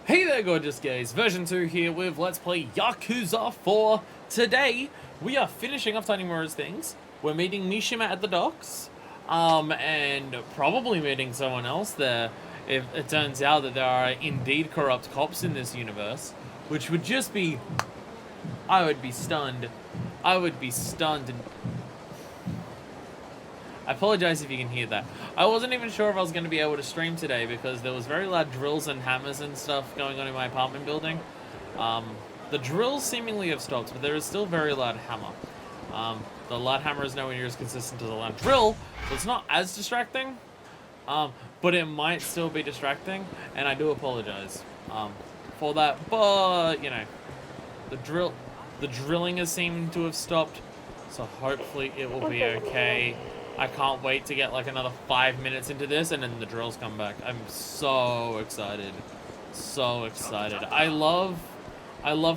Hey there gorgeous guys, version 2 here with Let's Play Yakuza 4. Today, we are finishing off Tiny Mura's things. We're meeting Mishima at the docks, and probably meeting someone else there if it turns out that there are indeed corrupt cops in this universe, which would just be... I would be stunned. I would be stunned. I apologize if you can hear that. I wasn't even sure if I was going to be able to stream today because there was very loud drills and hammers and stuff going on in my apartment building. The drills seemingly have stopped, but there is still very loud hammer. The loud hammer is nowhere near as consistent as a loud drill, so it's not as distracting. But it might still be distracting, and I do apologize for that. But, you know, the drilling has seemed to have stopped, so hopefully it will be okay. I can't wait to get like another 5 minutes into this and then the drills come back. I'm so excited. So excited. I love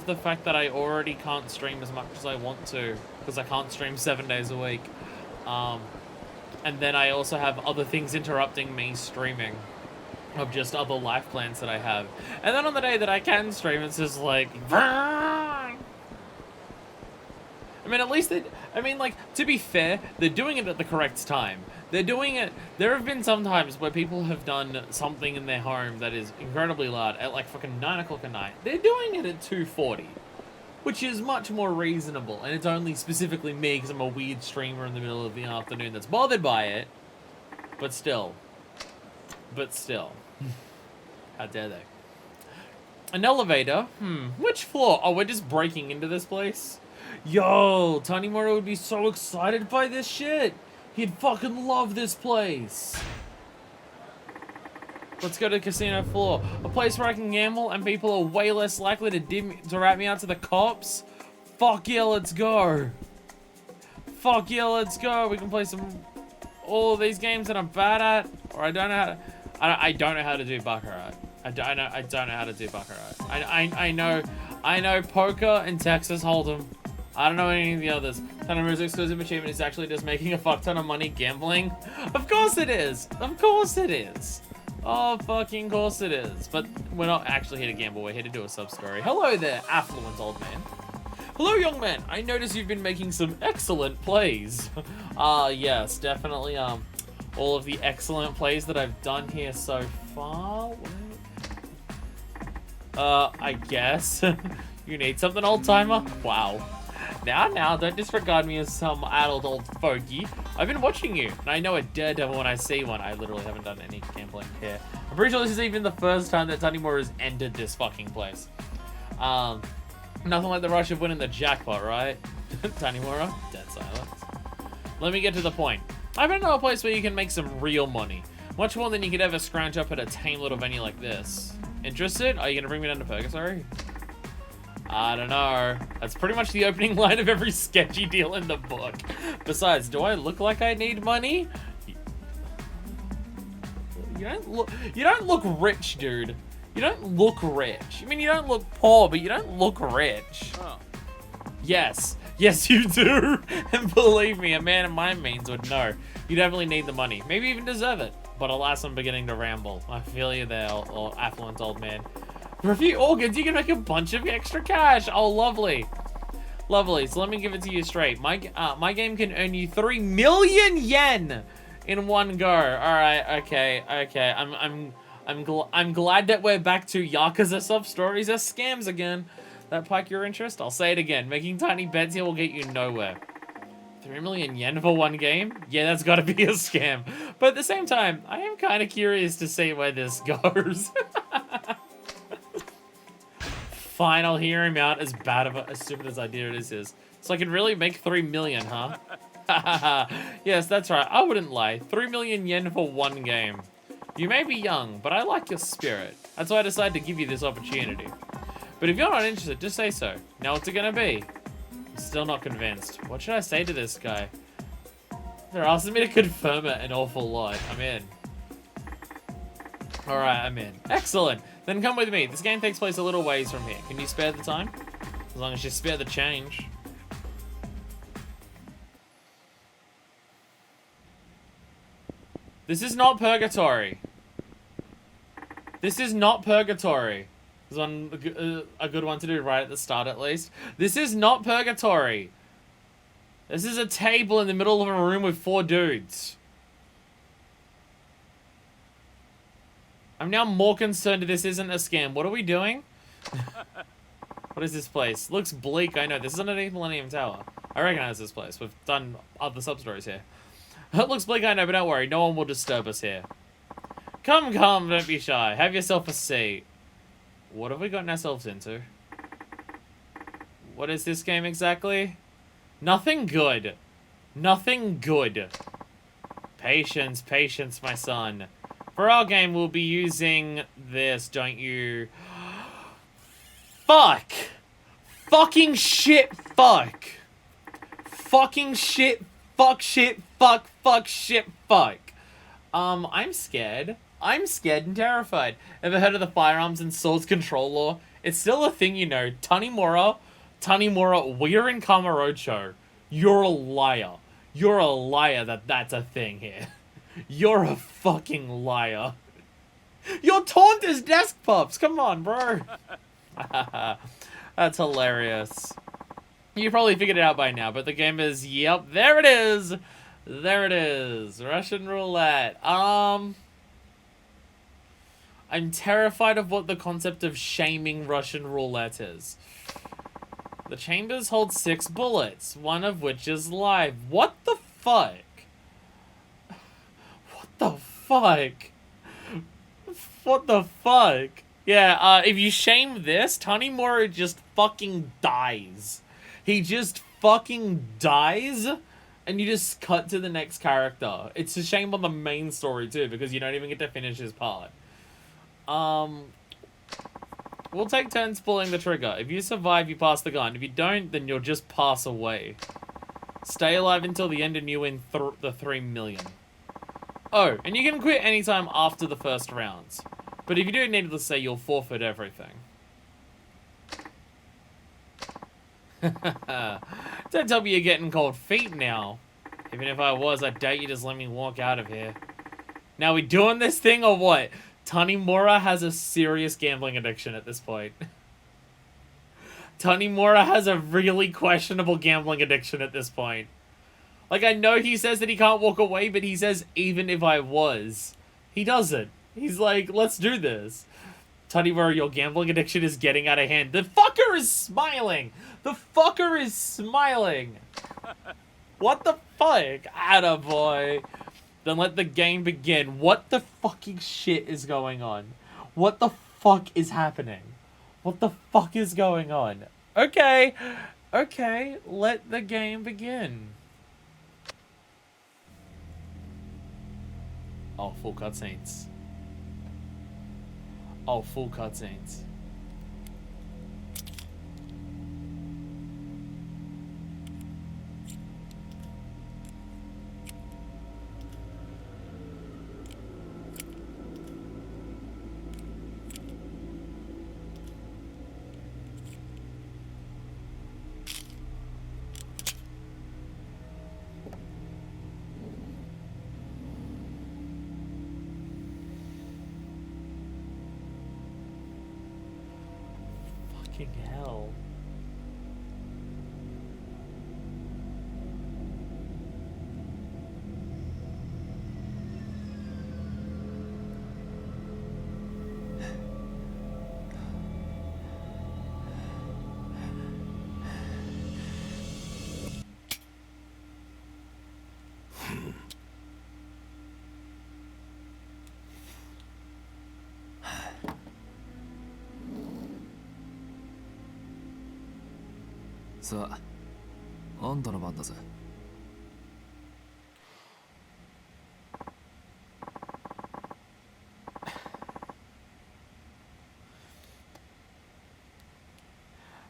the fact that I already can't stream as much as I want to because I can't stream 7 days a week. And then I also have other things interrupting me streaming of just other life plans that I have. And then on the day that I can stream, it's just like... I mean, at least like, to be fair, they're doing it at the correct time. They're doing it... There have been some times where people have done something in their home that is incredibly loud at, like, fucking 9 o'clock at night. They're doing it at 2:40, which is much more reasonable, and it's only specifically me because I'm a weird streamer in the middle of the afternoon that's bothered by it. But still. But still. How dare they? An elevator? Which floor? Oh, we're just breaking into this place? Yo, Tanimura would be so excited by this shit. He'd fucking love this place. Let's go to the casino floor. A place where I can gamble and people are way less likely to rat me out to the cops. Fuck yeah, let's go. Fuck yeah, let's go. We can play all of these games that I'm bad at, or I don't know how to. I don't know how to do baccarat. I don't know how to do baccarat. I know poker and Texas Hold'em. I don't know any of the others. Tanimura's exclusive achievement is actually just making a fuck ton of money gambling. Of course it is. Of course it is. Oh, fucking course it is. But we're not actually here to gamble. We're here to do a sub-story. Hello there, affluent old man. Hello, young man. I notice you've been making some excellent plays. Yes, definitely, all of the excellent plays that I've done here so far. I guess. You need something, old-timer? Wow. Now, don't disregard me as some adult old fogey. I've been watching you, and I know a daredevil when I see one. I literally haven't done any gambling here. I'm pretty sure this is even the first time that Tanimura has entered this fucking place. Nothing like the rush of winning the jackpot, right? Tanimura, dead silence. Let me get to the point. I've been to a place where you can make some real money. Much more than you could ever scrounge up at a tame little venue like this. Interested? Are you gonna bring me down to Purgatory? I don't know. That's pretty much the opening line of every sketchy deal in the book. Besides, do I look like I need money? You don't look rich, dude. You don't look rich. I mean, you don't look poor, but you don't look rich. Oh. Yes. Yes, you do. And believe me, a man of my means would know. You definitely need the money. Maybe even deserve it. But alas, I'm beginning to ramble. I feel you there, old affluent old man. For a few organs, you can make a bunch of extra cash. Oh, lovely. Lovely. So let me give it to you straight. My game can earn you 3 million yen in one go. All right. Okay. I'm glad that we're back to Yakuza sub-stories as scams again. That pique your interest? I'll say it again. Making tiny bets here will get you nowhere. 3 million yen for one game? Yeah, that's got to be a scam. But at the same time, I am kind of curious to see where this goes. Fine, I'll hear him out, as stupid as idea it is. So I can really make 3 million, huh? Yes, that's right. I wouldn't lie. 3 million yen for one game. You may be young, but I like your spirit. That's why I decided to give you this opportunity. But if you're not interested, just say so. Now what's it gonna be? I'm still not convinced. What should I say to this guy? They're asking me to confirm it an awful lot. I'm in. Alright, I'm in. Excellent. Then come with me. This game takes place a little ways from here. Can you spare the time? As long as you spare the change. This is not Purgatory. This is not Purgatory. There's a good one to do right at the start, at least. This is not purgatory. This is a table in the middle of a room with 4 dudes. I'm now more concerned this isn't a scam. What are we doing? What is this place? Looks bleak, I know. This is underneath Millennium Tower. I recognize this place. We've done other sub-stories here. It looks bleak, I know, but don't worry. No one will disturb us here. Come, don't be shy. Have yourself a seat. What have we gotten ourselves into? What is this game exactly? Nothing good. Nothing good. Patience, patience, my son. For our game, we'll be using this, don't you? Fuck! Fucking shit, fuck! Fucking shit, fuck shit, fuck shit, fuck. I'm scared. I'm scared and terrified. Ever heard of the Firearms and Swords Control Law? It's still a thing, you know. Tanimura, we're in Kamurocho. You're a liar. You're a liar that's a thing here. You're a fucking liar. Your taunt is desk pups. Come on, bro. That's hilarious. You probably figured it out by now, but the game is, yep, there it is. There it is. Russian roulette. I'm terrified of what the concept of shaming Russian roulette is. The chambers hold 6 bullets, one of which is live. What the fuck? What the fuck? What the fuck? Yeah, if you shame this, Tanimura just fucking dies. He just fucking dies, and you just cut to the next character. It's a shame on the main story, too, because you don't even get to finish his part. We'll take turns pulling the trigger. If you survive, you pass the gun. If you don't, then you'll just pass away. Stay alive until the end and you win the 3 million. Oh, and you can quit anytime after the first rounds. But if you do, needless to say, you'll forfeit everything. Don't tell me you're getting cold feet now. Even if I was, I doubt you just let me walk out of here. Now, we doing this thing or what? Tanimura has a serious gambling addiction at this point. Tanimura has a really questionable gambling addiction at this point. Like, I know he says that he can't walk away, but he says, even if I was. He doesn't. He's like, let's do this. Tanimura, your gambling addiction is getting out of hand. The fucker is smiling! The fucker is smiling! What the fuck? Attaboy. Then let the game begin. What the fucking shit is going on? What the fuck is happening? What the fuck is going on? Okay. Okay, let the game begin. Oh, full cutscenes. Oh, full cutscenes. Fucking hell.さあ、あんたの番だぜ。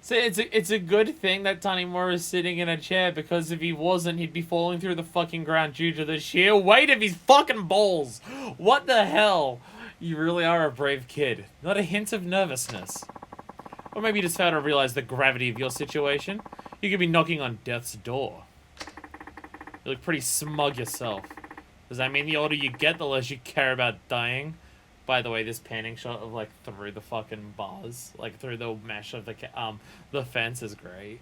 So it's a good thing that Tanimura is sitting in a chair, because if he wasn't, he'd be falling through the fucking ground due to the sheer weight of his fucking balls. What the hell? You really are a brave kid. Not a hint of nervousness. Or maybe you just failed to realize the gravity of your situation. You could be knocking on death's door. You look pretty smug yourself. Does that mean the older you get, the less you care about dying? By the way, this panning shot of like through the fucking bars, like through the mesh of the fence is great.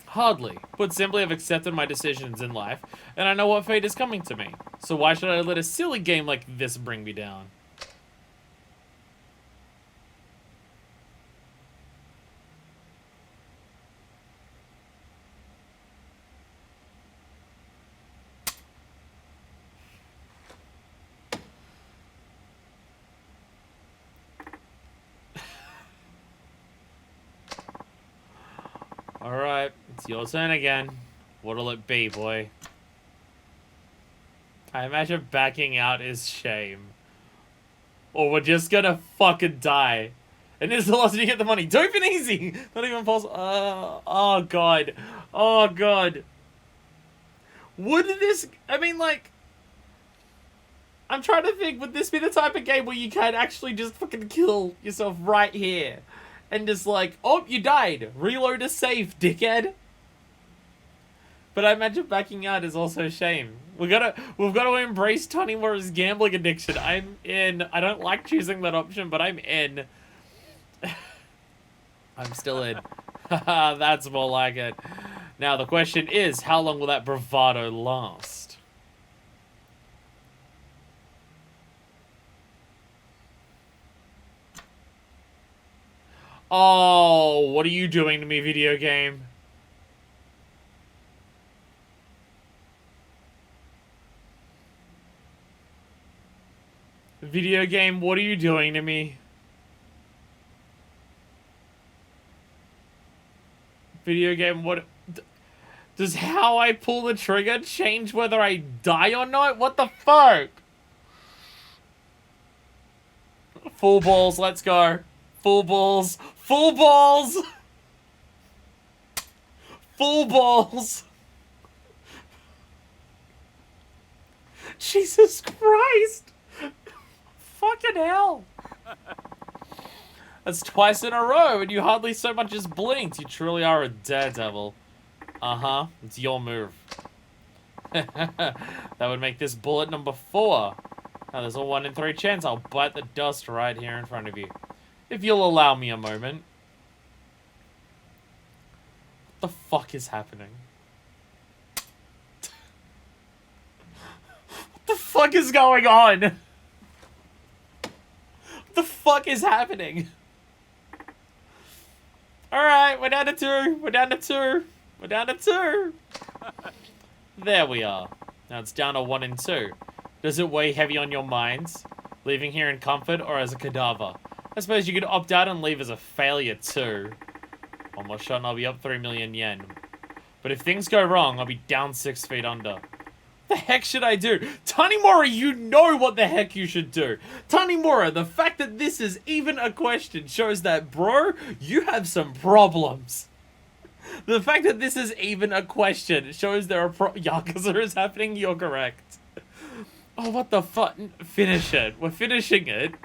Hardly. Put simply, I've accepted my decisions in life, and I know what fate is coming to me. So why should I let a silly game like this bring me down? Alright, it's your turn again. What'll it be, boy? I imagine backing out is shame. Or we're just gonna fucking die. And this is the last you get the money. Don't even easy! Not even possible. Oh god. Oh god. Would this... I mean, like... I'm trying to think, would this be the type of game where you can actually just fucking kill yourself right here? And just like, oh, you died. Reload to save, dickhead. But I imagine backing out is also shame. We've got to embrace Tanimura's gambling addiction. I'm in. I don't like choosing that option, but I'm in. I'm still in. That's more like it. Now the question is, how long will that bravado last? Oh, what are you doing to me, video game? Video game, what are you doing to me? Video game, what... Does how I pull the trigger change whether I die or not? What the fuck? Full balls, let's go. Full balls. Full balls! Full balls! Jesus Christ! Fucking hell! That's twice in a row, and you hardly so much as blinked. You truly are a daredevil. Uh-huh. It's your move. That would make this bullet number 4. Now, there's a 1 in 3 chance I'll bite the dust right here in front of you. If you'll allow me a moment. What the fuck is happening? What the fuck is going on? What the fuck is happening? Alright, we're down to 2. We're down to 2. We're down to 2. There we are. Now it's down to 1 and 2. Does it weigh heavy on your minds? Leaving here in comfort or as a cadaver? I suppose you could opt out and leave as a failure too. One more shot and I'll be up 3 million yen. But if things go wrong, I'll be down 6 feet under. What the heck should I do? Tanimura, you know what the heck you should do. Tanimura, the fact that this is even a question shows that, bro, you have some problems. The fact that this is even a question shows there are Yakuza is happening, you're correct. Oh, what the fuck? Finish it. We're finishing it.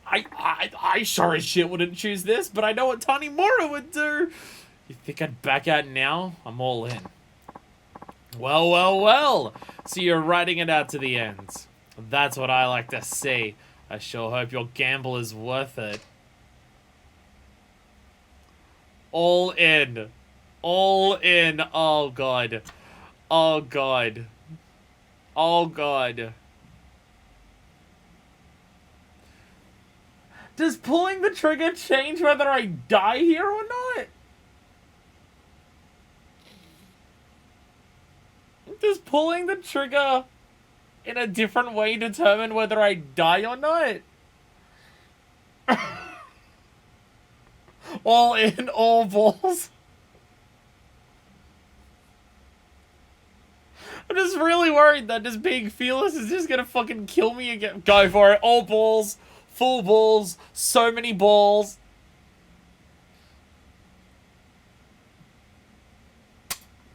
I sure as shit wouldn't choose this, but I know what Tanimura would do. You think I'd back out now? I'm all in. Well, well, well. So you're writing it out to the end. That's what I like to see. I sure hope your gamble is worth it. All in. All in. Oh, God. Oh, God. Oh, God. Does pulling the trigger change whether I die here or not? Does pulling the trigger in a different way determine whether I die or not? All in, all balls. I'm just really worried that just being fearless is just gonna fucking kill me again. Go for it. All balls. Full balls. So many balls.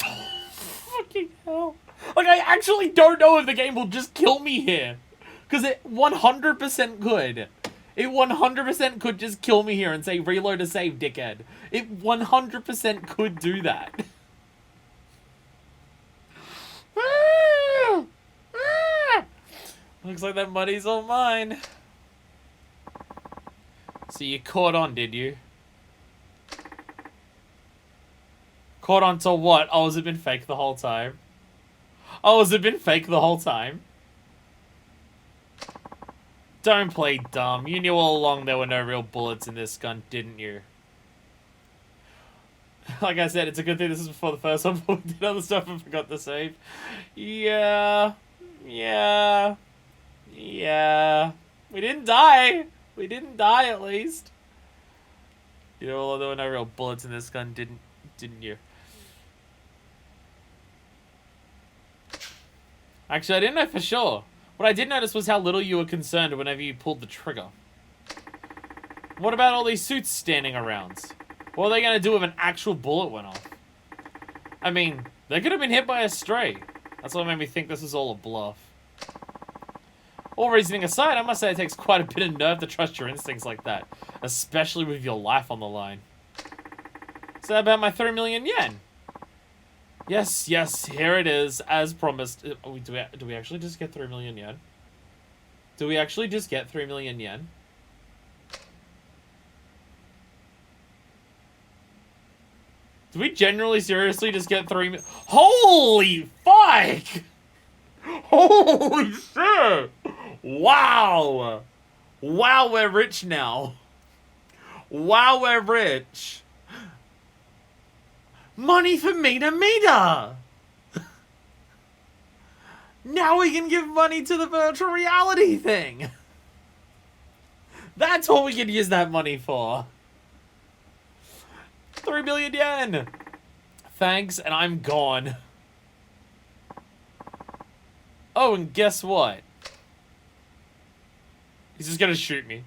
Fucking hell. Like, I actually don't know if the game will just kill me here. Because it 100% could. It 100% could just kill me here and say reload to save, dickhead. It 100% could do that. Looks like that money's all mine. So you caught on, did you? Caught on to what? Oh, has it been fake the whole time? Oh, has it been fake the whole time? Don't play dumb. You knew all along there were no real bullets in this gun, didn't you? Like I said, it's a good thing this is before the first one, but we did other stuff and forgot to save. Yeah. Yeah. Yeah. We didn't die. We didn't die, at least. You know, although there were no real bullets in this gun, didn't you? Actually, I didn't know for sure. What I did notice was how little you were concerned whenever you pulled the trigger. What about all these suits standing around? What are they going to do if an actual bullet went off? I mean, they could have been hit by a stray. That's what made me think this is all a bluff. All reasoning aside, I must say it takes quite a bit of nerve to trust your instincts like that. Especially with your life on the line. So that about my 3 million yen? Yes, here it is, as promised. Do we actually just get 3 million yen? Do we actually just get 3 million yen? Do we generally, seriously just get 3 million? Holy fuck! Holy shit! Wow! Wow, we're rich now. Wow, we're rich. Money for meter. Now we can give money to the virtual reality thing. That's what we can use that money for. 3 million yen. Thanks, and I'm gone. Oh, and guess what? He's just gonna shoot me.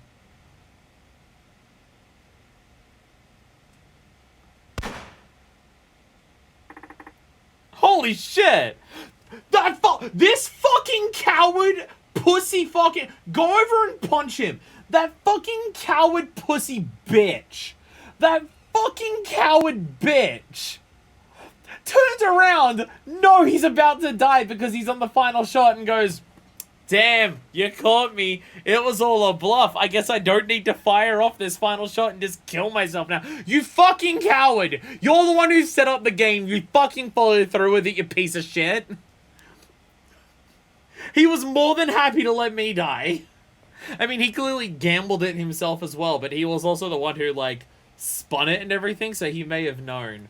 Holy shit! This fucking coward pussy fucking... Go over and punch him. That fucking coward pussy bitch. That fucking coward bitch. Turns around. No, he's about to die because he's on the final shot and goes... Damn, you caught me. It was all a bluff. I guess I don't need to fire off this final shot and just kill myself now. You fucking coward. You're the one who set up the game. You fucking followed through with it, you piece of shit. He was more than happy to let me die. I mean, he clearly gambled it himself as well, but he was also the one who, like, spun it and everything, so he may have known.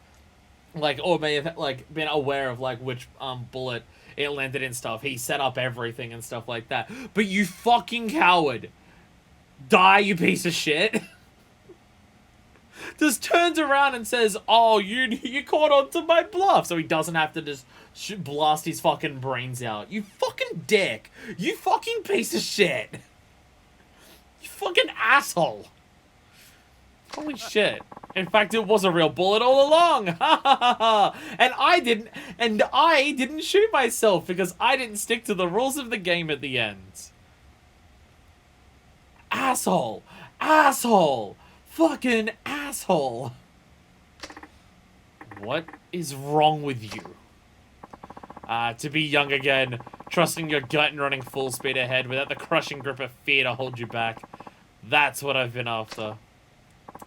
Like, or may have, like, been aware of, like, which, bullet it landed in stuff. He set up everything and stuff like that. But you fucking coward. Die, you piece of shit. Just turns around and says, oh, you caught on to my bluff. So he doesn't have to just blast his fucking brains out. You fucking dick. You fucking piece of shit. You fucking asshole. Holy shit. In fact, it was a real bullet all along. Ha ha ha ha. And I didn't shoot myself because I didn't stick to the rules of the game at the end. Asshole. Asshole. Fucking asshole. What is wrong with you? To be young again, trusting your gut and running full speed ahead without the crushing grip of fear to hold you back. That's what I've been after.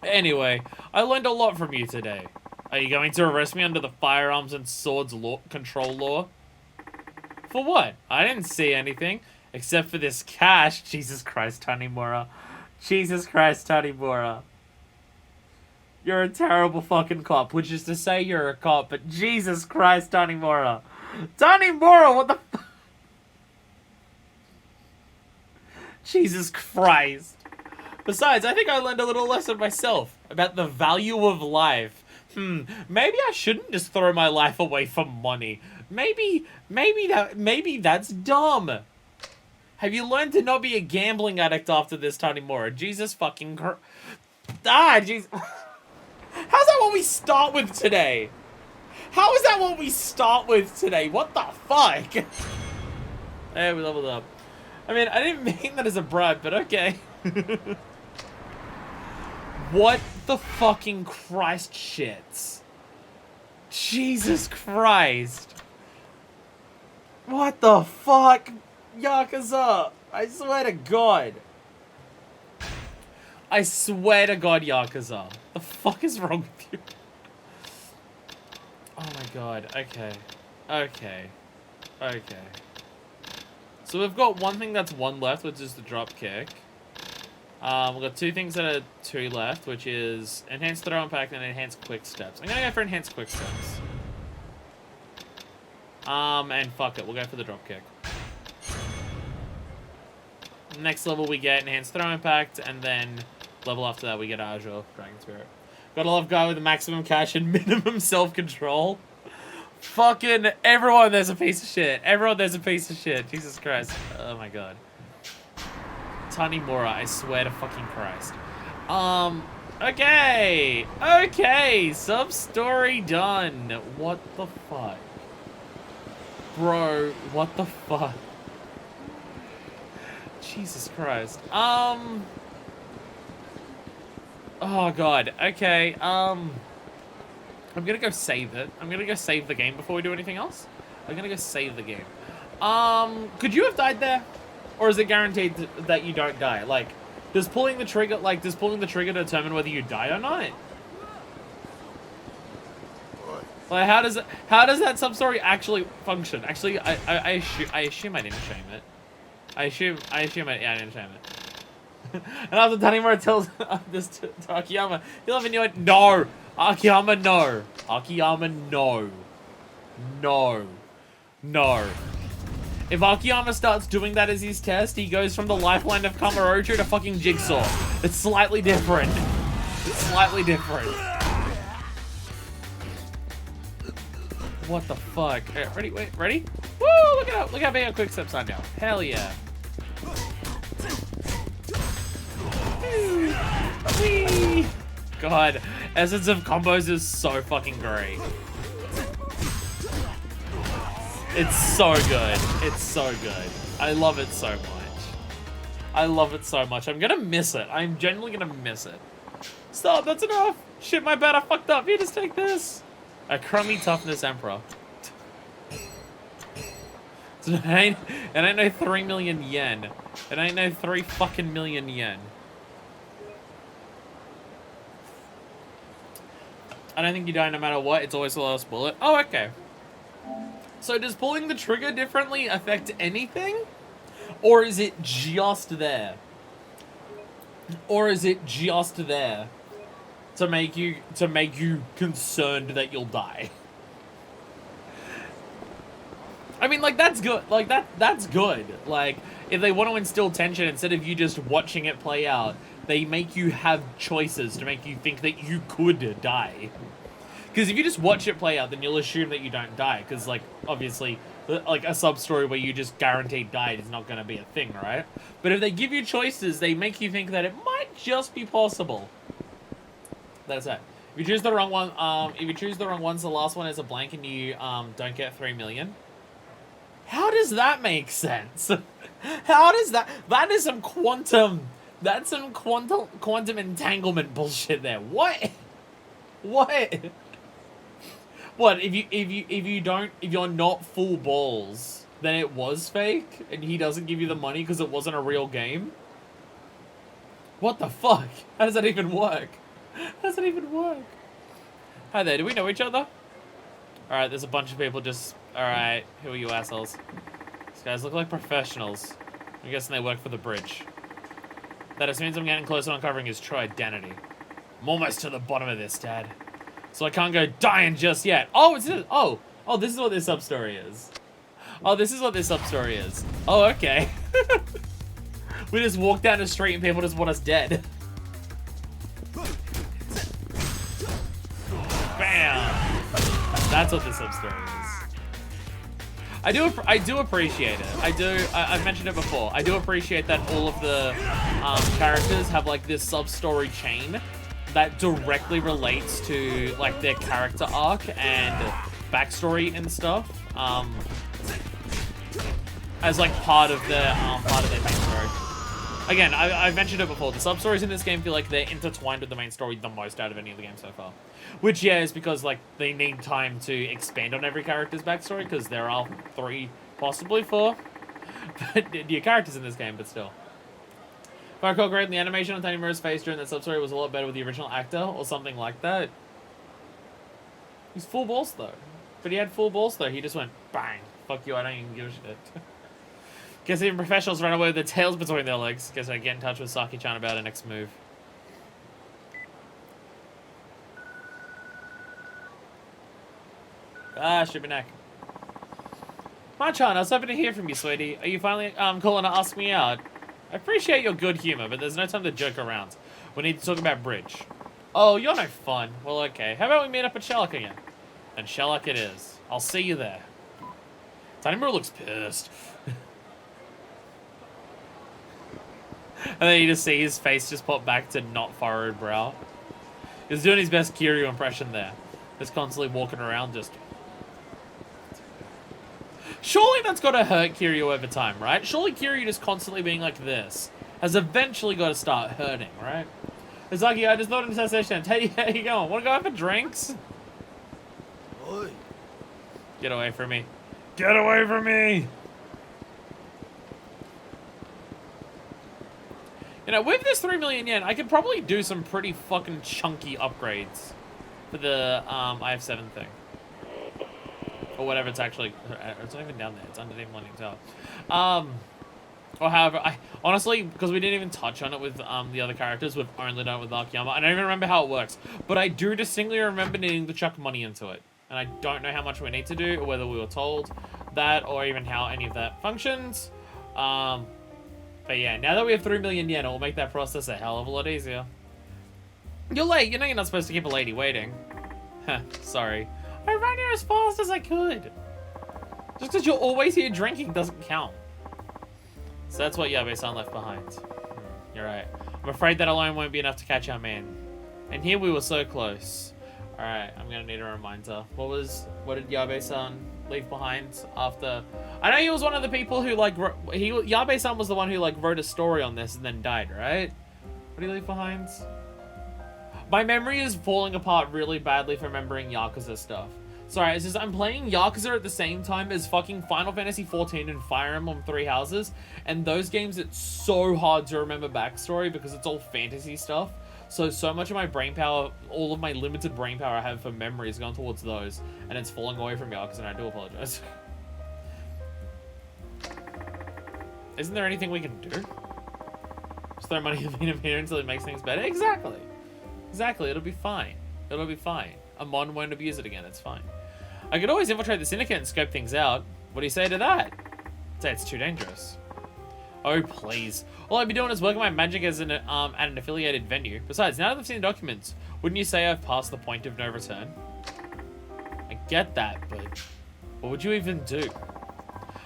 Anyway, I learned a lot from you today. Are you going to arrest me under the firearms and swords control law? For what? I didn't see anything. Except for this cash. Jesus Christ, Tanimura. Jesus Christ, Tanimura. You're a terrible fucking cop. Which is to say you're a cop, but Jesus Christ, Tanimura. Tanimura, what the f- Jesus Christ. Besides, I think I learned a little lesson myself about the value of life. Maybe I shouldn't just throw my life away for money. Maybe that's dumb. Have you learned to not be a gambling addict after this, Tanimura? Jesus fucking Christ. Jeez. How's that what we start with today? How is that what we start with today? What the fuck? Hey, we leveled up. I mean, I didn't mean that as a bribe, but okay. What the fucking Christ shits? Jesus Christ. What the fuck? Yakuza! I swear to God. I swear to God, Yakuza. The fuck is wrong with you? Oh my God. Okay. Okay. Okay. So we've got one thing that's 1 left, which is the drop kick. We've got 2 things that are 2 left, which is enhanced throw impact and enhanced quick steps. I'm gonna go for enhanced quick steps. And fuck it, we'll go for the drop kick. Next level we get enhanced throw impact, and then level after that we get Azure Dragon Spirit. Gotta love guy with the maximum cash and minimum self-control. Fucking everyone there's a piece of shit. Everyone there's a piece of shit. Jesus Christ. Oh my God. Tanimura, I swear to fucking Christ. Okay. Okay. Sub-story done. What the fuck? Bro, what the fuck? Jesus Christ. Oh God. Okay. I'm gonna go save it. I'm gonna go save the game before we do anything else. I'm gonna go save the game. Could you have died there? Or is it guaranteed that you don't die? Like, does pulling the trigger determine whether you die or not? Like, how does that sub-story actually function? Actually, I assume I didn't shame it. I assume I didn't shame it. And after Tanimura tells this to Akiyama, he'll even know it. No! Akiyama, no! Akiyama, no. No. No. If Akiyama starts doing that as his test, he goes from the lifeline of Kamurocho to fucking Jigsaw. It's slightly different. It's slightly different. What the fuck? Ready? Wait, ready? Woo! Look how big our quick steps are now. Hell yeah. Whee! God, Essence of Combos is so fucking great. It's so good. It's so good. I love it so much. I love it so much. I'm gonna miss it. I'm genuinely gonna miss it. Stop, that's enough. Shit, my bad, I fucked up. Here, just take this. A crummy toughness emperor. And I know 3 million yen. And I know 3 fucking million yen. I don't think you die no matter what. It's always the last bullet. Oh, okay. So does pulling the trigger differently affect anything? Or is it just there? Or is it just there to make you concerned that you'll die? I mean, like, that's good. Like, that's good. Like, if they want to instill tension instead of you just watching it play out, they make you have choices to make you think that you could die. Because if you just watch it play out, then you'll assume that you don't die. Because, like, obviously, like, a sub-story where you just guaranteed died is not going to be a thing, right? But if they give you choices, they make you think that it might just be possible. That's it. If you choose the wrong one, the last one is a blank and you don't get 3 million. How does that make sense? How does that... That is some quantum... That's some quantum entanglement bullshit there. What? What? What, if you're not full balls, then it was fake, and he doesn't give you the money because it wasn't a real game? What the fuck? How does that even work? How does that even work? Hi there, do we know each other? Alright, there's a bunch of people just... Alright, who are you assholes? These guys look like professionals. I'm guessing they work for the bridge. That assumes I'm getting close to uncovering his true identity. I'm almost to the bottom of this, Dad. So I can't go dying just yet. Oh, it's this. Oh, this is what this sub-story is. Oh, this is what this sub-story is. Oh, okay. We just walk down the street and people just want us dead. Bam. That's what this sub-story is. I do appreciate it. I've mentioned it before. I do appreciate that all of the characters have like this sub-story chain that directly relates to like their character arc and backstory and stuff, as like part of their main story. Again, I've mentioned it before. The sub-stories in this game feel like they're intertwined with the main story the most out of any of the games so far. Which, yeah, is because like they need time to expand on every character's backstory because there are 3, possibly 4. But your characters in this game, but still. If I recall correctly, the animation on Tanimura's face during that sub-story was a lot better with the original actor, or something like that. He's full balls, though. But he had full balls, though. He just went, bang. Fuck you, I don't even give a shit. Guess even professionals run away with their tails between their legs. Guess I get in touch with Saki-chan about our next move. Ah, stupid neck. Machan, I was hoping to hear from you, sweetie. Are you finally calling to ask me out? I appreciate your good humor, but there's no time to joke around. We need to talk about bridge. Oh, you're no fun. Well, okay. How about we meet up at Sherlock again? And Sherlock it is. I'll see you there. Tanimura looks pissed. And then you just see his face just pop back to not furrowed brow. He's doing his best Kiryu impression there. Just constantly walking around just... Surely that's got to hurt Kiryu over time, right? Surely Kiryu just constantly being like this has eventually got to start hurting, right? It's like, I just thought in the session, hey, how you going? Want to go out for drinks? Oi. Get away from me. Get away from me! You know, with this 3 million yen, I could probably do some pretty fucking chunky upgrades for the IF7 thing. Or whatever it's actually... It's not even down there. It's underneath Millennium Tower. Or however... honestly, because we didn't even touch on it with the other characters, we've only done it with Akiyama. I don't even remember how it works. But I do distinctly remember needing to chuck money into it. And I don't know how much we need to do, or whether we were told that, or even how any of that functions. But yeah, now that we have 3 million yen, it will make that process a hell of a lot easier. You're late. You know you're not supposed to keep a lady waiting. Heh, sorry. I ran here as fast as I could. Just because you're always here drinking doesn't count. So that's what Yabe-san left behind. You're right. I'm afraid that alone won't be enough to catch our man. And here we were so close. Alright, I'm gonna need a reminder. What did Yabe-san leave behind after... I know he was one of the people who, like, Yabe-san was the one who, like, wrote a story on this and then died, right? What did he leave behind? My memory is falling apart really badly for remembering Yakuza stuff. Sorry, it's just I'm playing Yakuza at the same time as fucking Final Fantasy XIV and Fire Emblem Three Houses, and those games, it's so hard to remember backstory because it's all fantasy stuff. So much of my brain power, all of my limited brain power I have for memory is gone towards those, and it's falling away from Yakuza, and I do apologize. Isn't there anything we can do? Just throw money in the meter until it makes things better? Exactly. Exactly, it'll be fine. It'll be fine. Amon won't abuse it again, it's fine. I could always infiltrate the syndicate and scope things out. What do you say to that? I'd say it's too dangerous. Oh, please. All I'd be doing is working my magic as at an affiliated venue. Besides, now that I've seen the documents, wouldn't you say I've passed the point of no return? I get that, but what would you even do?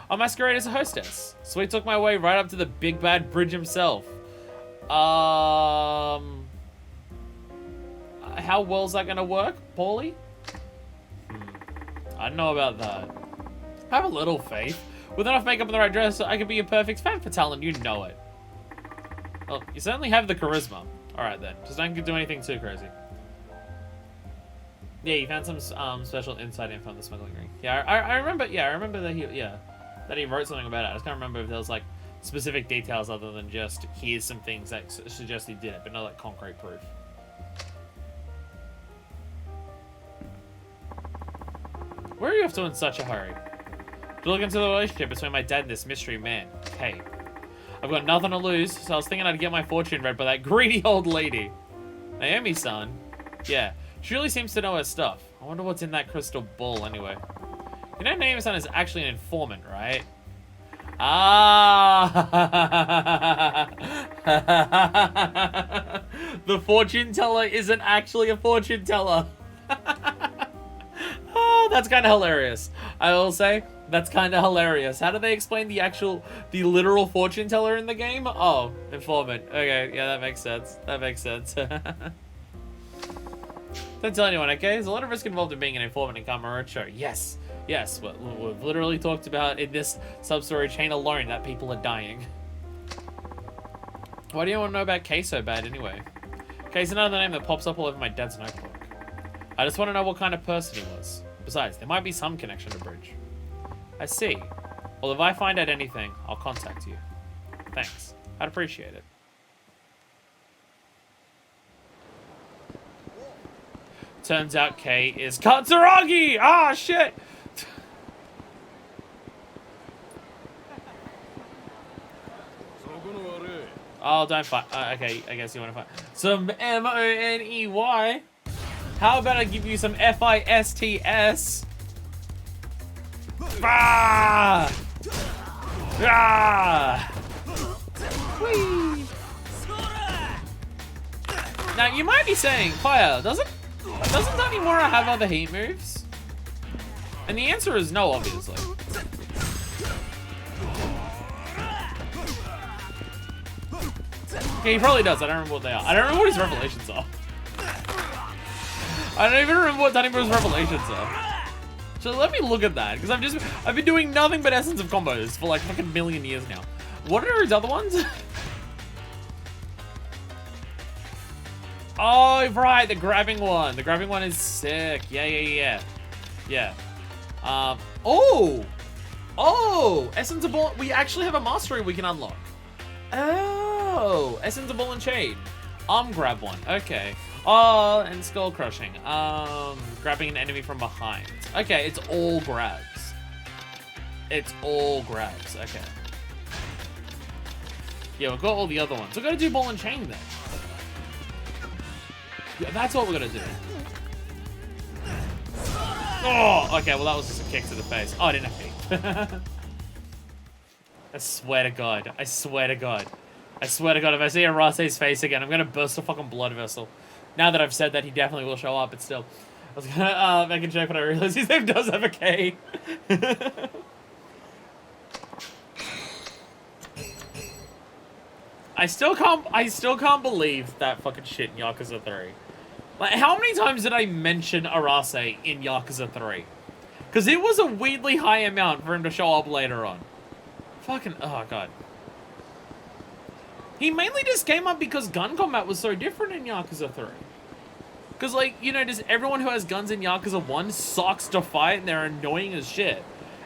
I'll masquerade as a hostess. So we took my way right up to the big bad bridge himself. How well's that gonna work, Paulie? I don't know about that. I have a little faith. With enough makeup and the right dress, I could be a perfect fan for talent, you know it. Well, you certainly have the charisma. Alright then, just don't do anything too crazy. Yeah, you found some special inside info on the smuggling ring. Yeah, I remember that he wrote something about it. I just can't remember if there was like specific details other than just here's some things that suggest he did it, but no like concrete proof. Where are you off to in such a hurry? To look into the relationship between my dad and this mystery man. Hey, I've got nothing to lose, so I was thinking I'd get my fortune read by that greedy old lady. Naomi-san? Yeah, she really seems to know her stuff. I wonder what's in that crystal ball anyway. You know Naomi-san is actually an informant, right? Ah! The fortune teller isn't actually a fortune teller. Oh, that's kind of hilarious. I will say, that's kind of hilarious. How do they explain the literal fortune teller in the game? Oh, informant. Okay, yeah, that makes sense. That makes sense. Don't tell anyone, okay? There's a lot of risk involved in being an informant in Kamurocho. Yes, yes, we've literally talked about in this sub-story chain alone that people are dying. Why do you want to know about Kay so bad anyway? Kay's another name that pops up all over my dad's notebook. I just want to know what kind of person he was. Besides, there might be some connection to Bridge. I see. Well, if I find out anything, I'll contact you. Thanks. I'd appreciate it. Turns out Kay is Katsuragi! Ah, shit! Oh, don't fight. Okay, I guess you want to fight. Some M-O-N-E-Y. How about I give you some F-I-S-T-S? Ah! Ah! Whee! Now, you might be saying, Fire, doesn't Tanimura have other heat moves? And the answer is no, obviously. Okay, he probably does. I don't remember what they are. I don't remember what his revelations are. I don't even remember what Tanimura's revelations are. So let me look at that, because I've been doing nothing but Essence of combos for like fucking million years now. What are his other ones? Oh, right, the grabbing one. The grabbing one is sick. Yeah. Oh, Essence of Ball. We actually have a mastery we can unlock. Oh, Essence of Ball and Chain. Arm grab one. Okay. Oh, and skull crushing. Grabbing an enemy from behind. Okay, it's all grabs. It's all grabs. Okay. Yeah, we've got all the other ones. We've got to do ball and chain then. Yeah, that's what we're gonna do. Oh, okay. Well, that was just a kick to the face. Oh, I didn't have feet. I swear to God. I swear to God. I swear to God, if I see Arase's face again, I'm gonna burst a fucking blood vessel. Now that I've said that, he definitely will show up, but still. I was gonna make a joke, but I realized his name does have a K. I still can't believe that fucking shit in Yakuza 3. Like, how many times did I mention Arase in Yakuza 3? Because it was a weirdly high amount for him to show up later on. Fucking, oh god. He mainly just came up because gun combat was so different in Yakuza 3. Because, like, you know, just everyone who has guns in Yakuza 1 sucks to fight and they're annoying as shit.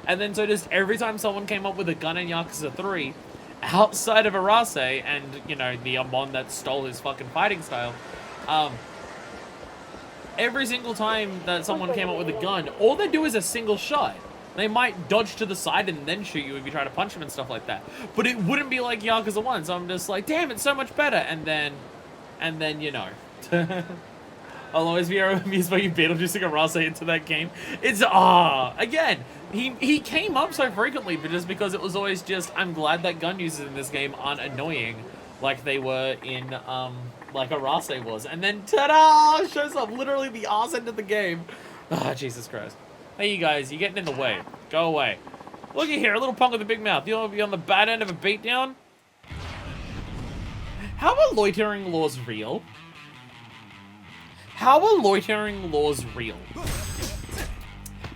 And then so just every time someone came up with a gun in Yakuza 3, outside of Arase and, you know, the Amon that stole his fucking fighting style, every single time that someone came up with a gun, all they do is a single shot. They might dodge to the side and then shoot you if you try to punch them and stuff like that. But it wouldn't be like Yakuza 1, so I'm just like, damn, it's so much better. And then, you know. I'll always be amused by you Beetlejuicing Arase into that game. It's, again, he came up so frequently, but just because it was always just, I'm glad that gun users in this game aren't annoying like they were in, like Arase was. And then, ta-da! Shows up literally the arse end of the game. Ah, Jesus Christ. Hey, you guys, you're getting in the way. Go away. Looky here, a little punk with a big mouth. You want to be on the bad end of a beatdown? How are loitering laws real? How are loitering laws real?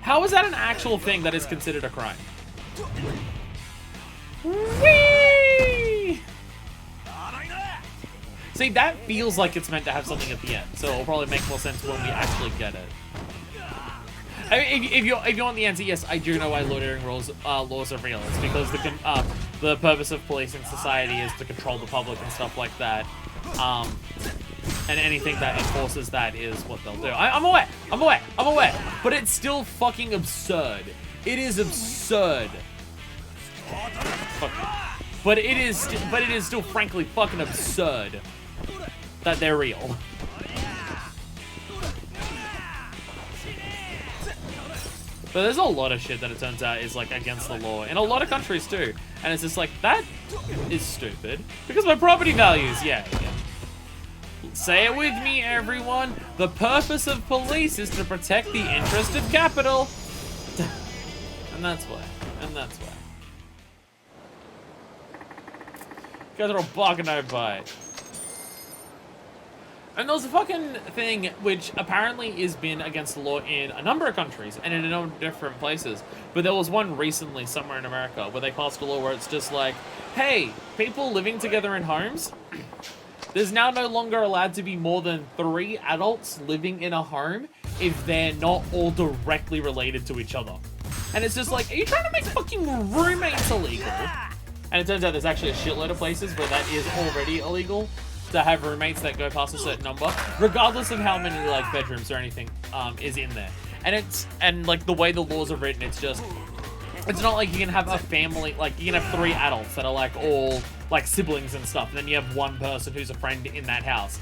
How is that an actual thing that is considered a crime? Whee! See, that feels like it's meant to have something at the end, so it'll probably make more sense when we actually get it. I mean, if you want the answer, yes, I do know why loitering laws are real. It's because the purpose of policing society is to control the public and stuff like that. And anything that enforces that is what they'll do. I'm aware. But it's still fucking absurd. It is absurd. But it is still frankly fucking absurd that they're real. But there's a lot of shit that it turns out is like against the law in a lot of countries too. And it's just like, that is stupid. Because my property values, yeah. Say it with me, everyone. The purpose of police is to protect the interest of capital. And that's why. You guys are all barking over by it. And there's a fucking thing which apparently has been against the law in a number of countries and in a number of different places. But there was one recently somewhere in America where they passed a law where it's just like, hey, people living together in homes, there's now no longer allowed to be more than 3 adults living in a home if they're not all directly related to each other. And it's just like, are you trying to make fucking roommates illegal? And it turns out there's actually a shitload of places where that is already illegal, to have roommates that go past a certain number, regardless of how many like bedrooms or anything is in there. And like the way the laws are written, it's not like you can have a family, like you can have 3 adults that are like all like siblings and stuff, and then you have one person who's a friend in that house.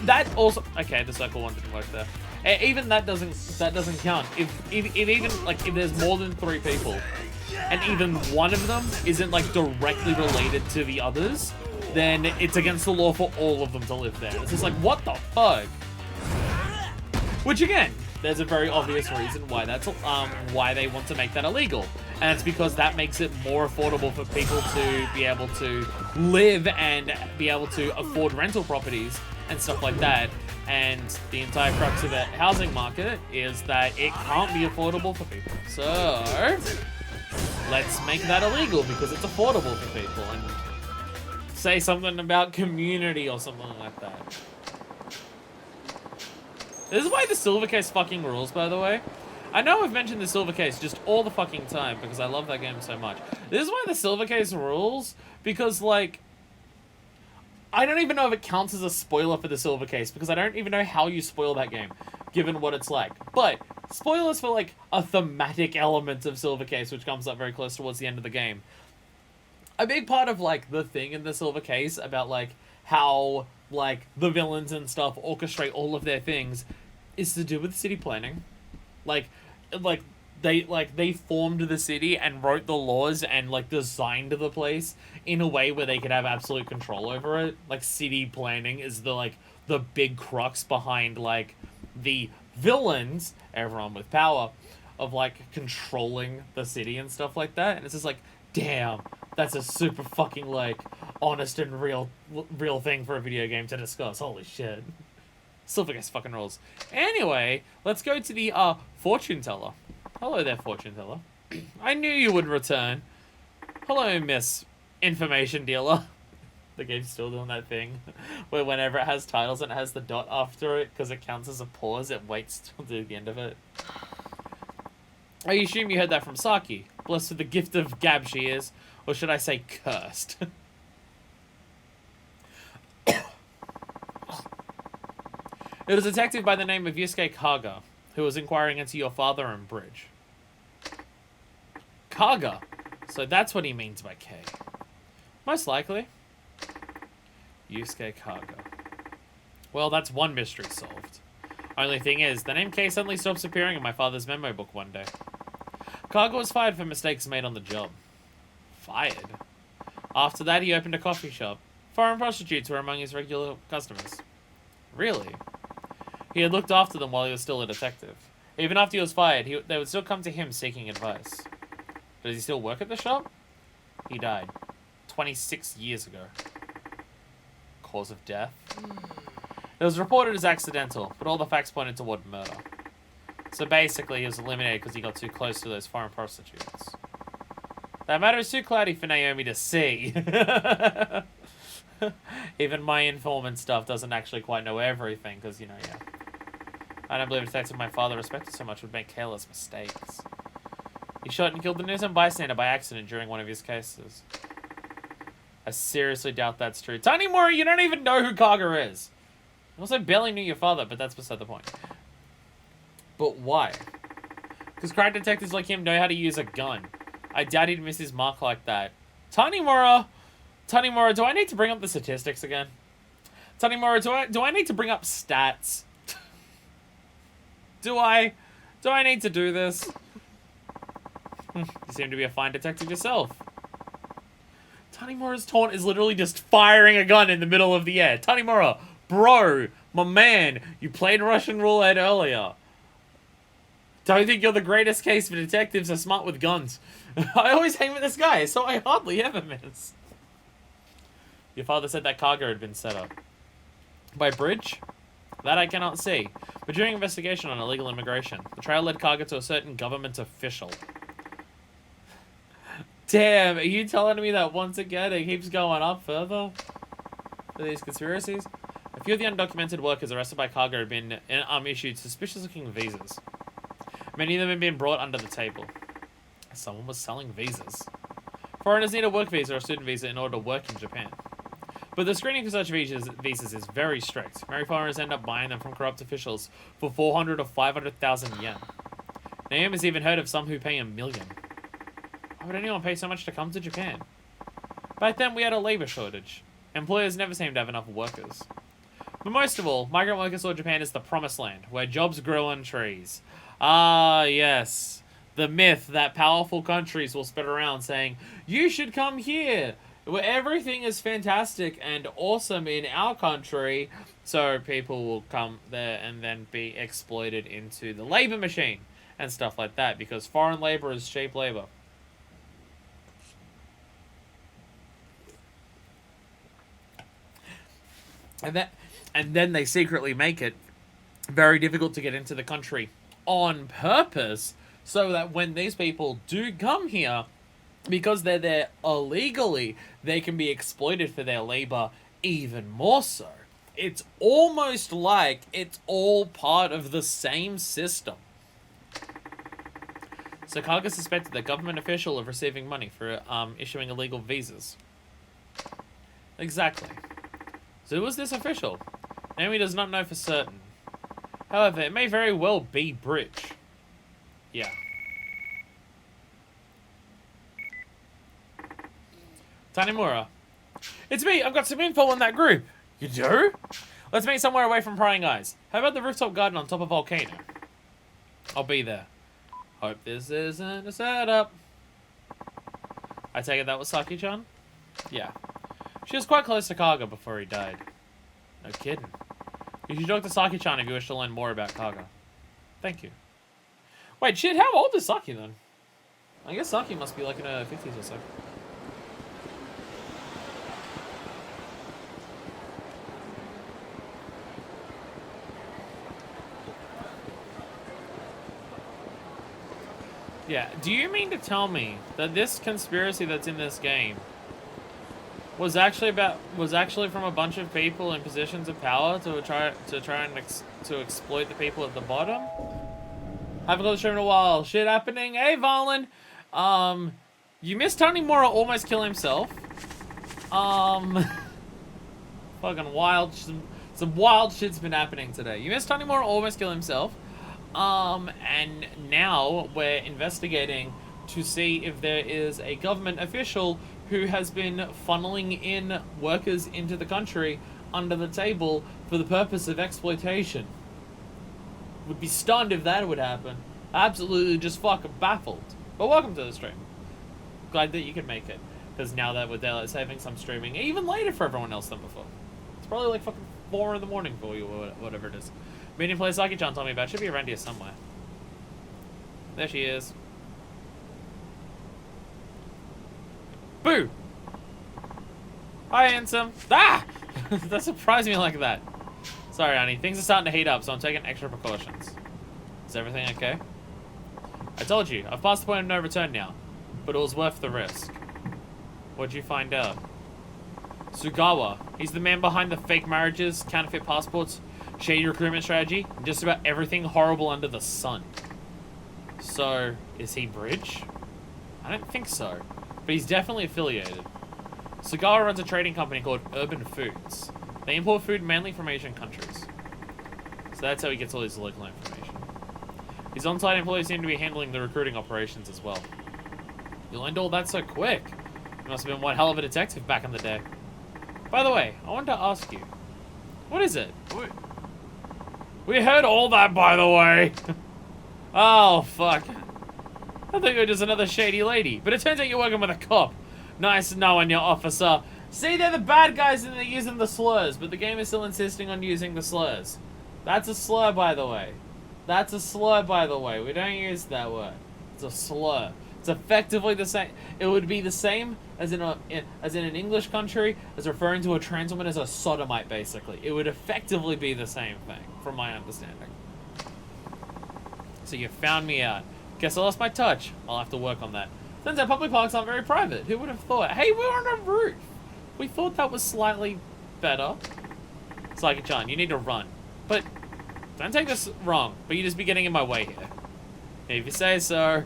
That also, okay, the circle one didn't work there. Even that doesn't count. If even like if there's more than 3 people, and even one of them isn't like directly related to the others, then it's against the law for all of them to live there. It's just like, what the fuck? Which again, there's a very obvious reason why that's why they want to make that illegal. And it's because that makes it more affordable for people to be able to live and be able to afford rental properties and stuff like that. And the entire crux of the housing market is that it can't be affordable for people. So let's make that illegal because it's affordable for people, and say something about community or something like that. This is why the silver case fucking rules, by the way. I know I've mentioned the silver case just all the fucking time because I love that game so much. This is why the silver case rules, because like, I don't even know if it counts as a spoiler for the silver case because I don't even know how you spoil that game, given what it's like. But spoilers for like a thematic element of silver case, which comes up very close towards the end of the game. A big part of like the thing in the silver case about like how like the villains and stuff orchestrate all of their things is to do with city planning. Like they formed the city and wrote the laws and like designed the place in a way where they could have absolute control over it. Like city planning is the big crux behind like the villains, everyone with power, of like controlling the city and stuff like that. And it's just like, damn, that's a super fucking like honest and real thing for a video game to discuss. Holy shit. Silvercase fucking rules. Anyway, let's go to the fortune teller. Hello there, fortune teller. I knew you would return. Hello, Miss Information Dealer. The game's still doing that thing where whenever it has titles and it has the dot after it because it counts as a pause, it waits till the end of it. I assume you heard that from Saki. Blessed with the gift of gab she is. Or should I say cursed? It was a detective by the name of Yusuke Kaga who was inquiring into your father and Bridge. Kaga? So that's what he means by K. Most likely. Yusuke Kaga. Well, that's one mystery solved. Only thing is, the name K suddenly stops appearing in my father's memo book one day. Kaga was fired for mistakes made on the job. Fired? After that, he opened a coffee shop. Foreign prostitutes were among his regular customers. Really? He had looked after them while he was still a detective. Even after he was fired, they would still come to him seeking advice. Does he still work at the shop? He died 26 years ago. Cause of death? It was reported as accidental, but all the facts pointed toward murder. So basically, he was eliminated because he got too close to those foreign prostitutes. That matter is too cloudy for Naomi to see. Even my informant stuff doesn't actually quite know everything, because, you know, yeah. I don't believe a detective my father respected so much would make careless mistakes. He shot and killed an innocent bystander by accident during one of his cases. I seriously doubt that's true. Tiny Mori, you don't even know who Kaga is. I also barely knew your father, but that's beside the point. But why? Because crime detectives like him know how to use a gun. I doubt he'd miss his mark like that. Tanimura, do I need to bring up the statistics again? Tanimura, do I need to bring up stats? Do I need to do this? You seem to be a fine detective yourself. Tanimura's taunt is literally just firing a gun in the middle of the air. Tanimura, bro, my man, you played Russian roulette earlier. Don't think you're the greatest case for detectives are smart with guns. I always hang with this guy, so I hardly ever miss. Your father said that Kaga had been set up. By Bridge? That I cannot see. But during investigation on illegal immigration, the trail led Kaga to a certain government official. Damn, are you telling me that once again it keeps going up further? For these conspiracies? A few of the undocumented workers arrested by Kaga had been issued suspicious-looking visas. Many of them had been brought under the table. Someone was selling visas. Foreigners need a work visa or student visa in order to work in Japan. But the screening for such visas is very strict. Many foreigners end up buying them from corrupt officials for 400 or 500,000 yen. Naomi has even heard of some who pay 1 million. Why would anyone pay so much to come to Japan? Back then, we had a labor shortage. Employers never seemed to have enough workers. But most of all, migrant workers saw Japan as the promised land, where jobs grow on trees. Ah, yes. The myth that powerful countries will spread around saying, you should come here, where everything is fantastic and awesome in our country, so people will come there and then be exploited into the labor machine and stuff like that, because foreign labor is cheap labor. And then they secretly make it very difficult to get into the country on purpose, so that when these people do come here, because they're there illegally, they can be exploited for their labor even more so. It's almost like it's all part of the same system. So Kaga suspected the government official of receiving money for issuing illegal visas. Exactly. So who was this official? Naomi does not know for certain. However, it may very well be Bridge. Yeah. Tanimura. It's me, I've got some info on that group. You do? Let's meet somewhere away from prying eyes. How about the rooftop garden on top of Volcano? I'll be there. Hope this isn't a setup. I take it that was Saki-chan? Yeah. She was quite close to Kaga before he died. No kidding. You should talk to Saki-chan if you wish to learn more about Kaga. Thank you. Wait, shit, how old is Saki then? I guess Saki must be like in her 50s or so. Yeah, do you mean to tell me that this conspiracy that's in this game was actually from a bunch of people in positions of power to try and exploit the people at the bottom? Haven't got the stream in a while. Shit happening. Hey, Valen. You missed Tanimura almost kill himself. Fucking wild. Some wild shit's been happening today. You missed Tanimura almost kill himself. And now we're investigating to see if there is a government official who has been funneling in workers into the country under the table for the purpose of exploitation. Would be stunned if that would happen. Absolutely just fucking baffled. But welcome to the stream. Glad that you could make it. Because now that with daylight savings, I'm streaming even later for everyone else than before. It's probably like fucking 4 in the morning for you or whatever it is. Meeting place Saki-chan told me about. Should be around here somewhere. There she is. Boo! Hi, handsome. Ah! That surprised me like that. Sorry, honey. Things are starting to heat up, so I'm taking extra precautions. Is everything okay? I told you. I've passed the point of no return now. But it was worth the risk. What'd you find out? Sugawa. He's the man behind the fake marriages, counterfeit passports, shady recruitment strategy, and just about everything horrible under the sun. So, is he Bridge? I don't think so. But he's definitely affiliated. Sugawa runs a trading company called Urban Foods. They import food mainly from Asian countries. So that's how he gets all his local information. His on-site employees seem to be handling the recruiting operations as well. You learned all that so quick. You must have been one hell of a detective back in the day. By the way, I wanted to ask you. What is it? We heard all that, by the way. Oh, fuck. I think you're just another shady lady. But it turns out you're working with a cop. Nice knowing you, officer. See, they're the bad guys and they're using the slurs, but the game is still insisting on using the slurs. That's a slur, by the way. That's a slur, by the way. We don't use that word. It's a slur. It's effectively the same. It would be the same as in an English country as referring to a trans woman as a sodomite, basically. It would effectively be the same thing, from my understanding. So you found me out. Guess I lost my touch. I'll have to work on that. Turns out public parks aren't very private. Who would have thought? Hey, we're on a roof. We thought that was slightly better. Saki-chan, you need to run. But don't take this wrong, but you just be getting in my way here. If you say so.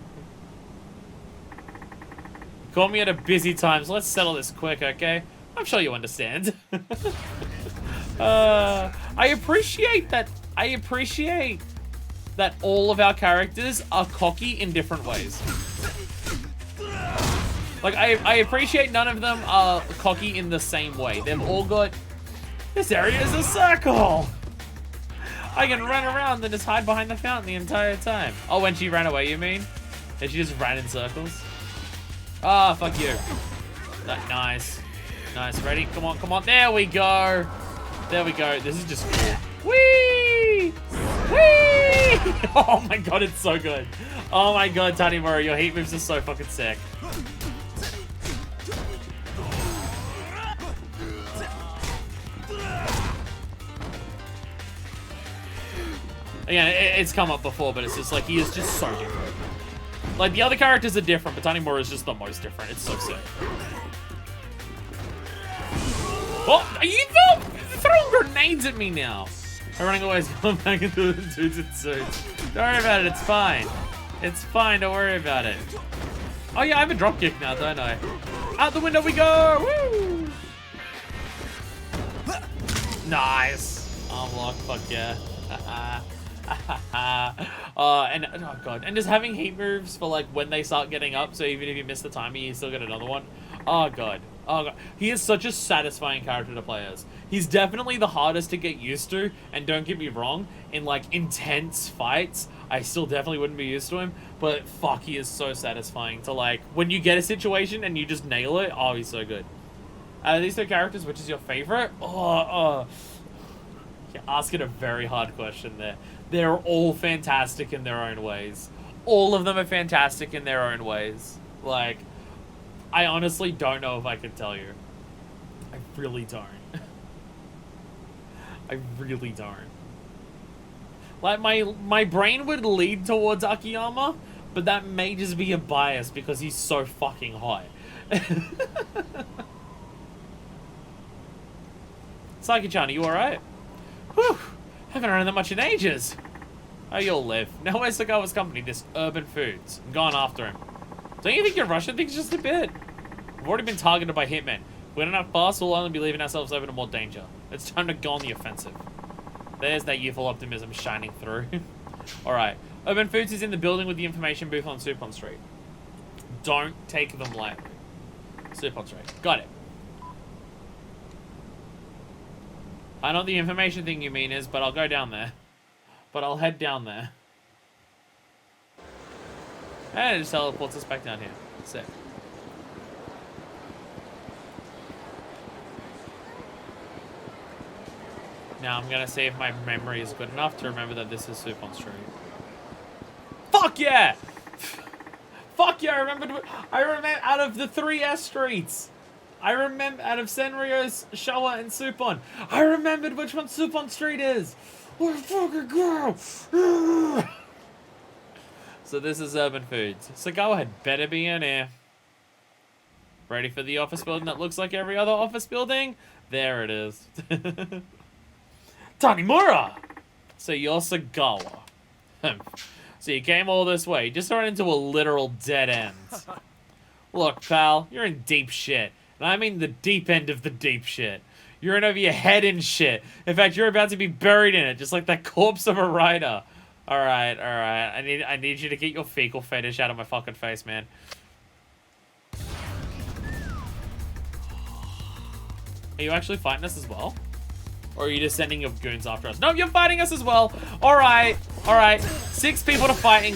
Call me at a busy time, so let's settle this quick, okay? I'm sure you understand. I appreciate that. I appreciate that all of our characters are cocky in different ways. Like, I appreciate none of them are cocky in the same way. They've all got... This area is a circle! I can run around and just hide behind the fountain the entire time. Oh, when she ran away, you mean? And she just ran in circles? Ah, fuck you. Nice. Nice, ready? Come on, come on. There we go. There we go. This is just cool. Whee! Whee! Oh my god, it's so good. Oh my god, Tanimura, your heat moves are so fucking sick. Again, it's come up before, but it's just like, he is just so different. Like, the other characters are different, but Tanimura is just the most different. It's so sick. Oh, are you throwing grenades at me now? I'm running away, going back into the dudes in suits. Don't worry about it, it's fine. It's fine, don't worry about it. Oh yeah, I have a dropkick now, don't I? Out the window we go! Woo! Nice! Unlock, fuck yeah. And oh god, and just having heat moves for like when they start getting up, so even if you miss the timing, you still get another one. Oh god. Oh god. He is such a satisfying character to play as. He's definitely the hardest to get used to, and don't get me wrong, in like intense fights, I still definitely wouldn't be used to him, but fuck, he is so satisfying to like, when you get a situation and you just nail it, oh, he's so good. Out of these two characters, which is your favorite? You're asking a very hard question there. They're all fantastic in their own ways. All of them are fantastic in their own ways. Like, I honestly don't know if I can tell you. I really don't. I really don't. Like, my brain would lead towards Akiyama, but that may just be a bias because he's so fucking hot. Saki-chan, are you alright? Whew, haven't run that much in ages. Oh, you'll live. Now where's Sagawa's company, this Urban Foods? I'm going after him. Don't you think you're rushing things just a bit? We've already been targeted by hitmen. If we don't have fast, we'll only be leaving ourselves open to more danger. It's time to go on the offensive. There's that youthful optimism shining through. Alright. Urban Foods is in the building with the information booth on Supon Street. Don't take them lightly. Supon Street. Got it. I know what the information thing you mean is, but I'll go down there. But I'll head down there. And it just teleports us back down here. Sick. Now I'm gonna see if my memory is good enough to remember that this is Supon Street. Fuck yeah! Fuck yeah, I remember out of the 3 S streets. I remember out of Senryo's, Showa, and Supon. I remembered which one Supon Street is. Let's fucking go! So this is Urban Foods. Sagawa had better be in here. Ready for the office building that looks like every other office building? There it is. Tanimura! So you're Sagawa. So you came all this way, just ran into a literal dead end. Look, pal, you're in deep shit. And I mean the deep end of the deep shit. You're in over your head in shit. In fact, you're about to be buried in it, just like that corpse of a rider. Alright, alright. I need you to get your fecal fetish out of my fucking face, man. Are you actually fighting us as well? Or are you just sending your goons after us? No, you're fighting us as well. Alright, alright. 6 people to fight in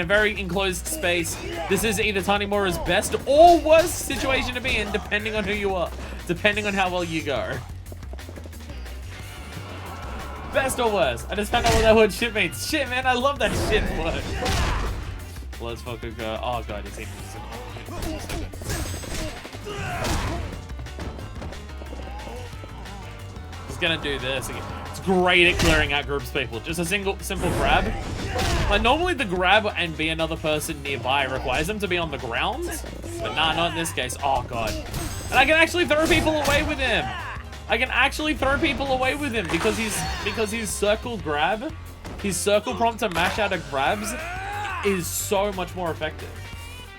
a very enclosed space. This is either Tanimura's best or worst situation to be in, depending on who you are. Depending on how well you go. Best or worst? I just found out what that word shit means. Shit, man, I love that shit word. Let's fucking go. Oh god, it's even just gonna do this again. It's great at clearing out groups of people. Just a simple grab. Like normally the grab and be another person nearby requires them to be on the ground. But nah, not in this case. Oh god. And I can actually throw people away with him. I can actually throw people away with him because his circle grab, his circle prompt to mash out of grabs is so much more effective.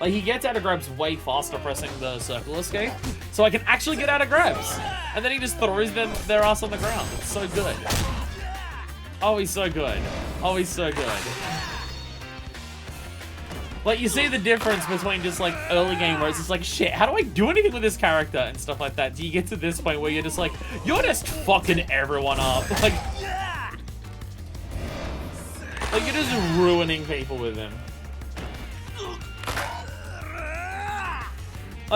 Like, he gets out of grabs way faster pressing the circle escape, so I can actually get out of grabs. And then he just throws their ass on the ground. It's so good. Oh, he's so good. Oh, he's so good. Like, you see the difference between just, like, early game where it's just like, shit, how do I do anything with this character and stuff like that? Do you get to this point where you're just like, you're just fucking everyone up. Like you're just ruining people with him.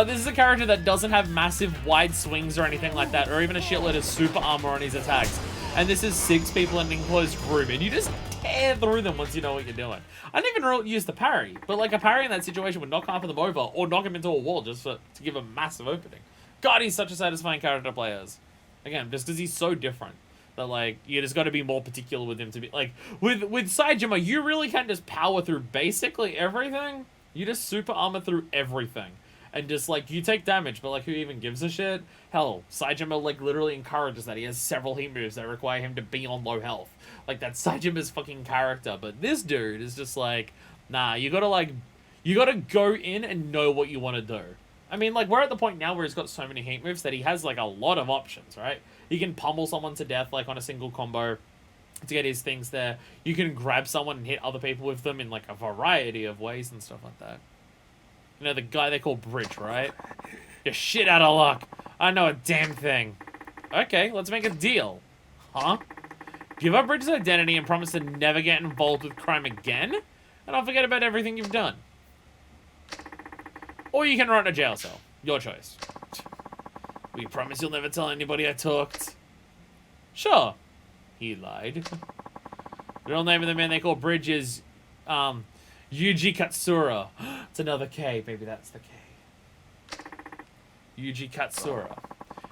This is a character that doesn't have massive wide swings or anything like that, or even a shitload of super armor on his attacks. And this is 6 people in an enclosed room, and you just tear through them once you know what you're doing. I didn't even use the parry, but like a parry in that situation would knock half of them over, or knock him into a wall just to give a massive opening. God, he's such a satisfying character to play as. Again, just because he's so different. That, like, you just got to be more particular with him to be, like, with Saejima, you really can just power through basically everything. You just super armor through everything. And just, like, you take damage, but, like, who even gives a shit? Hell, Saejima, like, literally encourages that. He has several heat moves that require him to be on low health. Like, that's Saejima's fucking character. But this dude is just like, nah, you gotta go in and know what you want to do. I mean, like, we're at the point now where he's got so many heat moves that he has, like, a lot of options, right? He can pummel someone to death, like, on a single combo to get his things there. You can grab someone and hit other people with them in, like, a variety of ways and stuff like that. You know, the guy they call Bridge, right? You're shit out of luck. I know a damn thing. Okay, let's make a deal. Huh? Give up Bridge's identity and promise to never get involved with crime again, and I'll forget about everything you've done. Or you can rot in a jail cell. Your choice. Will you promise you'll never tell anybody I talked? Sure. He lied. The real name of the man they call Bridge is, Yuji Katsura. It's another K. Maybe that's the K. Yuji Katsura.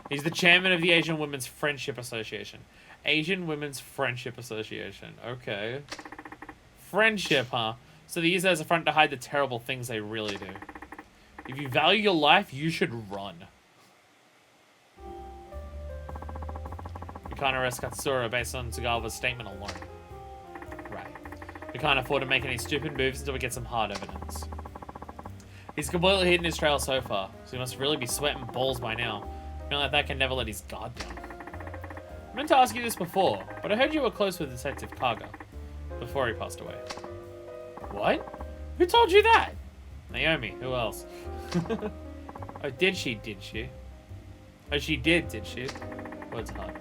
He's the chairman of the Asian Women's Friendship Association. Asian Women's Friendship Association. Okay. Friendship, huh? So they use that as a front to hide the terrible things they really do. If you value your life, you should run. We can't arrest Katsura based on Tagawa's statement alone. Right. We can't afford to make any stupid moves until we get some hard evidence. He's completely hidden his trail so far, so he must really be sweating balls by now. A man like that can never let his guard down. I meant to ask you this before, but I heard you were close with Detective Kaga before he passed away. What? Who told you that? Naomi, who else? Oh, did she? Oh, she did she? Words hard.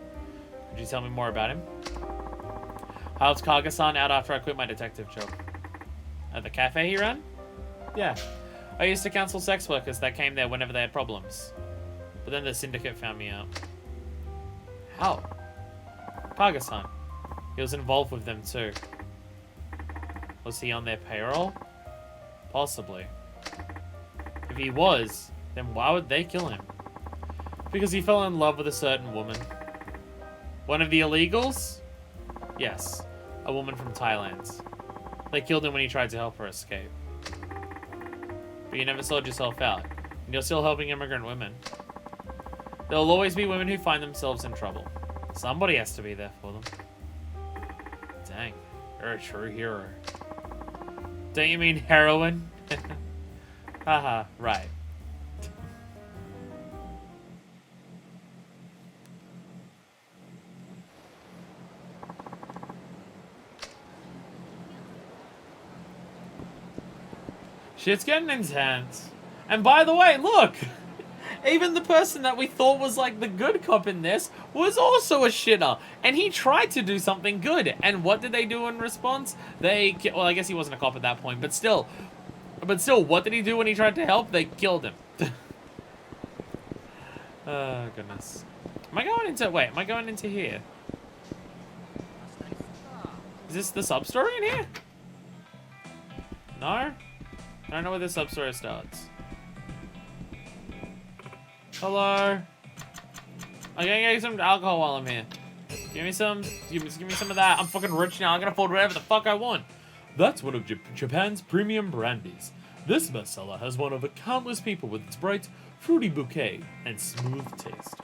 Could you tell me more about him? I helped Kaga-san out after I quit my detective job. At the cafe he ran? Yeah. I used to counsel sex workers that came there whenever they had problems. But then the syndicate found me out. How? Kaga-san. He was involved with them too. Was he on their payroll? Possibly. If he was, then why would they kill him? Because he fell in love with a certain woman. One of the illegals? Yes, a woman from Thailand. They killed him when he tried to help her escape. But you never sold yourself out, and you're still helping immigrant women. There will always be women who find themselves in trouble. Somebody has to be there for them. Dang, you're a true hero. Don't you mean heroin? Haha, right. Shit's getting intense. And by the way, look! Even the person that we thought was like the good cop in this was also a shitter. And he tried to do something good. And what did they do in response? Well, I guess he wasn't a cop at that point, but still, what did he do when he tried to help? They killed him. Oh, goodness. Am I going into here? Is this the sub-story in here? No? I don't know where the sub-story starts. Hello? I'm gonna get some alcohol while I'm here. Give me some of that. I'm fucking rich now. I can afford whatever the fuck I want. That's one of Japan's premium brandies. This bestseller has won over countless people with its bright, fruity bouquet and smooth taste.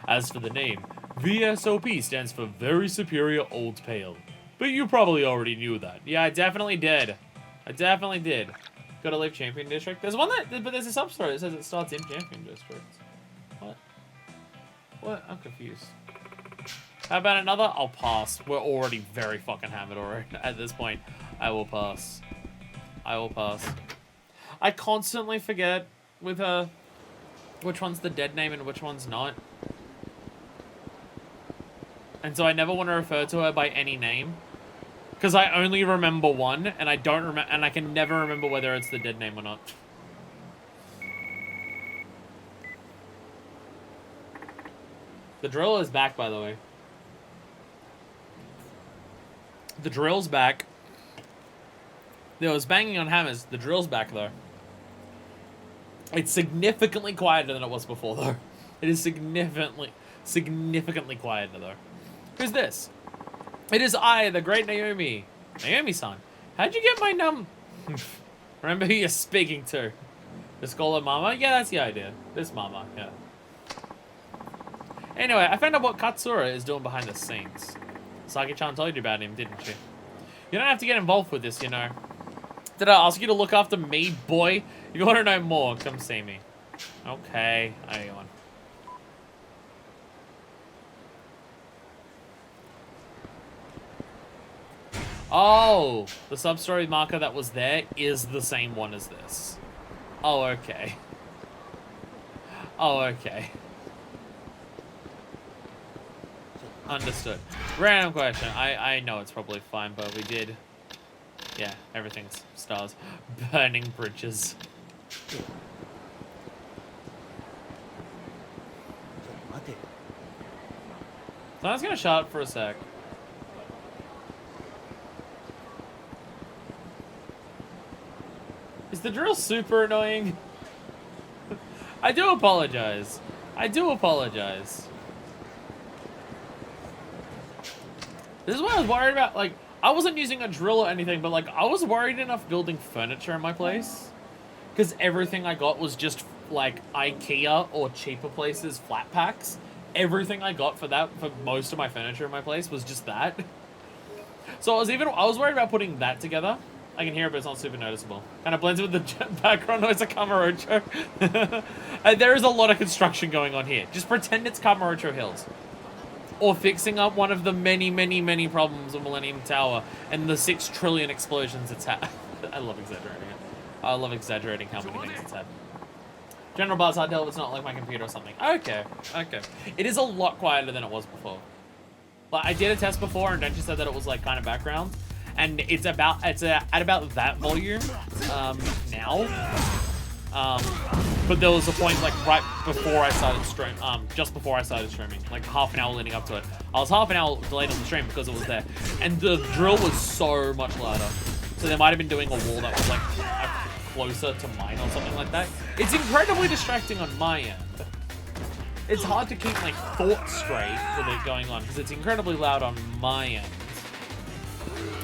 As for the name, VSOP stands for Very Superior Old Pale. But you probably already knew that. Yeah, I definitely did. Because Gotta leave Champion District. There's one that, but there's a sub-story that says it starts in Champion District. What? What? I'm confused. How about another? I'll pass. We're already very fucking hammered already at this point. I will pass. I will pass. I constantly forget with her which one's the dead name and which one's not. And so I never want to refer to her by any name. Because I only remember one, and I don't remember, and I can never remember whether it's the dead name or not. The drill is back, by the way. The drill's back. There was banging on hammers. The drill's back, though. It's significantly quieter than it was before, though. It is significantly quieter, though. Who's this? It is I, the great Naomi. Naomi-san. How'd you get my Remember who you're speaking to. The Scholar Mama? Yeah, that's the idea. This Mama, yeah. Anyway, I found out what Katsura is doing behind the scenes. Saki-chan told you about him, didn't she? You don't have to get involved with this, you know. Did I ask you to look after me, boy? If you want to know more, come see me. Okay, hang on. Oh, the sub-story marker that was there is the same one as this. Oh, okay. Oh, okay. Understood. Random question. I know it's probably fine, but we did... Yeah, everything's stars. Burning bridges. So I was gonna shut up for a sec. Is the drill super annoying? I do apologize. I do apologize. This is what I was worried about. Like, I wasn't using a drill or anything, but like, I was worried enough building furniture in my place. Because everything I got was just like IKEA or cheaper places flat packs. Everything I got for that, for most of my furniture in my place was just that. So I was worried about putting that together. I can hear it, but it's not super noticeable. Kind of blends with the background noise of Kamurocho. There is a lot of construction going on here. Just pretend it's Kamurocho Hills. Or fixing up one of the many, many, many problems of Millennium Tower and the 6 trillion explosions it's had. I love exaggerating it. I love exaggerating how many things it's had. General Buzz, hard tell if it's not like my computer or something. Okay, okay. It is a lot quieter than it was before. Like, I did a test before and Denji said that it was like kind of background. And it's at about that volume now. But there was a point like right before I started just before I started streaming, like half an hour leading up to it. I was half an hour delayed on the stream because it was there, and the drill was so much louder. So they might have been doing a wall that was like closer to mine or something like that. It's incredibly distracting on my end. It's hard to keep my thoughts straight with it going on because it's incredibly loud on my end.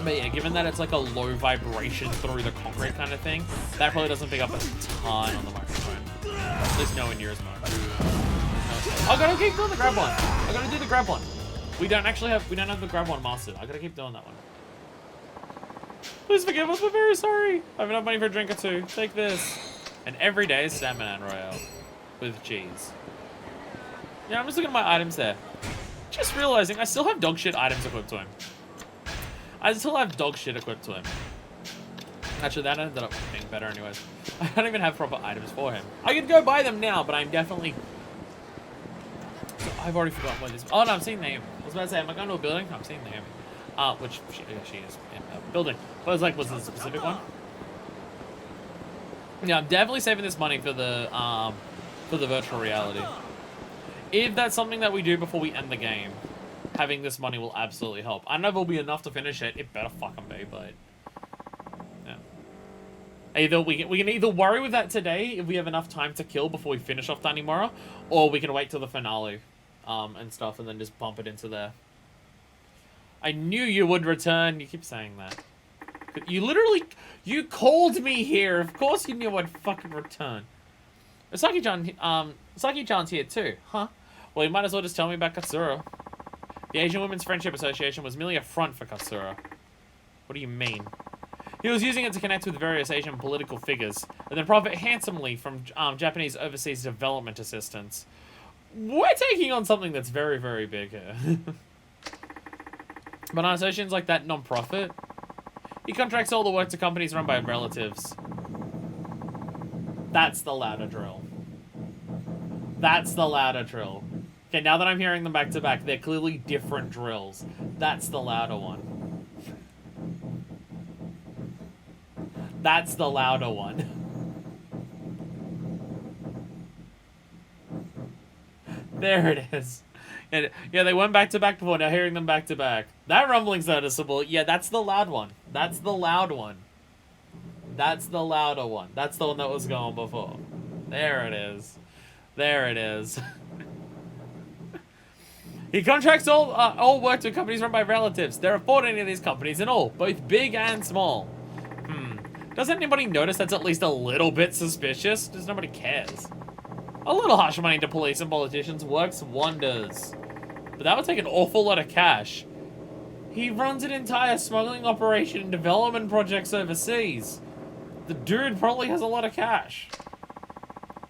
But yeah, given that it's like a low vibration through the concrete kind of thing, that probably doesn't pick up a ton on the microphone. At least nowhere near as much. Okay. I gotta keep doing the grab one. I gotta do the grab one. We don't have the grab one mastered. I gotta keep doing that one. Please forgive us, we're very sorry. I have enough money for a drink or two. Take this. And everyday salmon royale with cheese. Yeah, I'm just looking at my items there. Just realizing I still have dog shit items equipped to him. I still have dog shit equipped to him. Actually, that ended up being better anyways. I don't even have proper items for him. I could go buy them now, but I'm definitely... I've already forgotten what this... Oh, no, I'm seeing Naomi. I was about to say, am I going to a building? No, I'm seeing Naomi. Which she is in a building. But I was like, was this a specific one? Yeah, I'm definitely saving this money for the virtual reality. If that's something that we do before we end the game, having this money will absolutely help. I don't know if it'll be enough to finish it. It better fucking be, but... Yeah. Either we can either worry with that today, if we have enough time to kill before we finish off Tanimura, or we can wait till the finale, and stuff, and then just bump it into there. I knew you would return. You keep saying that. You literally... You called me here. Of course you knew I'd fucking return. Saki-chan's here too, huh? Well, you might as well just tell me about Katsura. The Asian Women's Friendship Association was merely a front for Katsura. What do you mean? He was using it to connect with various Asian political figures, and then profit handsomely from Japanese overseas development assistance. We're taking on something that's very, very big here. But on associations like that non-profit, he contracts all the work to companies run by relatives. That's the louder drill. That's the louder drill. Okay, now that I'm hearing them back to back, they're clearly different drills. That's the louder one. That's the louder one. There it is. And, yeah, they went back to back before, now hearing them back to back. That rumbling's noticeable. Yeah, that's the loud one. That's the loud one. That's the louder one. That's the one that was going before. There it is. There it is. He contracts all work to companies run by relatives. There are 14 of these companies in all, both big and small. Doesn't anybody notice that's at least a little bit suspicious? Just nobody cares. A little hush money to police and politicians works wonders. But that would take an awful lot of cash. He runs an entire smuggling operation and development projects overseas. The dude probably has a lot of cash.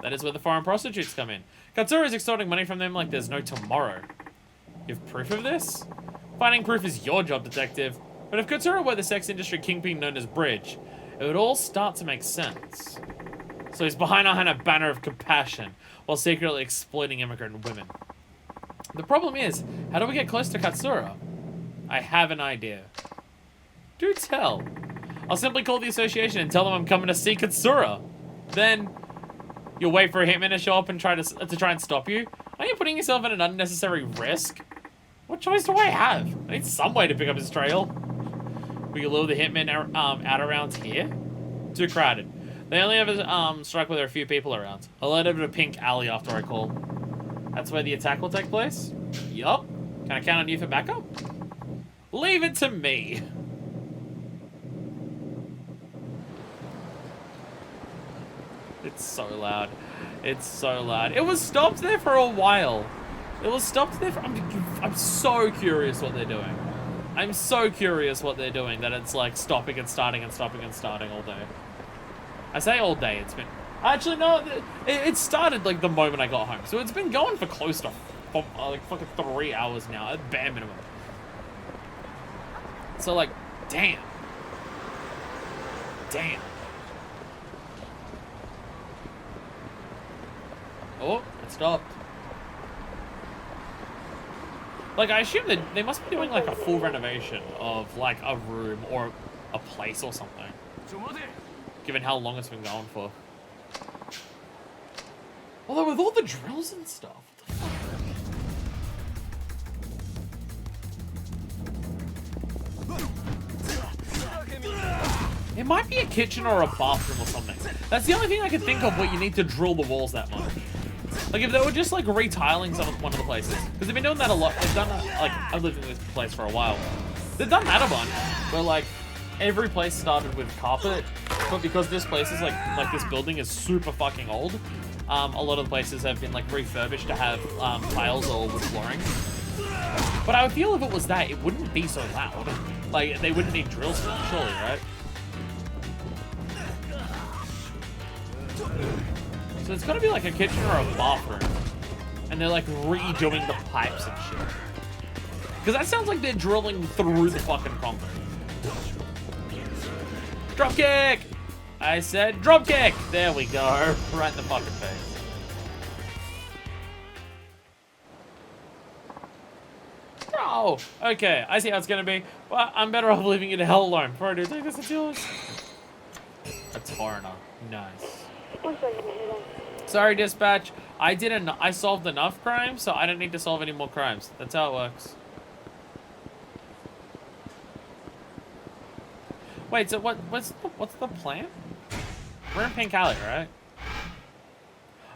That is where the foreign prostitutes come in. Katsura is extorting money from them like there's no tomorrow. You have proof of this? Finding proof is your job, detective. But if Katsura were the sex industry kingpin known as Bridge, it would all start to make sense. So he's behind a banner of compassion, while secretly exploiting immigrant women. The problem is, how do we get close to Katsura? I have an idea. Do tell. I'll simply call the association and tell them I'm coming to see Katsura. Then, you'll wait for a hitman to show up and try and stop you? Are you putting yourself at an unnecessary risk? What choice do I have? I need some way to pick up his trail. We can lure the hitmen out around here? Too crowded. They only ever strike where there are a few people around. I'll let over to Pink Alley after I call. That's where the attack will take place? Yup. Can I count on you for backup? Leave it to me. It's so loud. It's so loud. It was stopped there for a while. It was stopped there for... I'm so curious what they're doing. I'm so curious what they're doing, that it's like stopping and starting and stopping and starting all day. I say all day, it's been... Actually, no, it started like the moment I got home. So it's been going for close to like fucking 3 hours now, at bare minimum. So like, damn. Damn. Oh, it stopped. Like, I assume that they must be doing, like, a full renovation of, like, a room or a place or something. Given how long it's been going for. Although, with all the drills and stuff, what the fuck? It might be a kitchen or a bathroom or something. That's the only thing I can think of where you need to drill the walls that much. Like, if they were just, like, retiling one of the places. Because they've been doing that a lot. They've done, like, I've lived in this place for a while. They've done that a bunch. Where, like, every place started with carpet. But because this place is, like this building is super fucking old, a lot of the places have been, like, refurbished to have tiles or wood flooring. But I would feel if it was that, it wouldn't be so loud. Like, they wouldn't need drills for it, surely, right? So it's gotta be like a kitchen or a bathroom. And they're like redoing the pipes and shit. Because that sounds like they're drilling through the fucking concrete. Dropkick! I said dropkick! There we go. Right in the fucking face. Oh, okay. I see how it's gonna be. Well, I'm better off leaving you the hell alone. Before I do take this, it's yours. A foreigner. Nice. Sorry, dispatch. I solved enough crimes, so I don't need to solve any more crimes. That's how it works. Wait, so what's the plan? We're in Pink Alley, right?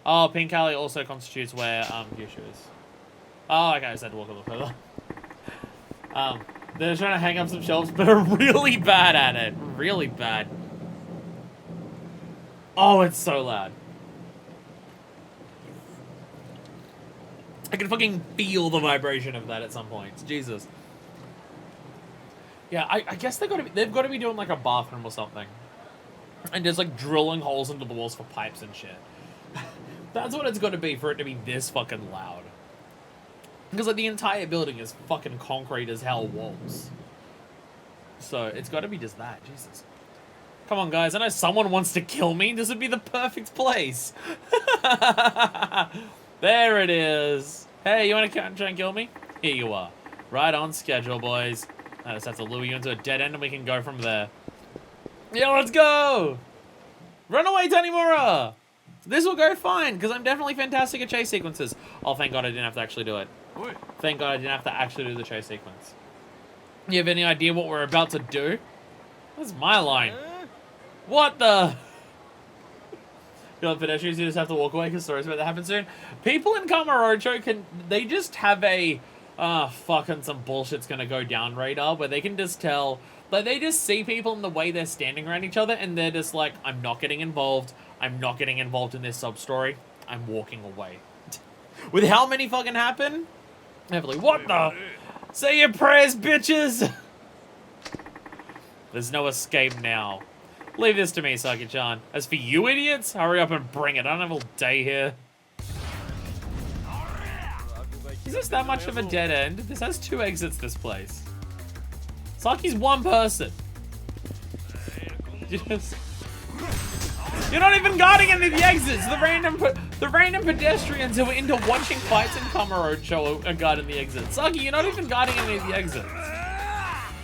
Oh, Pink Alley also constitutes where Kyushu is. Oh, okay, I just had to walk a little further. They're trying to hang up some shelves, but are really bad at it. Really bad. Oh, it's so loud. I can fucking feel the vibration of that at some point. Jesus. Yeah, I guess they've got to be doing like a bathroom or something, and just like drilling holes into the walls for pipes and shit. That's what it's got to be for it to be this fucking loud. Because like the entire building is fucking concrete as hell walls. So it's got to be just that. Jesus. Come on, guys. I know someone wants to kill me. This would be the perfect place. There it is. Hey, you want to try and kill me? Here you are. Right on schedule, boys. I just have to lure you into a dead end and we can go from there. Yeah, let's go! Run away, Tanimura! This will go fine, because I'm definitely fantastic at chase sequences. Oh, thank God I didn't have to actually do it. Thank God I didn't have to actually do the chase sequence. You have any idea what we're about to do? That's my line. What the? You know, pedestrians, you just have to walk away because stories about that happen soon. People in Kamurocho they just have a, fucking some bullshit's gonna go down radar where they can just tell, like, they just see people in the way they're standing around each other and they're just like, I'm not getting involved. I'm not getting involved in this sub-story. I'm walking away. With how many fucking happen? Heavily. What the? Say your prayers, bitches! There's no escape now. Leave this to me, Saki-chan. As for you idiots, hurry up and bring it. I don't have all day here. Is this that much of a dead end? This has 2 exits, this place. Saki's one person. You're not even guarding any of the exits. The random pedestrians who are into watching fights in Kamurocho are guarding the exits. Saki, you're not even guarding any of the exits.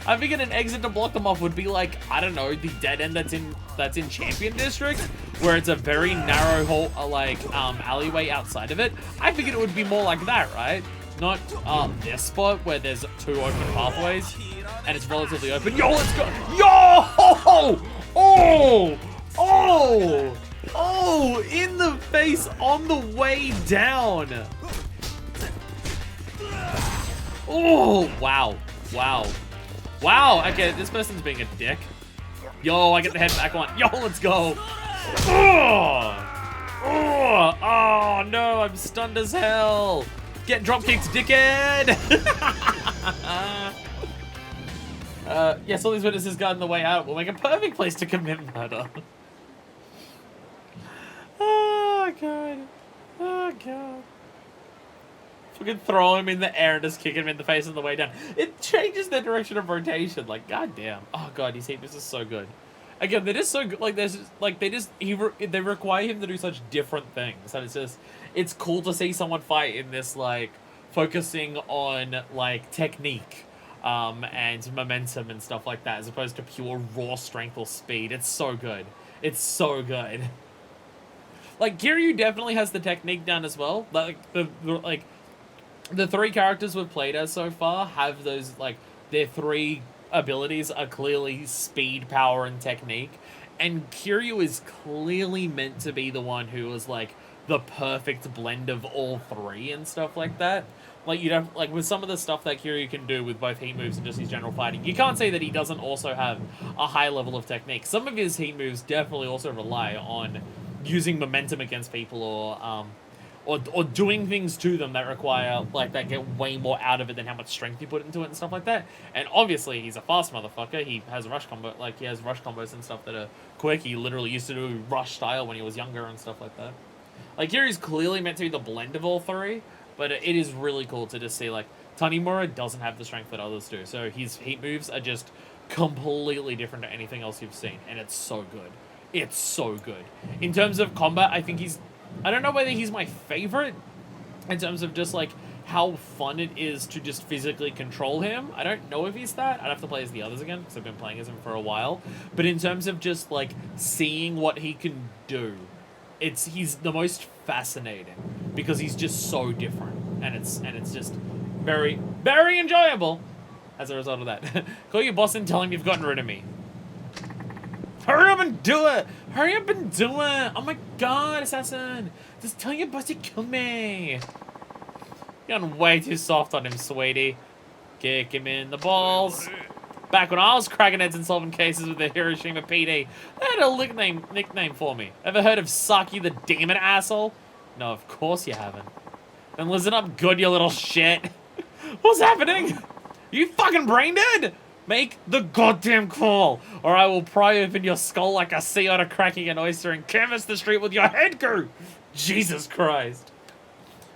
I figured an exit to block them off would be like, I don't know, the dead end that's in Champion District, where it's a very narrow hole, alleyway outside of it. I figured it would be more like that, right? Not this spot where there's 2 open pathways and it's relatively open. Yo, let's go! Yo! Oh! Oh! Oh! In the face on the way down. Oh! Wow! Wow! Wow, okay, this person's being a dick. Yo, I get the head back on. Yo, let's go. Oh, no, I'm stunned as hell. Get drop kicked, dickhead. Yes, all these witnesses guarding the way out will make a perfect place to commit murder. Oh, God. Oh, God. Fucking throw him in the air and just kick him in the face on the way down. It changes their direction of rotation. Like, goddamn. Oh god, these heat is so good. Again, they're just so good. Like, there's just, like, they require him to do such different things. And it's cool to see someone fight in this, like, focusing on, like, technique, and momentum and stuff like that, as opposed to pure raw strength or speed. It's so good. It's so good. Like, Kiryu definitely has the technique down as well. Like, the 3 characters we've played as so far have those, like, their 3 abilities are clearly speed, power, and technique. And Kiryu is clearly meant to be the one who was, like, the perfect blend of all 3 and stuff like that. Like, you don't, like, with some of the stuff that Kiryu can do with both heat moves and just his general fighting, you can't say that he doesn't also have a high level of technique. Some of his heat moves definitely also rely on using momentum against people or doing things to them that require, like, that get way more out of it than how much strength you put into it and stuff like that. And obviously, he's a fast motherfucker. He has rush combo, like, he has rush combos and stuff that are quick. He literally used to do rush style when he was younger and stuff like that. Like, Kiryu's clearly meant to be the blend of all 3, but it is really cool to just see, like, Tanimura doesn't have the strength that others do. So his heat moves are just completely different to anything else you've seen. And it's so good. It's so good. In terms of combat, I think I don't know whether he's my favorite in terms of just, like, how fun it is to just physically control him. I don't know if he's that. I'd have to play as the others again, because I've been playing as him for a while. But in terms of just, like, seeing what he can do, he's the most fascinating, because he's just so different. And it's just very, very enjoyable as a result of that. Call your boss and tell him you've gotten rid of me. Hurry up and do it! Hurry up and do it! Oh my god, assassin! Just tell your boss you killed me! You're going way too soft on him, sweetie. Kick him in the balls. Back when I was cracking heads and solving cases with the Hiroshima PD, they had a nickname for me. Ever heard of Saki the Demon, asshole? No, of course you haven't. Then listen up good, you little shit. What's happening? You fucking brain dead? Make the goddamn call, or I will pry open your skull like a sea otter cracking an oyster and canvas the street with your head goo! Jesus Christ.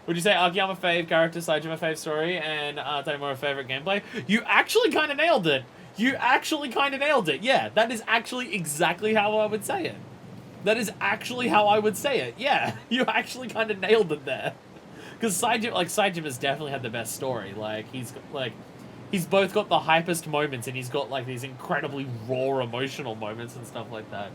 Would you say Akiyama fave character, Saijima fave story, and Taimura favorite gameplay? You actually kind of nailed it. You actually kind of nailed it. Yeah, that is actually exactly how I would say it. That is actually how I would say it. Yeah, you actually kind of nailed it there. Because Saijima's definitely had the best story. He's both got the hypest moments, and he's got like these incredibly raw emotional moments and stuff like that.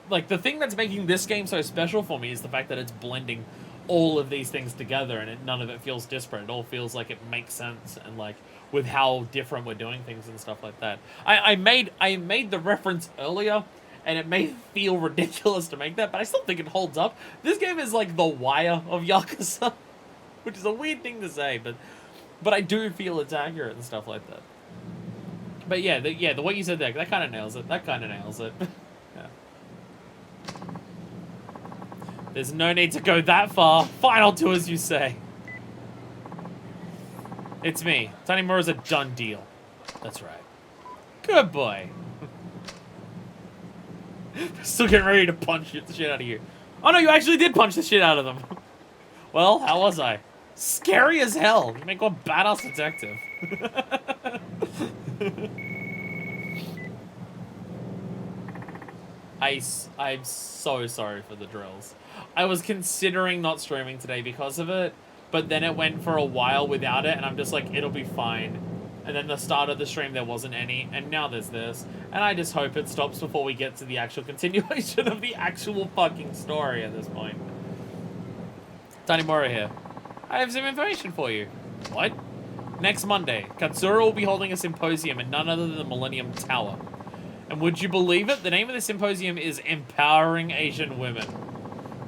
Like the thing that's making this game so special for me is the fact that it's blending all of these things together, and none of it feels disparate. It all feels like it makes sense, and like with how different we're doing things and stuff like that. I made the reference earlier, and it may feel ridiculous to make that, but I still think it holds up. This game is like the Wire of Yakuza, which is a weird thing to say, but I do feel it's accurate and stuff like that. But yeah, the way you said that kind of nails it. That kind of nails it. Yeah. There's no need to go that far. Final two, as you say. It's me. Tanimura's a done deal. That's right. Good boy. Still getting ready to punch the shit out of you. Oh no, you actually did punch the shit out of them. Well, how was I? Scary as hell. You make one badass detective. I'm so sorry for the drills. I was considering not streaming today because of it, but then it went for a while without it, and I'm just like, it'll be fine. And then the start of the stream, there wasn't any, and now there's this. And I just hope it stops before we get to the actual continuation of the actual fucking story at this point. Tanimura here. I have some information for you. What? Next Monday, Katsura will be holding a symposium in none other than the Millennium Tower. And would you believe it? The name of the symposium is Empowering Asian Women.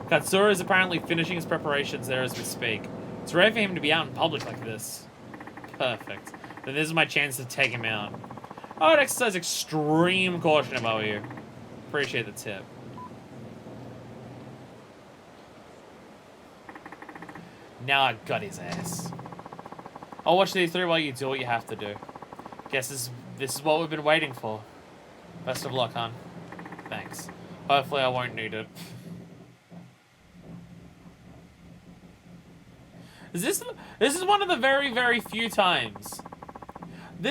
Katsura is apparently finishing his preparations there as we speak. It's rare for him to be out in public like this. Perfect. Then this is my chance to take him out. I would exercise extreme caution if I were you. Appreciate the tip. Now I got his ass. I'll watch these three while you do what you have to do. Guess this is what we've been waiting for. Best of luck, hon. Thanks. Hopefully I won't need it. This is one of the very, very few times. I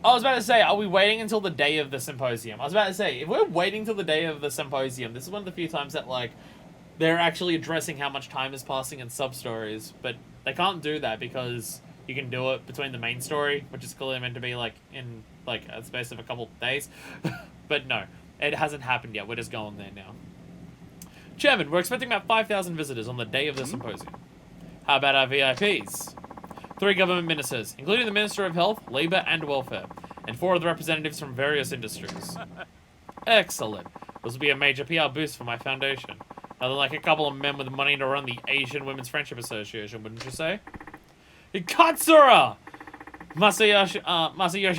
was about to say, are we waiting until the day of the symposium? I was about to say, if we're waiting till the day of the symposium, this is one of the few times that, like, they're actually addressing how much time is passing in sub-stories, but they can't do that because you can do it between the main story, which is clearly meant to be, like, in, like, a space of a couple of days. But no, it hasn't happened yet. We're just going there now. Chairman, we're expecting about 5,000 visitors on the day of the symposium. How about our VIPs? 3 government ministers, including the Minister of Health, Labour and Welfare, and 4 other representatives from various industries. Excellent. This will be a major PR boost for my foundation. Nothing like a couple of men with money to run the Asian Women's Friendship Association, wouldn't you say? Katsura! Masayoshi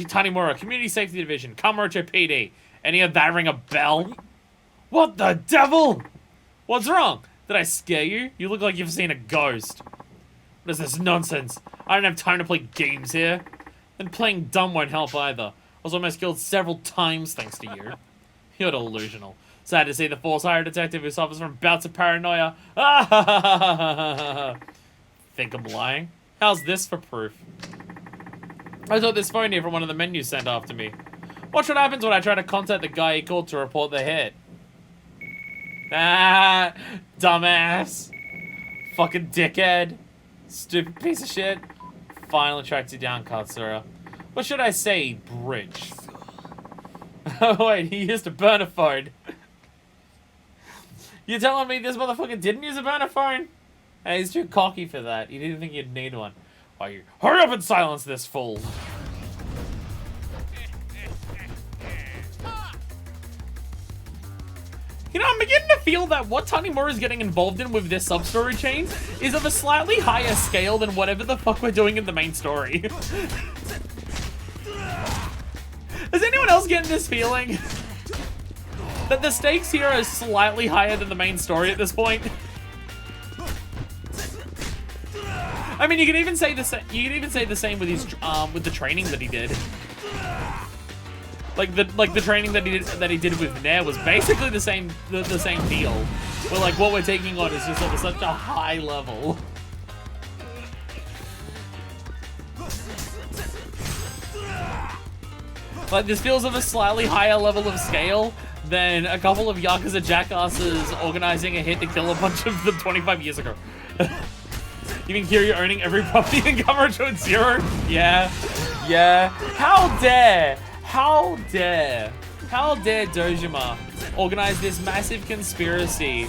Tanimura, Community Safety Division, Kamurocho PD. Any of that ring a bell? What the devil? What's wrong? Did I scare you? You look like you've seen a ghost. What is this nonsense? I don't have time to play games here. And playing dumb won't help either. I was almost killed several times thanks to you. You're delusional. Sad to see the force hire detective who suffers from bouts of paranoia. Think I'm lying? How's this for proof? I got this phone here from one of the menus sent after me. Watch what happens when I try to contact the guy he called to report the hit. Ah, dumbass. Fucking dickhead. Stupid piece of shit. Finally tracked you down, Katsura. What should I say, bridge? Oh wait, he used a burner phone. You telling me this motherfucker didn't use a burner phone? Hey, he's too cocky for that. He didn't think you'd need one. Why, you hurry up and silence this fool. You know, I'm beginning to feel that what Tanimura is getting involved in with this sub-story chain is of a slightly higher scale than whatever the fuck we're doing in the main story. Is anyone else getting this feeling? That the stakes here are slightly higher than the main story at this point? I mean, you can even say the same. You can even say the same with his with the training that he did. Like the training that he did with Nair was basically the same deal. Where like what we're taking on is just at such a high level. Like this feels of a slightly higher level of scale than a couple of Yakuza jackasses organizing a hit to kill a bunch of them 25 years ago. You mean Kiryu owning every property in Kamurocho at 0? Yeah. Yeah. How dare Dojima organize this massive conspiracy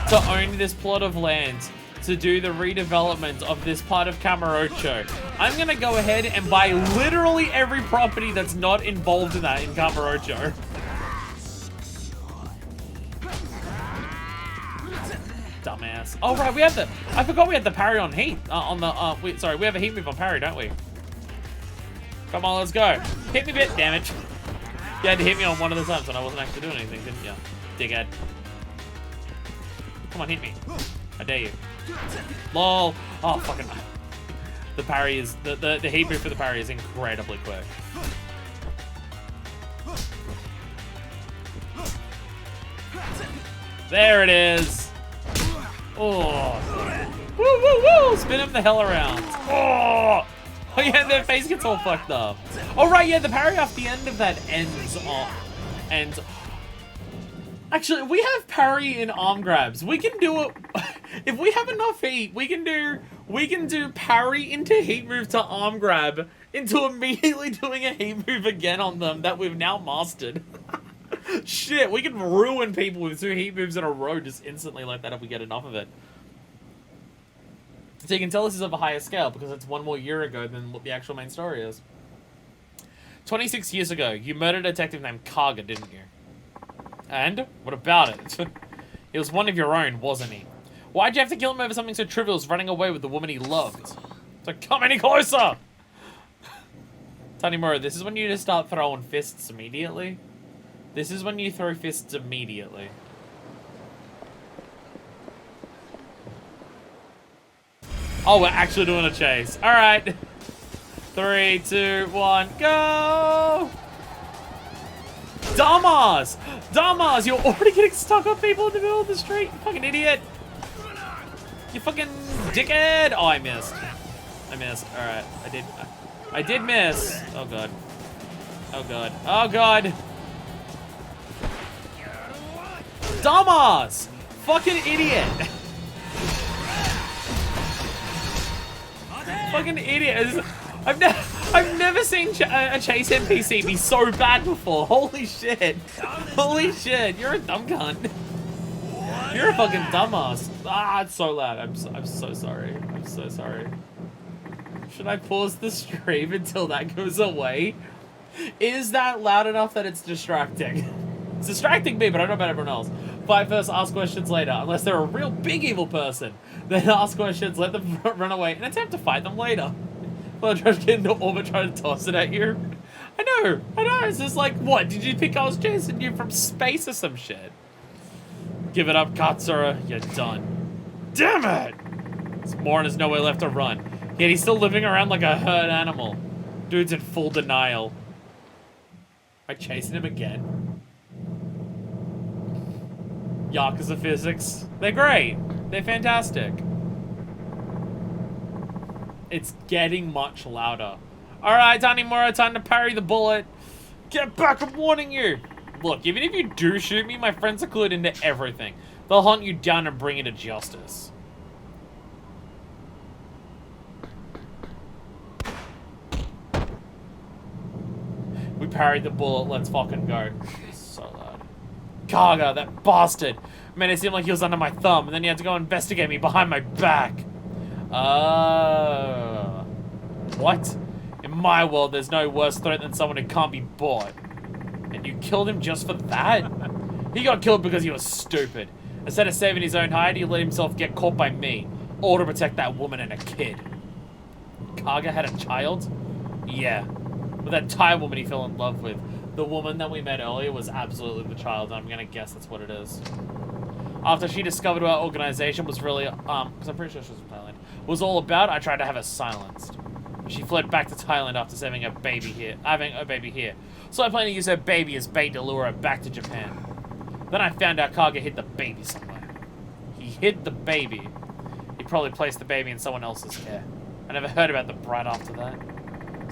to own this plot of land to do the redevelopment of this part of Kamurocho. I'm gonna go ahead and buy literally every property that's not involved in that in Kamurocho. Dumbass. Oh right, we have the. I forgot we had the parry on heat. Sorry, we have a heat move on parry, don't we? Come on, let's go. Hit me, bit damage. You had to hit me on one of the times when I wasn't actually doing anything, didn't you? Dickhead. Come on, hit me. I dare you. Lol. Oh, fucking. The parry is. The heat move for the parry is incredibly quick. There it is. Oh. Woo, woo, woo. Spin him the hell around. Oh. Oh yeah, their face gets all fucked up. Oh right, yeah, the parry off the end of that ends on. And actually, we have parry in arm grabs. We can do it if we have enough heat. We can do parry into heat move to arm grab into immediately doing a heat move again on them that we've now mastered. Shit, we can ruin people with 2 heat moves in a row just instantly like that if we get enough of it. So you can tell this is of a higher scale because it's 1 more year ago than what the actual main story is. 26 years ago, you murdered a detective named Kaga, didn't you? And? What about it? He was one of your own, wasn't he? Why'd you have to kill him over something so trivial as running away with the woman he loved? So come any closer! Tanimura, this is when you just start throwing fists immediately. This is when you throw fists immediately. Oh, we're actually doing a chase. All right. 3, 2, 1, go! Dumbass! Dumbass! You're already getting stuck on people in the middle of the street, you fucking idiot! You fucking dickhead! Oh, I missed. I missed. All right, I did miss. Oh god. Oh god. Oh god. Dumbass! Fucking idiot! Fucking idiot! I've never seen a chase NPC be so bad before. Holy shit! Holy shit! You're a dumb cunt. You're a fucking dumbass. Ah, it's so loud. I'm so sorry. I'm so sorry. Should I pause the stream until that goes away? Is that loud enough that it's distracting? It's distracting me, but I don't know about everyone else. Fight first, ask questions later. Unless they're a real big evil person, then ask questions, let them run away, and attempt to fight them later. Well, try to get into orbit, try to toss it at you. I know. It's just like, what? Did you think I was chasing you from space or some shit? Give it up, Katsura. You're done. Damn it! This moron has nowhere left to run. Yet he's still living around like a herd animal. Dude's in full denial. Am I chasing him again? Yakuza physics. They're great. They're fantastic. It's getting much louder. Alright, Tanimura, time to parry the bullet. Get back, I'm warning you. Look, even if you do shoot me, my friends are clued into everything. They'll hunt you down and bring you to justice. We parried the bullet, let's fucking go. So loud. Kaga, that bastard. Man, it seemed like he was under my thumb, and then he had to go investigate me behind my back. What? In my world, there's no worse threat than someone who can't be bought. And you killed him just for that? He got killed because he was stupid. Instead of saving his own hide, he let himself get caught by me. All to protect that woman and a kid. Kaga had a child? Yeah. With that Thai woman he fell in love with. The woman that we met earlier was absolutely the child, and I'm gonna guess that's what it is. After she discovered what our organization was really, because I'm pretty sure she was from Thailand, was all about, I tried to have her silenced. She fled back to Thailand after having a baby here. So I plan to use her baby as bait to lure her back to Japan. Then I found out Kaga hid the baby somewhere. He hid the baby. He probably placed the baby in someone else's care. I never heard about the brat after that.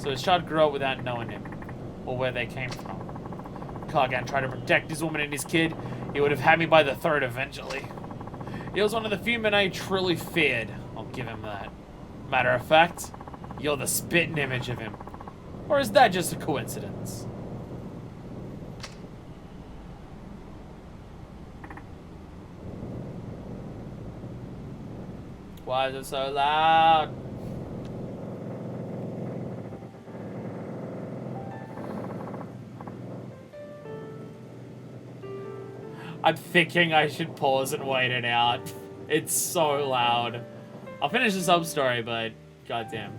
So his child grew up without knowing him, or where they came from. Kagan tried to protect his woman and his kid. He would have had me by the throat eventually. He was one of the few men I truly feared. I'll give him that. Matter of fact, you're the spitting image of him. Or is that just a coincidence? Why is it so loud? I'm thinking I should pause and wait it out. It's so loud. I'll finish the sub-story, but goddamn.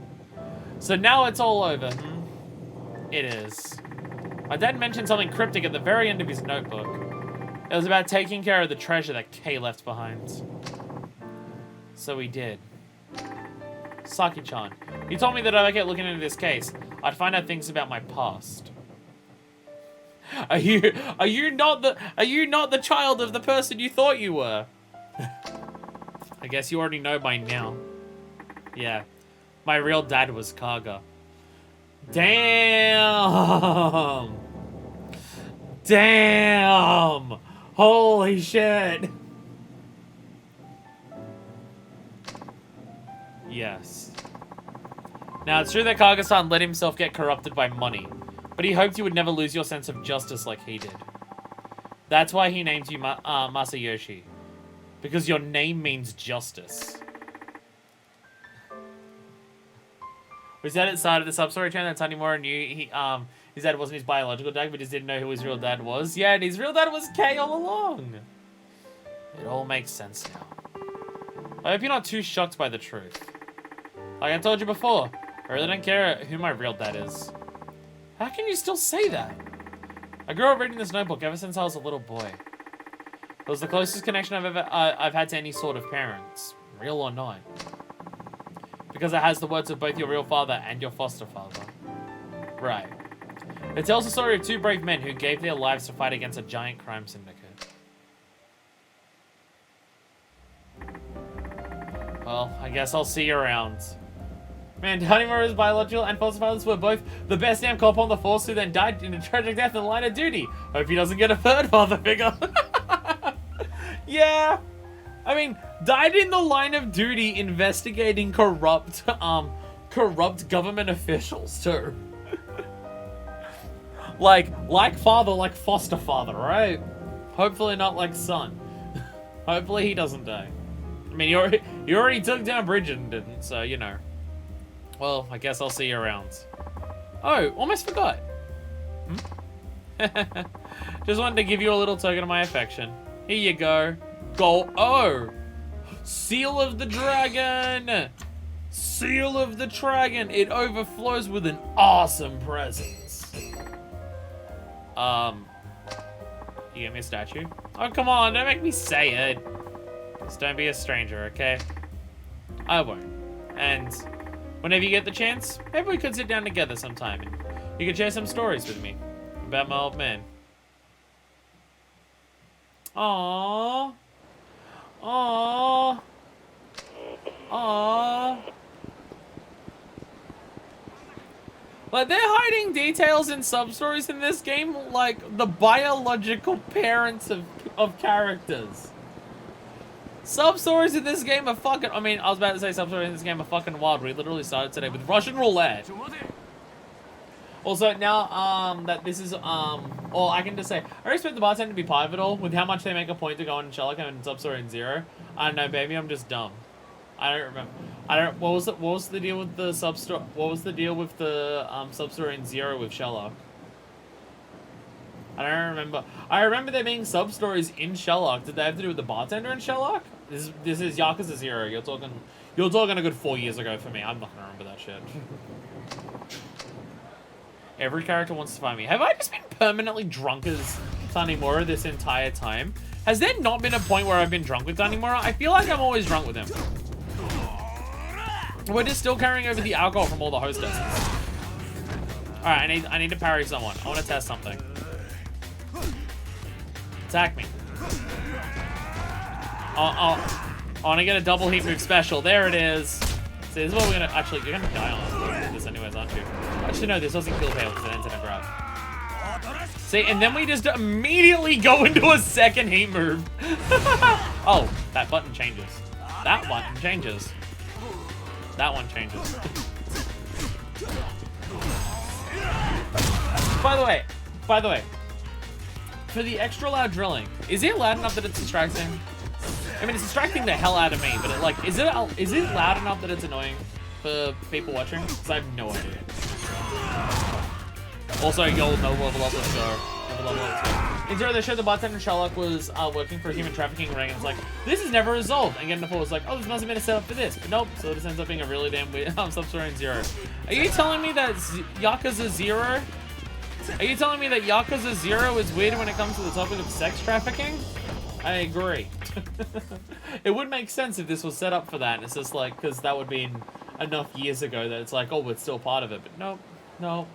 So now it's all over. It is. My dad mentioned something cryptic at the very end of his notebook. It was about taking care of the treasure that Kay left behind. So he did. Saki-chan. He told me that if I kept looking into this case, I'd find out things about my past. Are you not the child of the person you thought you were? I guess you already know by now. Yeah. My real dad was Kaga. Damn! Damn! Holy shit! Yes. Now, it's true that Kaga-san let himself get corrupted by money, but he hoped you would never lose your sense of justice like he did. That's why he named you Masayoshi. Because your name means justice. We said at the start of the sub-story channel that Tanimura knew his dad wasn't his biological dad, but just didn't know who his real dad was. Yeah, and his real dad was Kay all along. It all makes sense now. I hope you're not too shocked by the truth. Like I told you before, I really don't care who my real dad is. How can you still say that? I grew up reading this notebook ever since I was a little boy. It was the closest connection I've had to any sort of parents, real or not. Because it has the words of both your real father and your foster father. Right. It tells the story of two brave men who gave their lives to fight against a giant crime syndicate. Well, I guess I'll see you around. Man, Tanimura's biological and foster fathers were both the best damn cop on the force who then died in a tragic death in the line of duty. Hope he doesn't get a third father figure. Yeah. I mean, died in the line of duty investigating corrupt government officials too. like father, like foster father, right? Hopefully not like son. Hopefully he doesn't die. I mean, you already took down Bridget and didn't, so, you know. Well, I guess I'll see you around. Oh, almost forgot. Just wanted to give you a little token of my affection. Here you go. Oh! Seal of the Dragon! Seal of the Dragon! It overflows with an awesome presence. You get me a statue? Oh, come on, don't make me say it. Just don't be a stranger, okay? I won't. And whenever you get the chance, maybe we could sit down together sometime and you could share some stories with me about my old man. Aww. Aww. Aww. Like, they're hiding details in sub-stories in this game, like the biological parents of characters. Sub-stories in this game are fucking... I mean, I was about to say sub-stories in this game are fucking wild. We literally started today with Russian roulette. Also, now, that this is, well, I can just say, I expect the bartender to be pivotal with how much they make a point to go on Sherlock and sub-story in Zero. I don't know, baby, I'm just dumb. I don't remember. What was the deal with the sub-story? What was the deal with the, sub-story in Zero with Sherlock? I don't remember. I remember there being sub-stories in Sherlock. Did they have to do with the bartender in Sherlock? This is Yakuza 0. You're talking a good 4 years ago for me. I'm not gonna remember that shit. Every character wants to find me. Have I just been permanently drunk as Tanimura this entire time? Has there not been a point where I've been drunk with Tanimura? I feel like I'm always drunk with him. We're just still carrying over the alcohol from all the hostesses. Alright, I need to parry someone. I want to test something. Attack me. I want to get a double heat move special. There it is. See, this is what we're going to... Actually, you're going to die on this anyways, aren't you? Actually, no, this doesn't kill Pale because it ends in a grab. See, and then we just immediately go into a second heat move. Oh, that button changes. That button changes. That one changes. By the way, for the extra loud drilling, is it loud enough that it's distracting? I mean, it's distracting the hell out of me, but is it loud enough that it's annoying for people watching? Because I have no idea. Also, you'll know level up, let's go. Level up, let's go. In Zero, they showed the bartender Sherlock was working for a human trafficking ring, and it's like, this is never resolved. And Getting was like, oh, this must have been a setup for this. But nope, so this ends up being a really damn weird sub-story in Zero. Are you telling me that Yakuza 0? Are you telling me that Yakuza 0 is weird when it comes to the topic of sex trafficking? I agree. It would make sense if this was set up for that. It's just like, because that would be enough years ago that it's like, oh, it's still part of it. But nope, nope,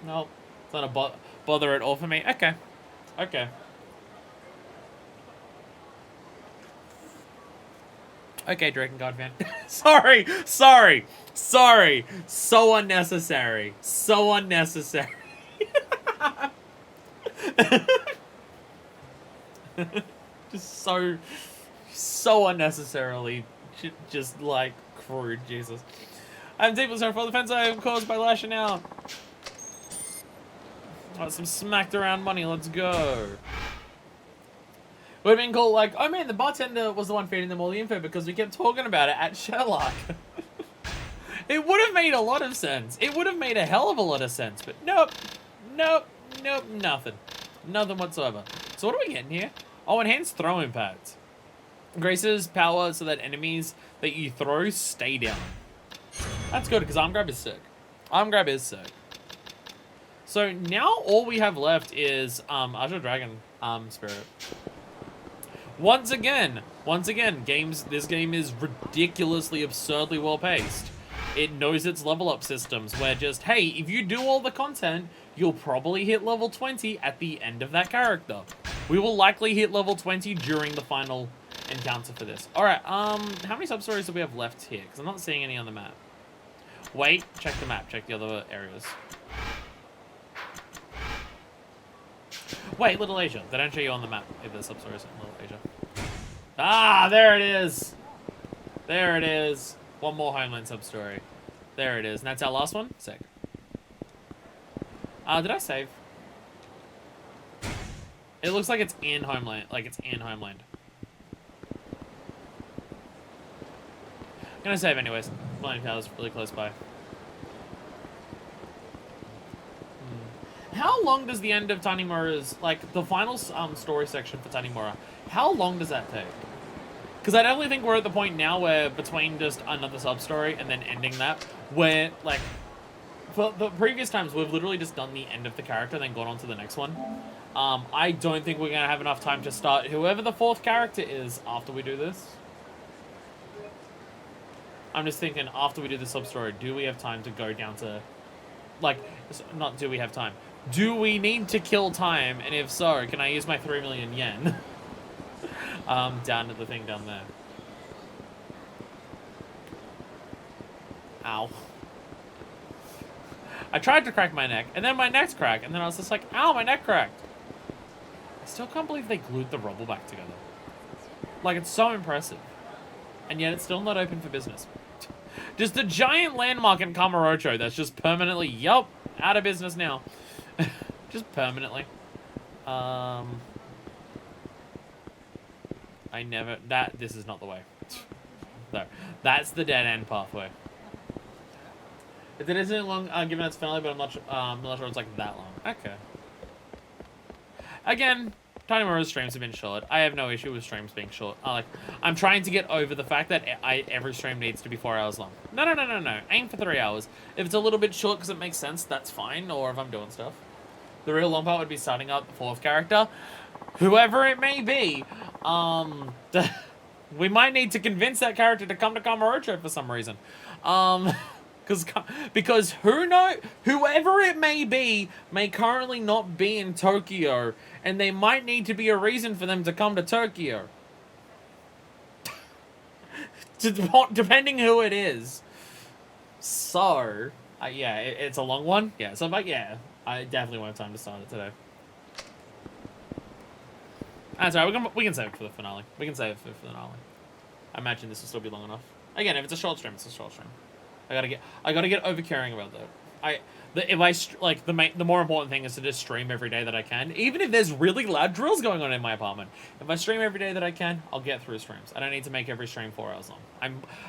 nope. It's not a bother at all for me. Okay. Okay. Okay, Drakengard fan. Sorry. So unnecessary. So unnecessary. Just so unnecessarily just like crude, Jesus. I'm deeply sorry for the offense I have caused by lashing out. Got some smacked around money, let's go. Would have been cool, like, oh man, the bartender was the one feeding them all the info because we kept talking about it at Sherlock. It would have made a lot of sense. It would have made a hell of a lot of sense, but nope. Nope, nothing. Nothing whatsoever. So what are we getting here? Oh, enhanced throw impact. Increases power so that enemies that you throw stay down. That's good, because arm grab is sick. Arm grab is sick. So now all we have left is Azure Dragon Spirit. Once again, this game is ridiculously, absurdly well paced. It knows its level up systems where just, hey, if you do all the content, you'll probably hit level 20 at the end of that character. We will likely hit level 20 during the final encounter for this. Alright, how many sub-stories do we have left here? Because I'm not seeing any on the map. Wait, check the map, check the other areas. Wait, Little Asia. They don't show you on the map if there's sub-stories in Little Asia. Ah, there it is! There it is. One more Homeland sub-story. There it is. And that's our last one? Sick. Did I save? It looks like it's in Homeland. Like it's in Homeland. I'm gonna save anyways. Flying Tower's really close by. How long does the end of Tanimura's, like, the final story section for Tanimura, how long does that take? Because I definitely think we're at the point now where between just another sub-story and then ending that, where, like, for the previous times, we've literally just done the end of the character and then gone on to the next one. I don't think we're going to have enough time to start whoever the fourth character is after we do this. I'm just thinking, after we do the sub-story, do we have time to go down to, like, not do we have time. Do we need to kill time? And if so, can I use my 3 million yen? Down to the thing down there. Ow. I tried to crack my neck, and then my neck's cracked, and then I was just like, ow, my neck cracked. I still can't believe they glued the rubble back together. Like, it's so impressive. And yet it's still not open for business. Just a giant landmark in Kamurocho that's just permanently, yup, out of business now. Just permanently. This is not the way. No, that's the dead end pathway. It isn't long, given its finale, but I'm not sure it's like that long. Okay. Again, Tanimura's streams have been short. I have no issue with streams being short. I'm trying to get over the fact that every stream needs to be 4 hours long. No. Aim for 3 hours. If it's a little bit short because it makes sense, that's fine. Or if I'm doing stuff. The real long part would be starting up the fourth character. Whoever it may be. We might need to convince that character to come to Kamurocho for some reason. Because whoever it may be may currently not be in Tokyo, and they might need to be a reason for them to come to Tokyo. Depending who it is. So, yeah, it's a long one. Yeah, so, but yeah, I definitely won't have time to start it today. That's alright, we can save it for the finale. We can save it for the finale. I imagine this will still be long enough. Again, if it's a short stream, it's a short stream. I gotta get over caring about that. The more important thing is to just stream every day that I can. Even if there's really loud drills going on in my apartment. If I stream every day that I can, I'll get through streams. I don't need to make every stream 4 hours long.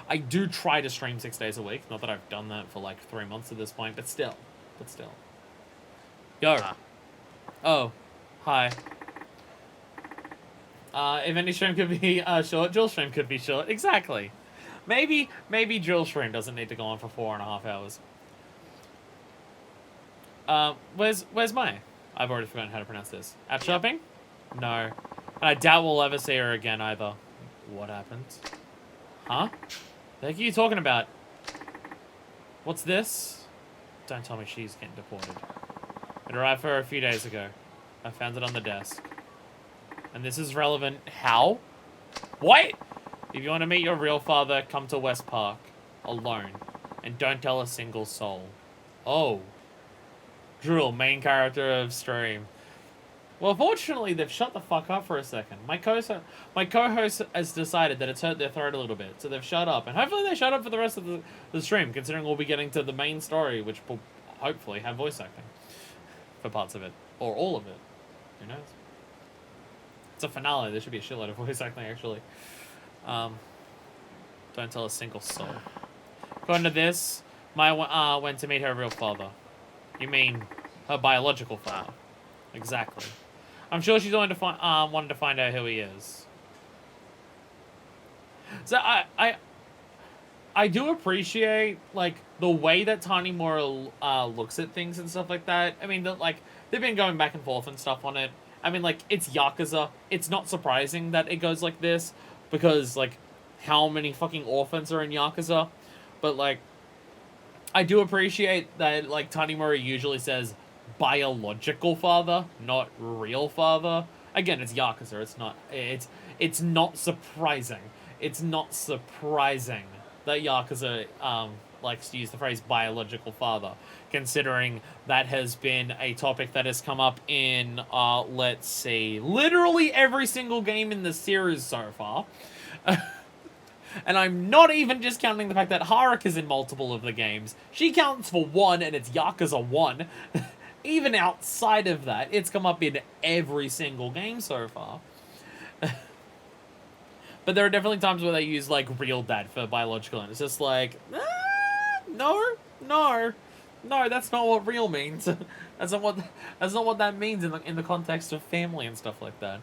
I do try to stream 6 days a week. Not that I've done that for like 3 months at this point, but still. Yo. Oh. Hi. If any stream could be short, Drill stream could be short. Exactly. Maybe Drill stream doesn't need to go on for 4.5 hours. Where's Mai? I've already forgotten how to pronounce this. Out shopping? No. And I doubt we'll ever see her again either. What happened? Huh? The heck are you talking about? What's this? Don't tell me she's getting deported. It arrived for her a few days ago. I found it on the desk. And this is relevant. How? What? If you want to meet your real father, come to West Park. Alone. And don't tell a single soul. Oh. Drill, main character of stream. Well, fortunately, they've shut the fuck up for a second. My co-host has decided that it's hurt their throat a little bit, so they've shut up. And hopefully they shut up for the rest of the stream, considering we'll be getting to the main story, which will hopefully have voice acting. For parts of it. Or all of it. Who knows? It's a finale. There should be a shitload of voice acting, actually. Don't tell a single soul. According to this, Maya went to meet her real father. You mean her biological father? Exactly. I'm sure she's wanted to find out who he is. So I do appreciate like the way that Tanimura looks at things and stuff like that. I mean, they've been going back and forth and stuff on it. I mean, like, it's Yakuza. It's not surprising that it goes like this because like how many fucking orphans are in Yakuza, but like I do appreciate that like Tanimura usually says biological father, not real father. Again, it's Yakuza. It's not surprising. It's not surprising that Yakuza likes to use the phrase biological father, considering that has been a topic that has come up in, let's see, literally every single game in the series so far. And I'm not even just counting the fact that Haruka's in multiple of the games. She counts for 1, and it's Yakuza 1. Even outside of that, it's come up in every single game so far. But there are definitely times where they use, like, real dad for biological, and it's just like, no, that's not what real means. That's not what that means in the context of family and stuff like that.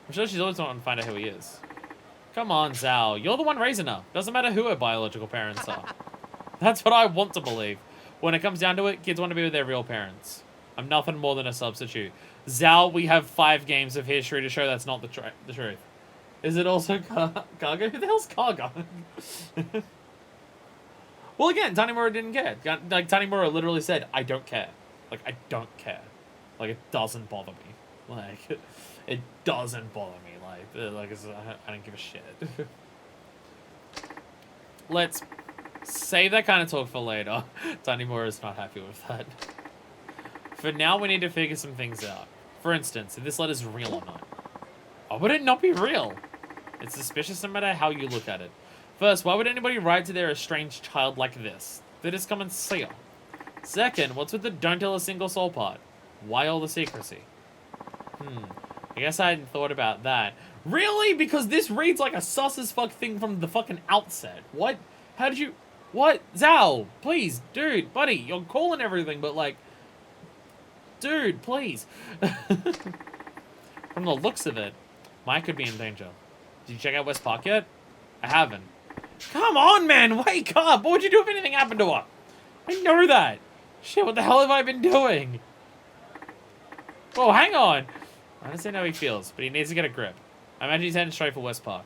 I'm sure she's always wanting to find out who he is. Come on, Zhao. You're the one raising her. Doesn't matter who her biological parents are. That's what I want to believe. When it comes down to it, kids want to be with their real parents. I'm nothing more than a substitute. Zhao, we have 5 games of history to show that's not the truth. Is it also Kaga? Who the hell's Kaga? Well, again, Tanimura didn't care. Like, Tanimura literally said, I don't care. Like, I don't care. Like, it doesn't bother me. Like, it doesn't bother me. Like I don't give a shit. Let's save that kind of talk for later. Tanimura is not happy with that. For now, we need to figure some things out. For instance, if this letter's real or not. Why would it not be real? It's suspicious no matter how you look at it. First, why would anybody write to their estranged child like this? They just come and see her. Second, what's with the don't tell a single soul part? Why all the secrecy? I guess I hadn't thought about that. Really? Because this reads like a sus as fuck thing from the fucking outset. What? How did you... What? Zhao, please, dude, buddy, you're calling everything, but like... Dude, please. From the looks of it, Mike could be in danger. Did you check out West Park yet? I haven't. Come on, man, wake up! What would you do if anything happened to her? I know that. Shit, what the hell have I been doing? Whoa, hang on. I understand how he feels, but he needs to get a grip. I imagine he's heading straight for West Park.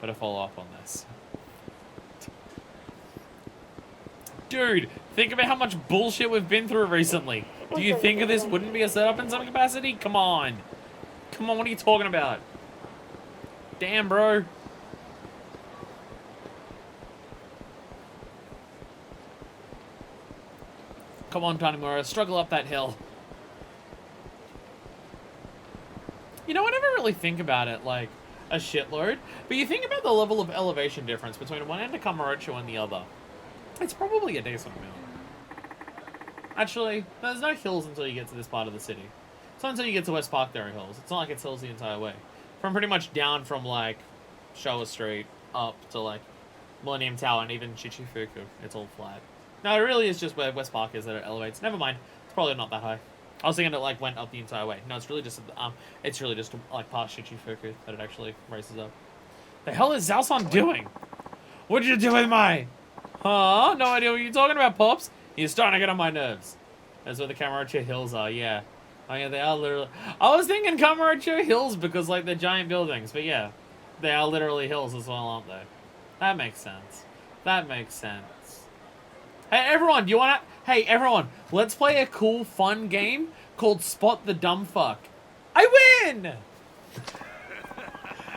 Better follow up on this. Dude, think about how much bullshit we've been through recently. Do you think this wouldn't be a setup in some capacity? Come on. Come on, what are you talking about? Damn, bro. Come on, Tanimura, struggle up that hill. You know, I never really think about it like a shitload, but you think about the level of elevation difference between one end of Kamurocho and the other. It's probably a decent amount. Actually, there's no hills until you get to this part of the city. It's not until you get to West Park there are hills. It's not like it's hills the entire way. From pretty much down from, like, Showa Street up to, like, Millennium Tower and even Chichifuku, it's all flat. No, it really is just where West Park is that it elevates. Never mind. It's probably not that high. I was thinking it, like, went up the entire way. No, it's really just, like, past Chichifuku that it actually races up. The hell is Zao-san doing? What'd you do with my... Huh? No idea what you're talking about, Pops. You're starting to get on my nerves. That's where the Kamurocho Hills are, yeah. Oh, yeah, they are literally... I was thinking Kamurocho Hills because, like, they're giant buildings. But, yeah, they are literally hills as well, aren't they? That makes sense. That makes sense. Hey, everyone, do you want to... Hey, everyone, let's play a cool, fun game called Spot the Dumb Fuck. I win!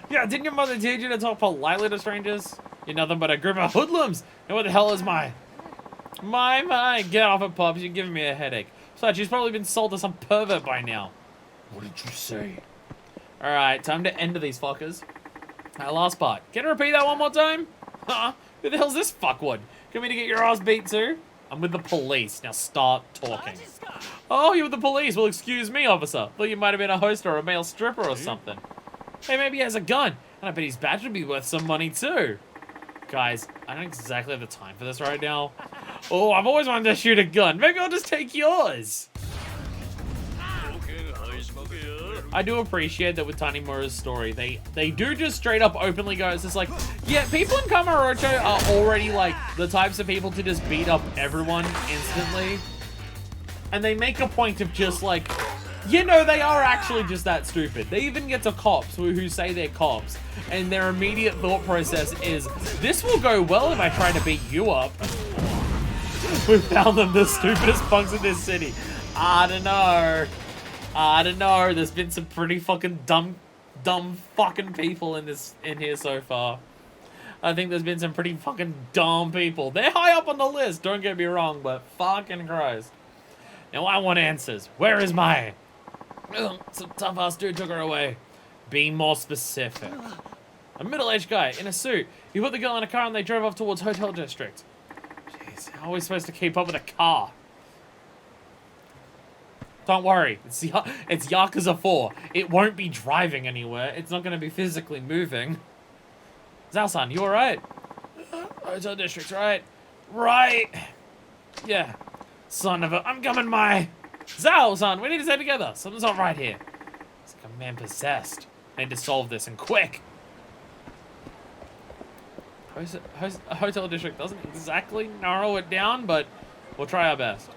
Yeah, didn't your mother teach you to talk politely to strangers? You're nothing but a group of hoodlums. And what the hell is my... Get off it, Pops. You're giving me a headache. Besides, she's probably been sold to some pervert by now. What did you say? Alright, time to end these fuckers. Last part. Can you repeat that one more time? Huh? Who the hell's this fuckwad? Come here to get your ass beat too? I'm with the police. Now start talking. Oh, you're with the police. Well, excuse me, officer. Thought you might have been a host or a male stripper or something. Hey, maybe he has a gun. And I bet his badge would be worth some money too. Guys, I don't exactly have the time for this right now. Oh, I've always wanted to shoot a gun. Maybe I'll just take yours. I do appreciate that with Tanimura's story. They do just straight up openly go, it's just like, yeah, people in Kamurocho are already like the types of people to just beat up everyone instantly. And they make a point of just like, you know, they are actually just that stupid. They even get to cops who say they're cops. And their immediate thought process is, this will go well if I try to beat you up. We found them the stupidest punks in this city. I don't know. There's been some pretty fucking dumb fucking people in here so far. I think there's been some pretty fucking dumb people. They're high up on the list, don't get me wrong, but fucking Christ. Now I want answers. Where is my... Some tough ass dude took her away. Be more specific. A middle-aged guy in a suit. He put the girl in a car and they drove off towards Hotel District. Jeez, how are we supposed to keep up with a car? Don't worry, it's Yakuza 4. It won't be driving anywhere. It's not going to be physically moving. Zao-san, you alright? Hotel District, right? Right! Yeah. Son of a... I'm coming, my... Zao-san, we need to stay together. Something's not right here. It's like a man possessed. I need to solve this, and quick. Hotel District doesn't exactly narrow it down, but we'll try our best.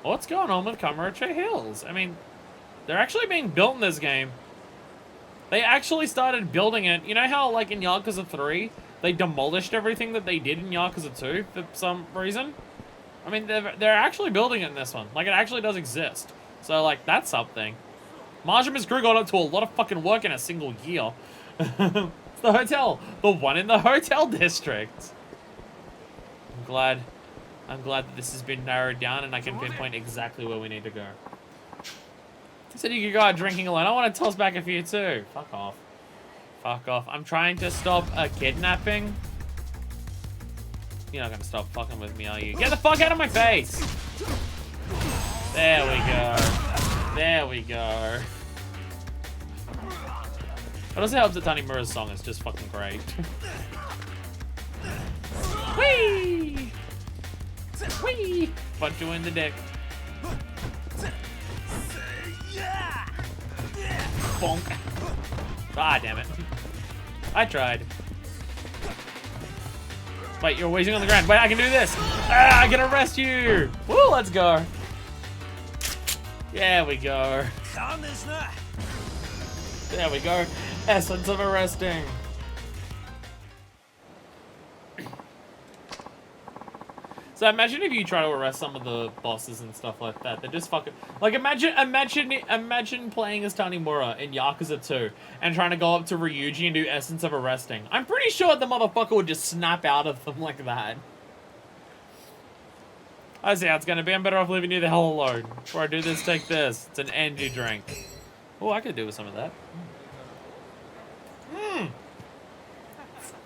What's going on with Kamurocho Hills? I mean, they're actually being built in this game. They actually started building it. You know how, like, in Yakuza 3, they demolished everything that they did in Yakuza 2 for some reason? I mean, they're actually building it in this one. Like, it actually does exist. So, like, that's something. Majima's crew got up to a lot of fucking work in a single year. It's the hotel. The one in the Hotel District. I'm glad that this has been narrowed down and I can pinpoint exactly where we need to go. Said you could go out drinking alone. I want to toss back a few too. Fuck off. Fuck off. I'm trying to stop a kidnapping. You're not going to stop fucking with me, are you? Get the fuck out of my face! There we go. There we go. It also helps that Tanimura's song is just fucking great. Whee! Whee! Punch you in the dick. Bonk. Ah, damn it. I tried. Wait, you're waiting on the ground. Wait, I can do this. Ah, I can arrest you. Woo, let's go. Yeah, we go. There we go. Essence of arresting. So imagine if you try to arrest some of the bosses and stuff like that. They're just fucking... Like, imagine playing as Tanimura in Yakuza 2 and trying to go up to Ryuji and do Essence of Arresting. I'm pretty sure the motherfucker would just snap out of them like that. I see how it's gonna be. I'm better off leaving you the hell alone. Before I do this, take this. It's an energy drink. Oh, I could do with some of that.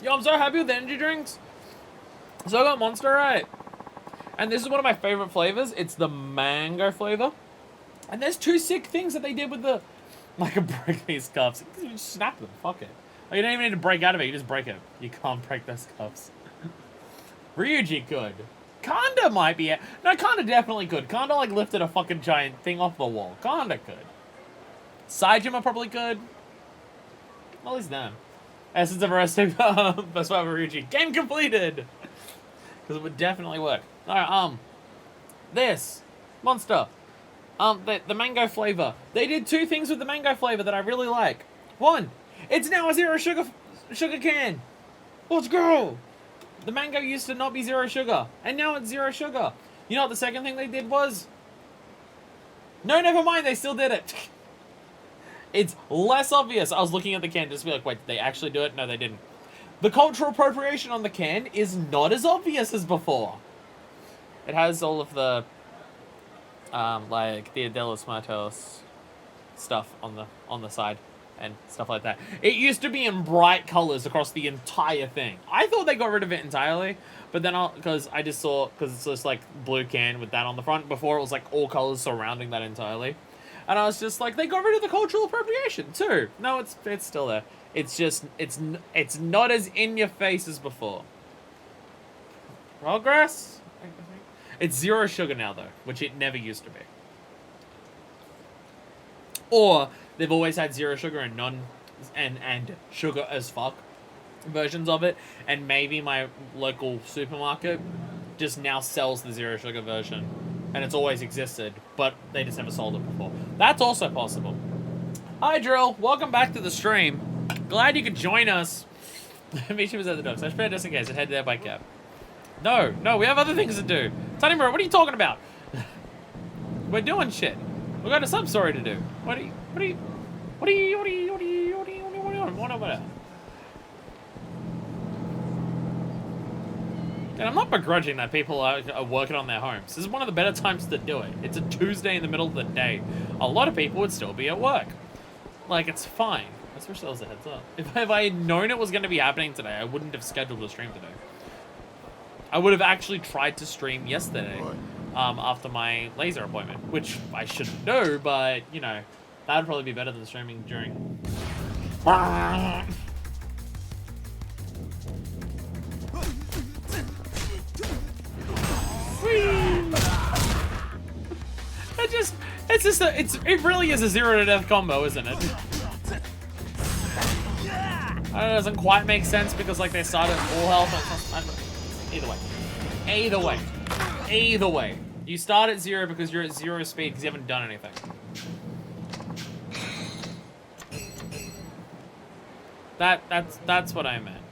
Yo, I'm so happy with the energy drinks. So I got Monster right. And this is one of my favorite flavors. It's the mango flavor. And there's two sick things that they did with the... I can break these cups. You just snap them. Fuck it. Like, you don't even need to break out of it. You just break it. You can't break those cups. Ryuji could. Kanda might be... No, Kanda definitely could. Kanda, like, lifted a fucking giant thing off the wall. Kanda could. Saijima probably could. At least them. Essence of Arresting. Best part of Ryuji. Game completed! Because it would definitely work. Alright, this. Monster. The mango flavor. They did two things with the mango flavor that I really like. One, it's now a zero sugar can. Let's go! The mango used to not be zero sugar, and now it's zero sugar. You know what the second thing they did was? No, never mind, they still did it. It's less obvious. I was looking at the can just to be like, wait, did they actually do it? No, they didn't. The cultural appropriation on the can is not as obvious as before. It has all of the, like, the Adelos Muertos stuff on the side and stuff like that. It used to be in bright colors across the entire thing. I thought they got rid of it entirely, but then because it's just like blue can with that on the front. Before it was like all colors surrounding that entirely, and I was just like, they got rid of the cultural appropriation too. No, it's still there. It's just it's not as in your face as before. Progress. It's zero sugar now, though, which it never used to be. Or they've always had zero sugar and sugar as fuck versions of it, and maybe my local supermarket just now sells the zero sugar version, and it's always existed, but they just never sold it before. That's also possible. Hi, Drill. Welcome back to the stream. Glad you could join us. Misha was at the docks. I should just in case. I head there by cab. No, we have other things to do. Tanimura, what are you talking about? We're doing shit. We've got a sub story to do. What are you? And I'm not begrudging that people are working on their homes. This is one of the better times to do it. It's a Tuesday in the middle of the day. A lot of people would still be at work. Like, it's fine. Especially as a heads up. If I had known it was going to be happening today, I wouldn't have scheduled a stream today. I would have actually tried to stream yesterday after my laser appointment, which I shouldn't do, but, you know, that would probably be better than streaming during... It really is a 0 to death combo, isn't it? It doesn't quite make sense because, like, they started at full health. Either way. You start at 0 because you're at 0 speed because you haven't done anything. That's what I meant.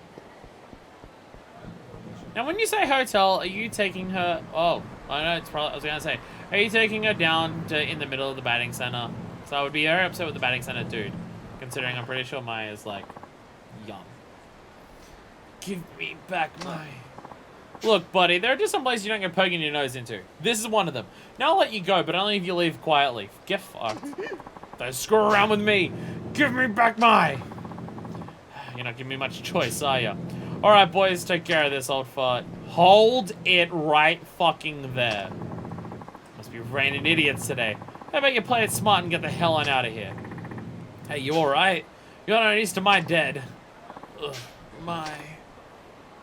Now, when you say hotel, are you taking her... Oh, I know it's probably... I was gonna say, are you taking her down to in the middle of the batting center? So I would be very upset with the batting center dude, considering I'm pretty sure Maya is, like, young. Give me back my... Look, buddy, there are just some places you don't get poking your nose into. This is one of them. Now I'll let you go, but only if you leave quietly. Get fucked. Don't screw around with me. Give me back my... You're not giving me much choice, are you? Alright, boys, take care of this old fart. Hold it right fucking there. Must be raining idiots today. How about you play it smart and get the hell on out of here? Hey, you alright? You're not used to my dead. Ugh, my...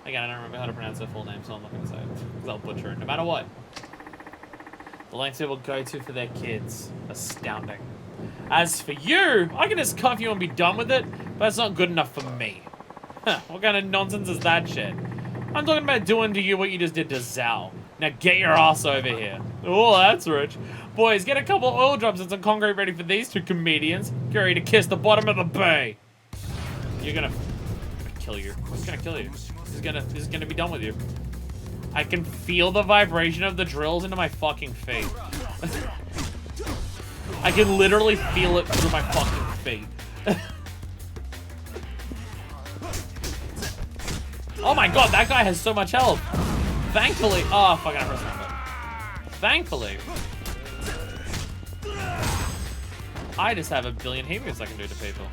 Again, I don't remember how to pronounce her full name, so I'm not going to say it. Because I'll butcher it, no matter what. The lengths people go to for their kids. Astounding. As for you, I can just cuff you and be done with it, but that's not good enough for me. Huh, what kind of nonsense is that shit? I'm talking about doing to you what you just did to Zhao. Now get your ass over here. Oh, that's rich. Boys, get a couple oil drops and some concrete ready for these two comedians. Get ready to kiss the bottom of the bay. You're gonna kill you. He's gonna kill you. He's gonna be done with you. I can feel the vibration of the drills into my fucking feet. I can literally feel it through my fucking feet. Oh my god, that guy has so much health. Thankfully. Oh, fucking I pressed that button. Thankfully. I just have a billion heat moves I can do to people.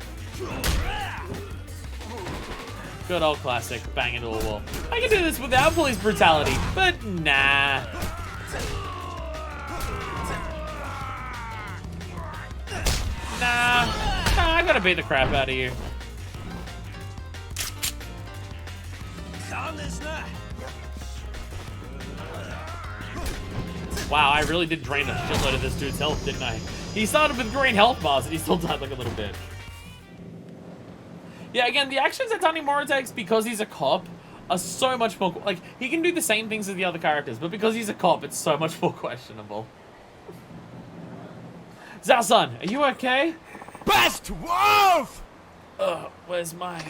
Good old classic, bang into a wall. I can do this without police brutality, but nah. Nah, I gotta beat the crap out of you. Wow, I really did drain a shitload of this dude's health, didn't I? He started with green health bars and he still died like a little bitch. Yeah, again, the actions that Tanimura takes because he's a cop are so much more... Like, he can do the same things as the other characters, but because he's a cop, it's so much more questionable. Zao-san, are you okay? Best wolf! Where's my...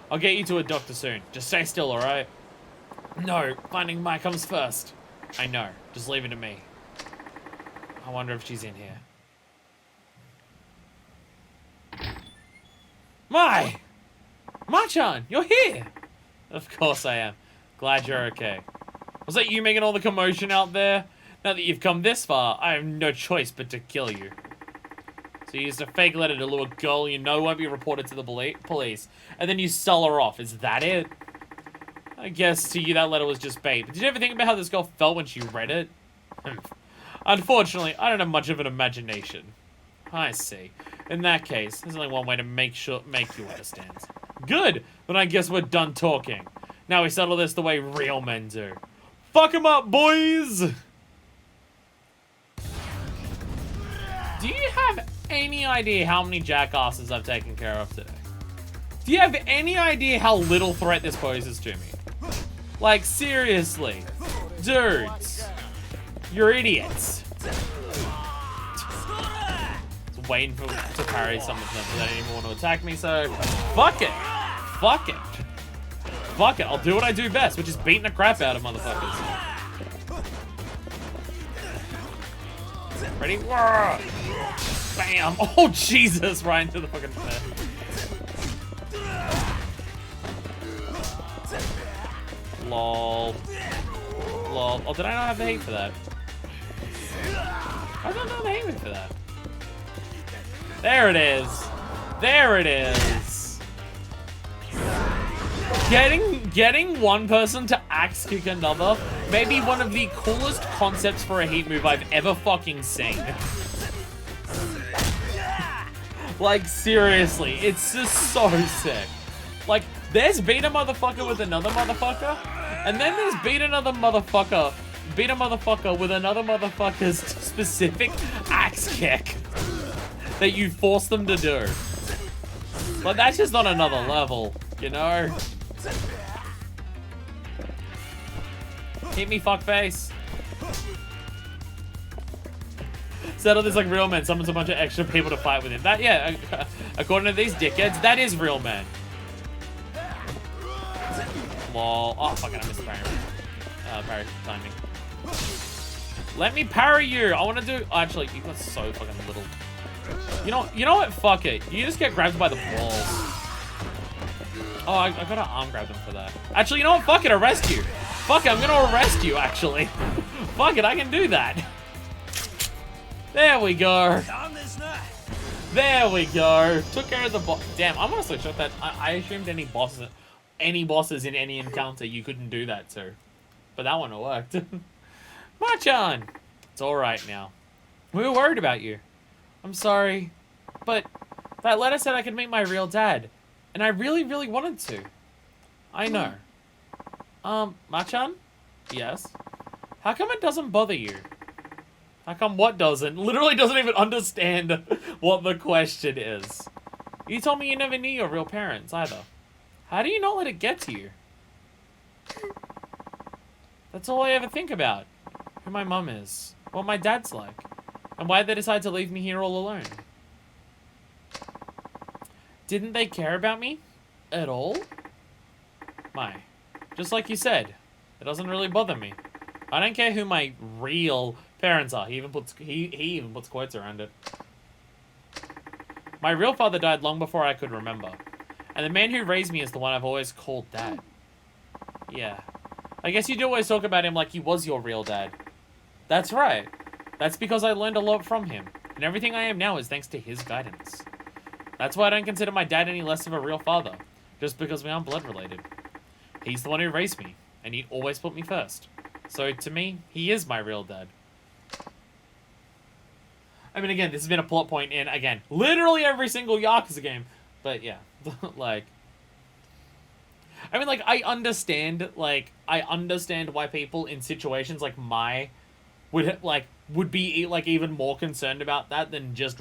I'll get you to a doctor soon. Just stay still, alright? No, finding Mai comes first. I know. Just leave it to me. I wonder if she's in here. Mai! Mai-chan, you're here! Of course I am. Glad you're okay. Was that you making all the commotion out there? Now that you've come this far, I have no choice but to kill you. So you used a fake letter to lure a girl you know won't be reported to the police, and then you sell her off. Is that it? I guess to you that letter was just bait. But did you ever think about how this girl felt when she read it? Unfortunately, I don't have much of an imagination. I see. In that case, there's only one way to make you understand. Good! Then I guess we're done talking. Now we settle this the way real men do. Fuck 'em up, boys! Do you have any idea how many jackasses I've taken care of today? Do you have any idea how little threat this poses to me? Like, seriously. Dudes. You're idiots. Just waiting to parry some of them, but they don't even want to attack me, so... Fuck it. Fuck it. Fuck it. I'll do what I do best, which is beating the crap out of motherfuckers. Ready? Bam! Oh, Jesus! Right into the fucking head. Lol. Lol. Oh, did I not have the hate for that? I don't know the hate for that. There it is. There it is. Getting one person to axe kick another may be one of the coolest concepts for a heat move I've ever fucking seen. Like, seriously, it's just so sick. Like, there's beat a motherfucker with another motherfucker, and then there's beat a motherfucker with another motherfucker's specific axe kick that you force them to do. Like, that's just on another level, you know? Hit me, fuckface. Settle this like real men. Summons a bunch of extra people to fight with him. That, yeah, according to these dickheads, that is real men. Lol. Oh, fuck it, I missed the parry. Parry timing. Let me parry you. I want to do... Actually, you got so fucking little. You know what? Fuck it. You just get grabbed by the balls. Oh, I gotta arm grab them for that. Actually, you know what? Fuck it, arrest you. Fuck it, I'm gonna arrest you, actually. Fuck it, I can do that. There we go. There we go. Took care of the boss. Damn, I'm honestly shocked that I assumed any bosses in any encounter you couldn't do that to. But that one worked. Mai-chan! It's alright now. We were worried about you. I'm sorry. But that letter said I could meet my real dad. And I really, really wanted to. I know. Mai-chan? Yes? How come it doesn't bother you? How come what doesn't? Literally doesn't even understand what the question is. You told me you never knew your real parents, either. How do you not let it get to you? That's all I ever think about. who my mum is, what my dad's like, and why they decided to leave me here all alone. Didn't they care about me at all? Just like you said, it doesn't really bother me. I don't care who my real parents are. He even puts quotes around it. My real father died long before I could remember. And the man who raised me is the one I've always called dad. Yeah. I guess you do always talk about him like he was your real dad. That's right. That's because I learned a lot from him. And everything I am now is thanks to his guidance. That's why I don't consider my dad any less of a real father. Just because we aren't blood related. He's the one who raised me. And he always put me first. So to me, he is my real dad. I mean, again, this has been a plot point in, again, literally every single Yakuza game. But yeah, like... I mean, like, I understand why people in situations like would be, like, even more concerned about that than just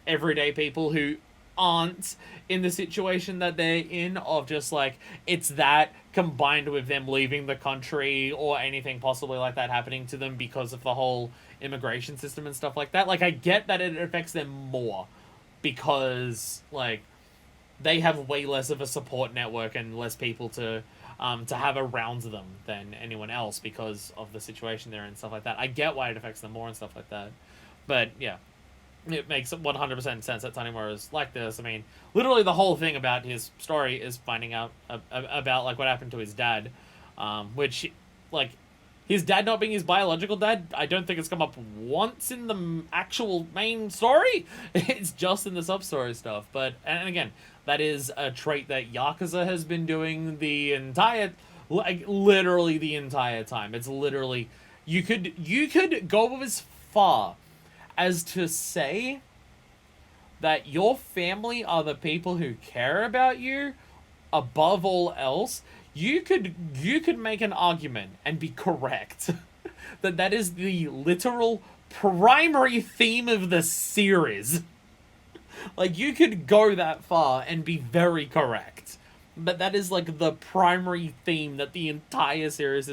everyday people who aren't in the situation that they're in, of just, like, it's that combined with them leaving the country or anything possibly like that happening to them because of the whole immigration system and stuff like that. Like, I get that it affects them more because, like, they have way less of a support network and less people to have around them than anyone else because of the situation they're in and stuff like that. I get why it affects them more and stuff like that. But, yeah. It makes 100% sense that Tanimura is like this. I mean, literally the whole thing about his story is finding out about, like, what happened to his dad. Which, like, his dad not being his biological dad, I don't think it's come up once in the actual main story. It's just in the sub-story stuff. But, and again, that is a trait that Yakuza has been doing the entire, like, literally the entire time. It's literally, you could go as far as to say that your family are the people who care about you above all else. You could make an argument and be correct that is the literal primary theme of the series. Like, you could go that far and be very correct. But that is, like, the primary theme that the entire series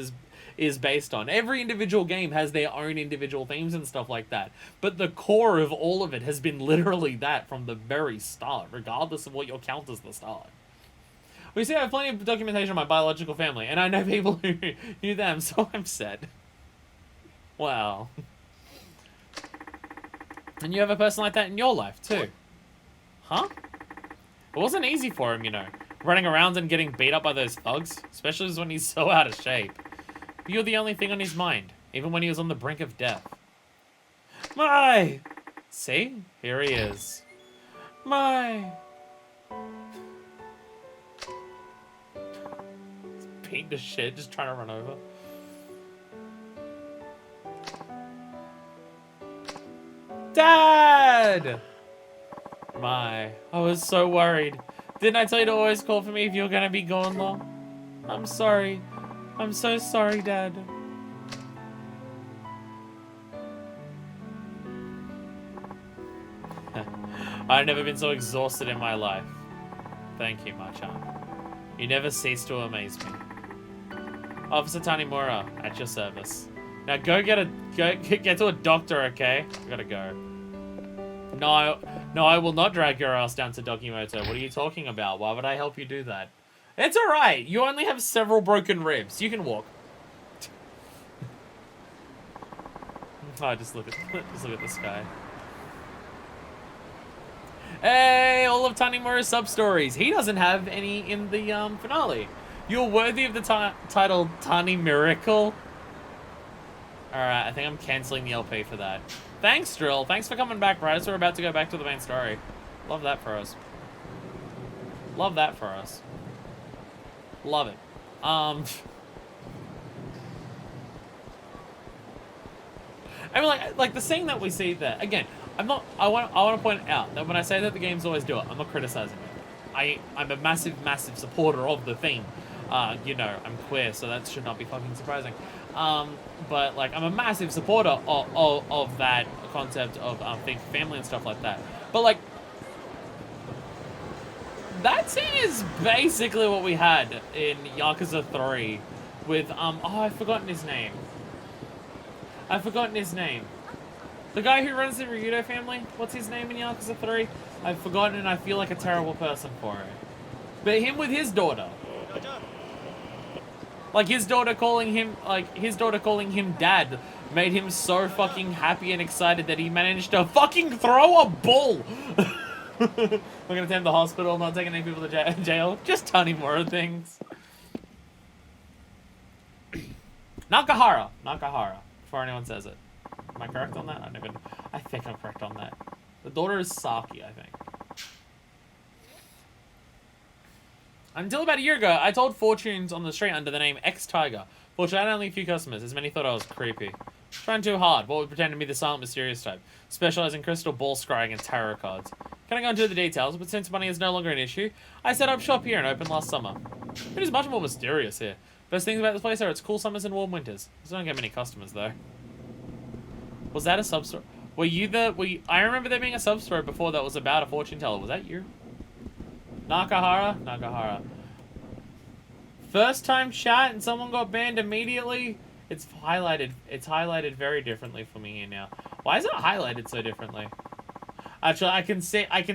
is based on. Every individual game has their own individual themes and stuff like that. But the core of all of it has been literally that from the very start, regardless of what your count as the start. We see I have plenty of documentation on my biological family, and I know people who knew them, so I'm sad. Wow. And you have a person like that in your life, too. Huh? It wasn't easy for him, you know, running around and getting beat up by those thugs, especially when he's so out of shape. But you're the only thing on his mind, even when he was on the brink of death. My! See? Here he is. My! Beating the shit, just trying to run over. Dad! My, I was so worried. Didn't I tell you to always call for me if you were gonna be gone long? I'm sorry. I'm so sorry, Dad. I've never been so exhausted in my life. Thank you, Machan. You never cease to amaze me. Officer Tanimura, at your service. Now go get to a doctor, okay? I gotta go. No, I will not drag your ass down to Dokimoto. What are you talking about? Why would I help you do that? It's alright. You only have several broken ribs. You can walk. Oh, just look at this guy. Hey, all of Tanimura's sub-stories. He doesn't have any in the finale. You're worthy of the title Tani Miracle. Alright, I think I'm cancelling the LP for that. Thanks, Drill. Thanks for coming back right as we're about to go back to the main story. Love that for us. Love that for us. Love it. I mean, like the scene that we see there. Again, I want to point out that when I say that the games always do it, I'm not criticizing it. I'm a massive supporter of the theme. You know, I'm queer, so that should not be fucking surprising. But like, I'm a massive supporter of that concept of family and stuff like that. But like, that scene is basically what we had in Yakuza 3 with, oh, I've forgotten his name. I've forgotten his name. The guy who runs the Ryudo family, what's his name in Yakuza 3? I've forgotten and I feel like a terrible person for it. But him with his daughter. Like his daughter calling him dad made him so fucking happy and excited that he managed to fucking throw a bull. We're gonna attend the hospital, not taking any people to jail. Just tiny more things. Nakahara. Before anyone says it. Am I correct on that? I think I'm correct on that. The daughter is Saki, I think. Until about a year ago, I told fortunes on the street under the name X-Tiger. Fortunately, I had only a few customers, as many thought I was creepy. Trying too hard. What would pretend to be the silent, mysterious type? Specialize in crystal ball scrying and tarot cards. Can I go into the details? But since money is no longer an issue, I set up shop here and opened last summer. It is much more mysterious here. Best things about this place are its cool summers and warm winters. I don't get many customers, though. Was that a sub-story? I remember there being a sub-story before that was about a fortune teller. Was that you? Nakahara. First time chat and someone got banned immediately? It's highlighted very differently for me here now. Why is it highlighted so differently? Actually, I can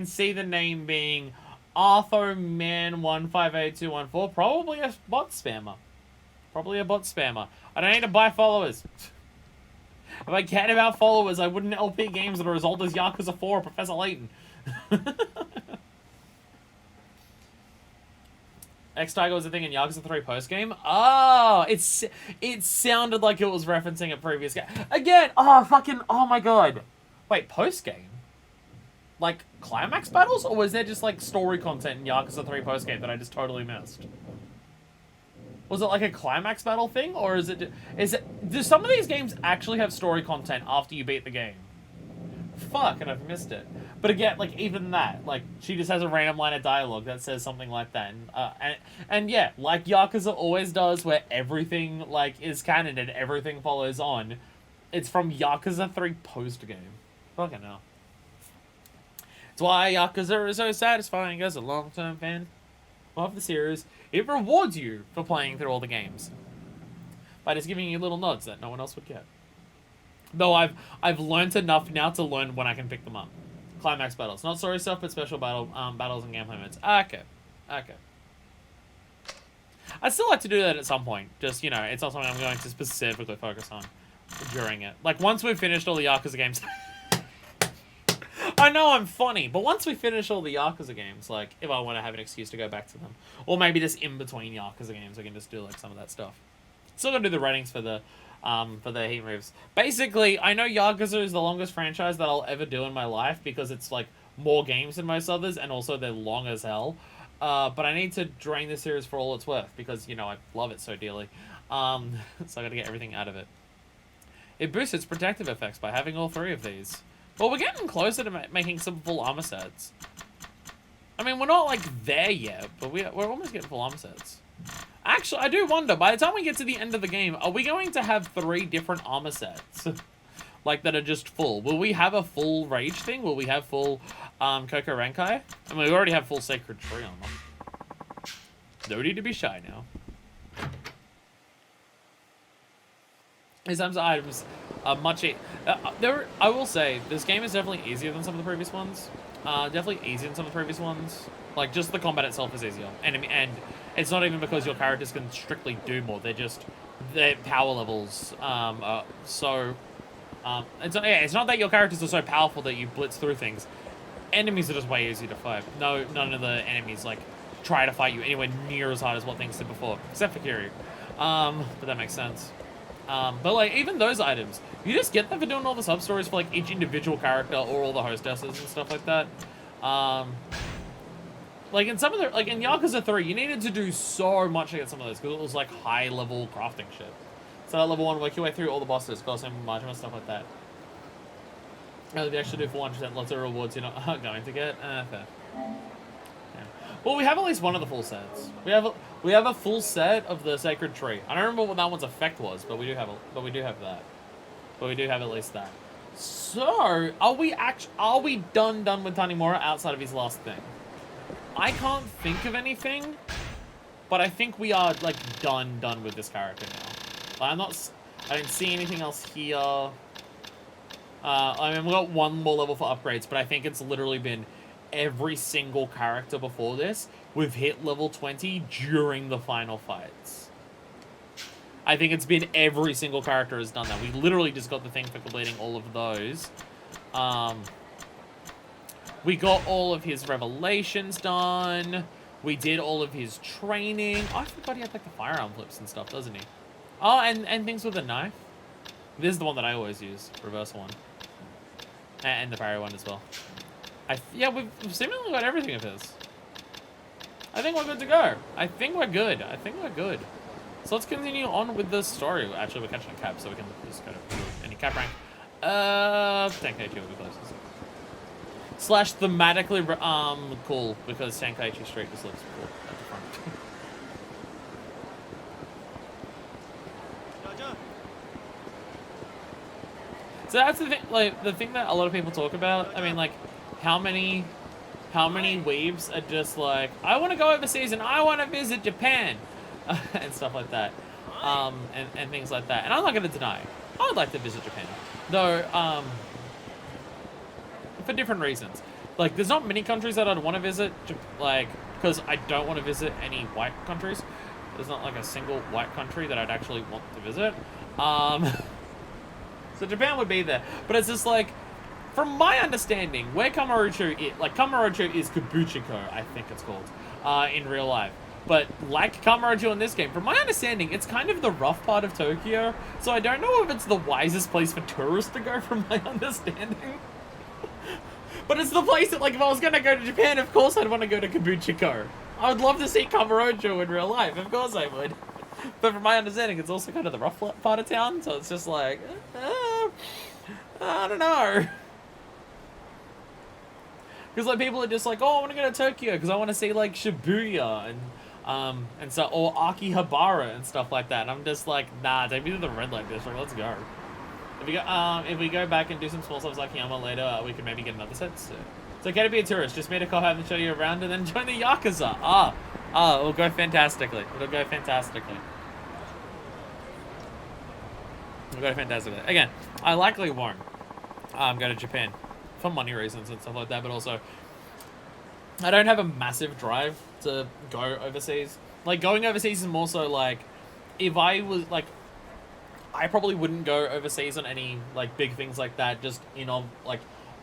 see the name being Arthur Man 158214. Probably a bot spammer. I don't need to buy followers. If I cared about followers, I wouldn't LP games that are as old as Yakuza 4 or Professor Layton. X-Tiger was a thing in Yakuza 3 post-game? Oh, it sounded like it was referencing a previous game. Again, oh my god. Wait, post-game? Like, climax battles? Or was there just, like, story content in Yakuza 3 post-game that I just totally missed? Was it like a climax battle thing? Or do some of these games actually have story content after you beat the game? Fuck, and I've missed it. But again, like, even that, like, she just has a random line of dialogue that says something like that. And yeah, like Yakuza always does, where everything, like, is canon and everything follows on. It's from Yakuza 3 post-game. Fucking hell. It's why Yakuza is so satisfying as a long-term fan of the series. It rewards you for playing through all the games by just giving you little nods that no one else would get. Though I've learned enough now to learn when I can pick them up. Climax battles, not story stuff, but special battles and gameplay modes. Okay. I'd still like to do that at some point. Just, you know, it's not something I'm going to specifically focus on during it. Like, once we've finished all the Yakuza games. I know I'm funny, but once we finish all the Yakuza games, like, if I want to have an excuse to go back to them, or maybe just in between Yakuza games, I can just do, like, some of that stuff. Still gonna do the ratings for the heat moves. Basically, I know Yakuza is the longest franchise that I'll ever do in my life because it's, like, more games than most others, and also they're long as hell. But I need to drain the series for all it's worth because, you know, I love it so dearly. So I gotta get everything out of it. It boosts its protective effects by having all three of these. Well, we're getting closer to making some full armor sets. I mean, we're not, like, there yet, but we're almost getting full armor sets. Actually, I do wonder, by the time we get to the end of the game, are we going to have 3 different armor sets? Like, that are just full? Will we have a full Rage thing? Will we have full Koko Renkai? I mean, we already have full Sacred Tree on them. No need to be shy now. In terms of items, much I will say, this game is definitely easier than some of the previous ones. Definitely easier than some of the previous ones. Like, just the combat itself is easier. And it's not even because your characters can strictly do more. They're just, their power levels are so... it's not that your characters are so powerful that you blitz through things. Enemies are just way easier to fight. None of the enemies, like, try to fight you anywhere near as hard as what things did before. Except for Kiryu. But that makes sense. But, like, even those items, you just get them for doing all the sub-stories for, like, each individual character or all the hostesses and stuff like that. Like, in some of the, like, in Yakuza 3, you needed to do so much to get some of those, because it was, like, high-level crafting shit. So that level 1, work your way through all the bosses, costing Majima, stuff like that. If you actually do 400%, lots of rewards you're not going to get. Fair. Yeah. Well, we have at least one of the full sets. We have a full set of the Sacred Tree. I don't remember what that one's effect was, but we do have that. But we do have at least that. So, are we done with Tanimura outside of his last thing? I can't think of anything but I think we are like done with this character now. I don't see anything else here. I mean, we've got one more level for upgrades, but I think it's literally been every single character before this. We've hit level 20 during the final fights. I think it's been every single character has done that. We literally just got the thing for completing all of those. We got all of his revelations done. We did all of his training. Oh, I forgot he had like the firearm flips and stuff, doesn't he? Oh, and things with a knife. This is the one that I always use, reversal one. And the parry one as well. Yeah, we've seemingly got everything of his. I think we're good to go. I think we're good. So let's continue on with the story. Actually, we're catching a cab, so we can just go to any cab rank. 10k2 will be closest. Slash thematically, cool, because Tenkaichi Street just looks cool at the front. So that's the thing, like, the thing that a lot of people talk about. I mean, like, how many weebs are just like, I want to go overseas and I want to visit Japan, and stuff like that, and things like that. And I'm not going to deny, I would like to visit Japan, though, for different reasons. Like, there's not many countries that I'd want to visit, like, because I don't want to visit any white countries. There's not like a single white country that I'd actually want to visit. So Japan would be there, but it's just like, from my understanding, where Kamurocho is, like, Kamurocho is Kabuchiko, I think it's called, in real life. But like Kamurocho in this game, from my understanding, it's kind of the rough part of Tokyo, so I don't know if it's the wisest place for tourists to go, from my understanding. But it's the place that, like, if I was gonna go to Japan, of course I'd want to go to Kabuchiko. I would love to see Kamurocho in real life, of course I would. But from my understanding, it's also kind of the rough part of town, so it's just like, I don't know. Because, like, people are just like, oh, I want to go to Tokyo because I want to see, like, Shibuya and so, or Akihabara and stuff like that. And I'm just like, nah, take me to the red light district. Let's go. If we go back and do some small stuff like Akiyama later, we can maybe get another set. So it's okay to be a tourist. Just meet a co-hab and show you around, and then join the Yakuza. It'll go fantastically. It'll go fantastically. Again, I likely won't go to Japan for money reasons and stuff like that, but also I don't have a massive drive to go overseas. Like, going overseas is more so like, if I was like, I probably wouldn't go overseas on any like big things like that just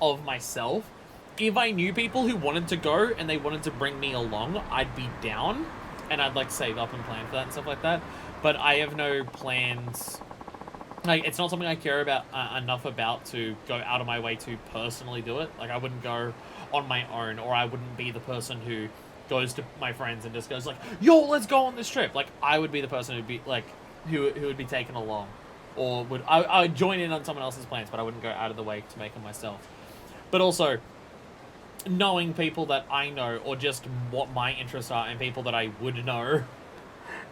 of myself. If I knew people who wanted to go and they wanted to bring me along, I'd be down, and I'd like save up and plan for that and stuff like that. But I have no plans. Like, it's not something I care about enough about to go out of my way to personally do it. Like, I wouldn't go on my own, or I wouldn't be the person who goes to my friends and just goes like, yo, let's go on this trip. Like, I would be the person who'd be like, who would be taken along, or I would join in on someone else's plans, but I wouldn't go out of the way to make them myself. But also, knowing people that I know, or just what my interests are and people that I would know,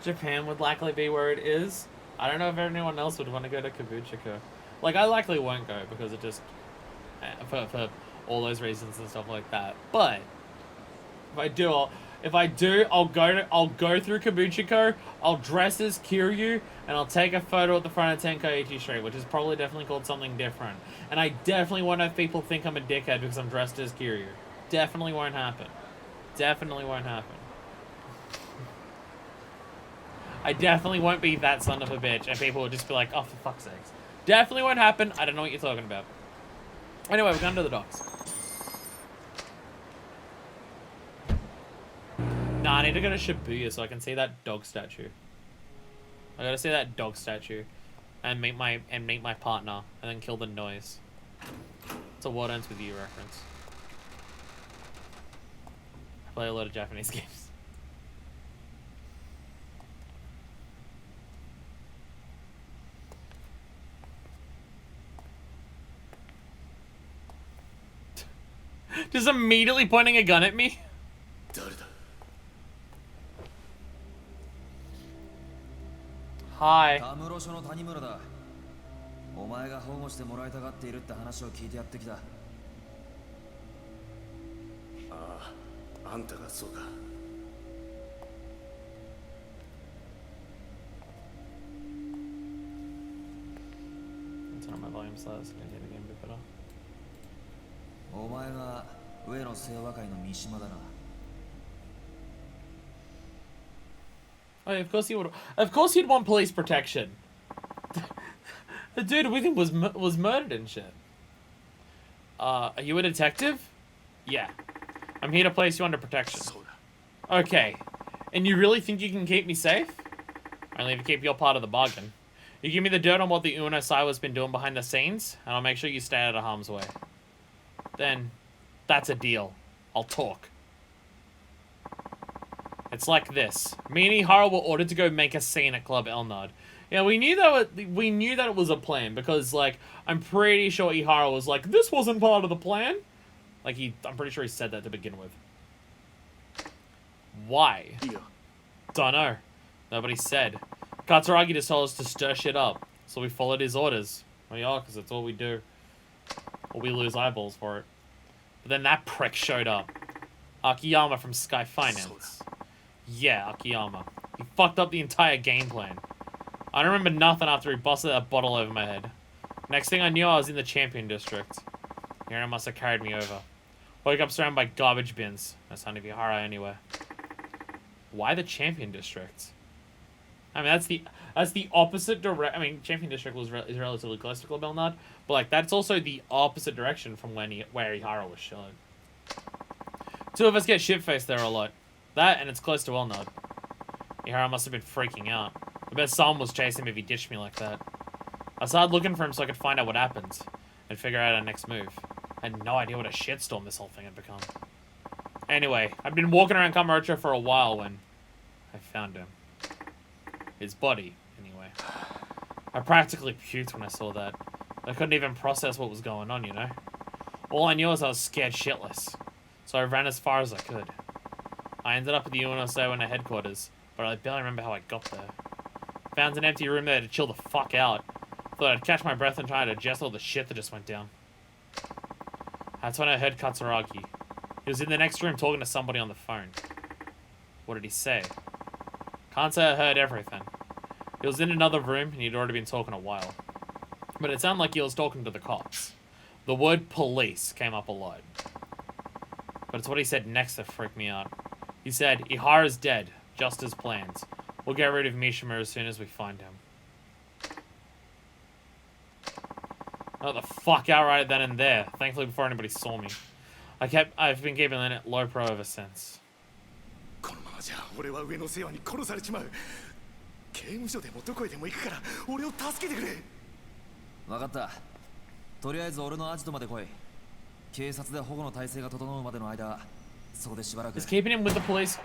Japan would likely be where it is. I don't know if anyone else would want to go to Kabuchiko. Like, I likely won't go because it just, for all those reasons and stuff like that. But if I do, I'll go through Kabuchiko. I'll dress as Kiryu, and I'll take a photo at the front of Tenkaichi Street, which is probably definitely called something different. And I definitely won't have people think I'm a dickhead because I'm dressed as Kiryu. Definitely won't happen. Definitely won't happen. I definitely won't be that son of a bitch, and people will just be like, oh, for fuck's sakes. Definitely won't happen. I don't know what you're talking about. Anyway, we're going to the docks. Nah, I need to go to Shibuya so I can see that dog statue. I gotta see that dog statue and meet my partner, and then kill the noise. It's a What Ends With You reference. I play a lot of Japanese games. Just immediately pointing a gun at me? Hi. 田室署の谷村だ。お前が保護してもらいたがっているって話を聞いてやってきた。ああ、あんたがそうか。turn on my volume so I can hear the game a bit better. お前が上の清和会の三島だな。 Oh, yeah, of course he would. Of course he'd want police protection. The dude with him was murdered and shit. Are you a detective? Yeah. I'm here to place you under protection. Okay. And you really think you can keep me safe? Only if you keep your part of the bargain. You give me the dirt on what the Uno Saiwa's been doing behind the scenes, and I'll make sure you stay out of harm's way. Then, that's a deal. I'll talk. It's like this. Me and Ihara were ordered to go make a scene at Club Elnard. Yeah, we knew that it was a plan because, like, I'm pretty sure Ihara was like, this wasn't part of the plan. Like, I'm pretty sure he said that to begin with. Why? Yeah. Dunno. Nobody said. Katsuragi just told us to stir shit up, so we followed his orders. Well, yeah, because that's all we do. Or we lose eyeballs for it. But then that prick showed up. Akiyama from Sky Finance. Yeah, Akiyama. He fucked up the entire game plan. I don't remember nothing after he busted that bottle over my head. Next thing I knew, I was in the Champion District. Hira must have carried me over. Woke up surrounded by garbage bins. No sign of Ihara anywhere. Why the Champion District? I mean, that's the opposite direct. I mean, Champion District is relatively close to Club Elnard, but like that's also the opposite direction from where Ihara was shown. Two of us get shit-faced there a lot. That, and it's close to Elnard. Ihara must have been freaking out. I bet someone was chasing him if he ditched me like that. I started looking for him so I could find out what happened, and figure out our next move. I had no idea what a shitstorm this whole thing had become. Anyway, I'd been walking around Kamurocho for a while when I found him. His body, anyway. I practically puked when I saw that. I couldn't even process what was going on, you know? All I knew was I was scared shitless. So I ran as far as I could. I ended up at the Uno Saiwa headquarters, but I barely remember how I got there. Found an empty room there to chill the fuck out. Thought I'd catch my breath and try to digest all the shit that just went down. That's when I heard Katsuragi. He was in the next room talking to somebody on the phone. What did he say? Can't say I heard everything. He was in another room and he'd already been talking a while. But it sounded like he was talking to the cops. The word police came up a lot. But it's what he said next that freaked me out. He said, Ihara's dead, just as planned. We'll get rid of Mishima as soon as we find him. Got the fuck out right then and there, thankfully before anybody saw me. I've been keeping it low pro ever since. このままじゃ俺は上の世話に殺されちまう。刑務所でもどこへでも行くから俺を助けてくれ。分かった。とりあえず俺のアジトまで来い。警察で保護の体制が整うまでの間、そこでしばらく。Is keeping him with the police?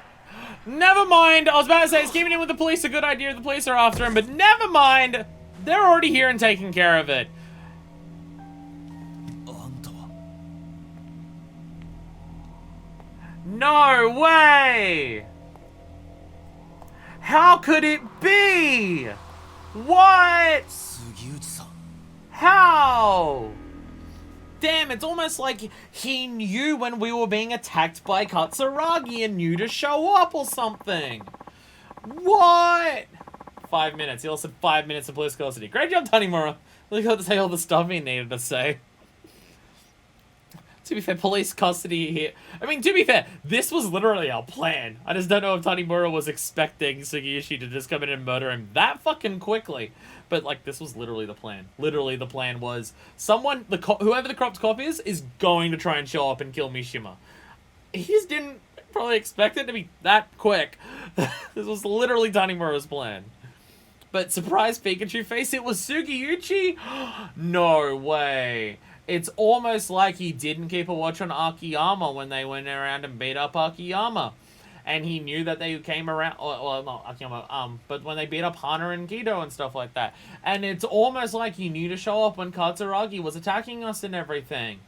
Never mind! I was about to say, is keeping him with the police a good idea? The police are after him, but never mind! They're already here and taking care of it. No way! How could it be? What? How? Damn, it's almost like he knew when we were being attacked by Katsuragi and knew to show up or something. What? 5 minutes. He also said 5 minutes of police custody. Great job, Tanimura. Really got to say all the stuff he needed to say. To be fair, police custody here. I mean, to be fair, this was literally our plan. I just don't know if Tanimura was expecting Sugiyoshi to just come in and murder him that fucking quickly. But, like, this was literally the plan. Literally, the plan was someone, whoever the corrupt cop is going to try and show up and kill Mishima. He just didn't probably expect it to be that quick. This was literally Tanimura's plan. But surprise Pikachu face, it was Sugiyuchi? No way. It's almost like he didn't keep a watch on Akiyama when they went around and beat up Akiyama. And he knew that they came around, well, not Akiyama, but when they beat up Hana and Kido and stuff like that. And it's almost like he knew to show up when Katsuragi was attacking us and everything.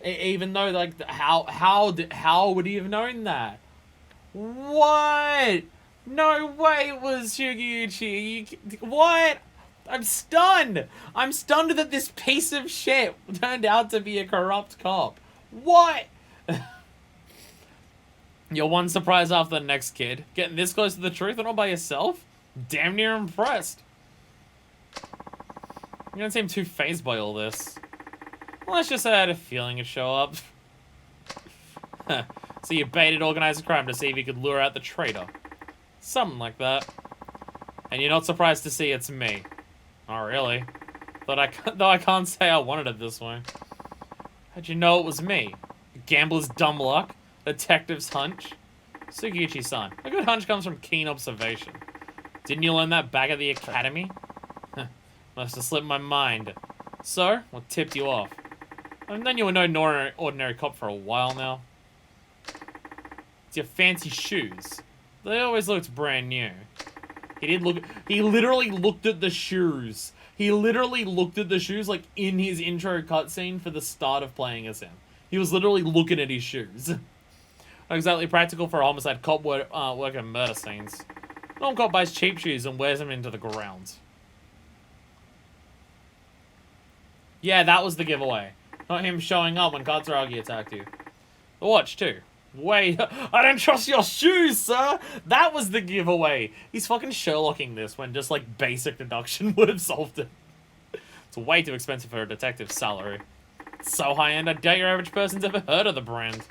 Even though, like, how would he have known that? What? No way it was Sugiyuchi. What? I'm stunned! I'm stunned that this piece of shit turned out to be a corrupt cop. What? You're one surprise after the next, kid. Getting this close to the truth and all by yourself? Damn near impressed. You don't seem too fazed by all this. Well, let's just say I had a feeling it'd show up. So you baited organized crime to see if you could lure out the traitor. Something like that. And you're not surprised to see it's me. Not really. Though I can't say I wanted it this way. How'd you know it was me? A gambler's dumb luck? A detective's hunch? Sugiuchi-san, a good hunch comes from keen observation. Didn't you learn that back at the academy? Must have slipped my mind. So, what tipped you off? And then you were no ordinary cop for a while now. It's your fancy shoes. They always looked brand new. He literally looked at the shoes. He literally looked at the shoes, like, in his intro cutscene for the start of playing as him. He was literally looking at his shoes. Not exactly practical for a homicide cop working murder scenes. Normal cop buys cheap shoes and wears them into the ground. Yeah, that was the giveaway. Not him showing up when Katsuragi attacked you. The watch, too. Wait, I don't trust your shoes, sir! That was the giveaway! He's fucking Sherlocking this when just, like, basic deduction would have solved it. It's way too expensive for a detective's salary. It's so high-end, I doubt your average person's ever heard of the brand.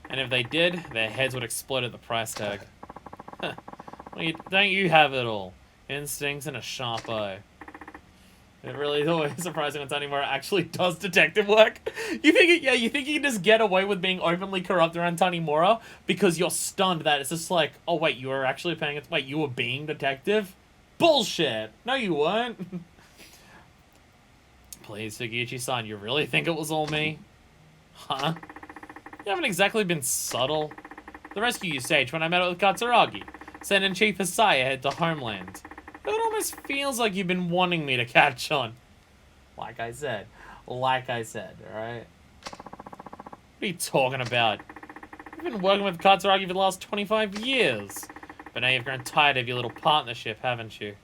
And if they did, their heads would explode at the price tag. Well, don't you have it all? Instincts and a sharp eye. It really is always surprising when Tanimura actually does detective work. You think you can just get away with being openly corrupt around Tanimura because you're stunned that it's just like, oh wait, you were actually paying it. Wait, you were being detective? Bullshit! No, you weren't. Please, Sugiuchi-san, you really think it was all me? Huh? You haven't exactly been subtle. The rescue you staged when I met up with Katsuragi, sending Chief Hisaya head to Homeland. It almost feels like you've been wanting me to catch on. Like I said, alright? What are you talking about? You've been working with Katsuragi for the last 25 years. But now you've grown tired of your little partnership, haven't you?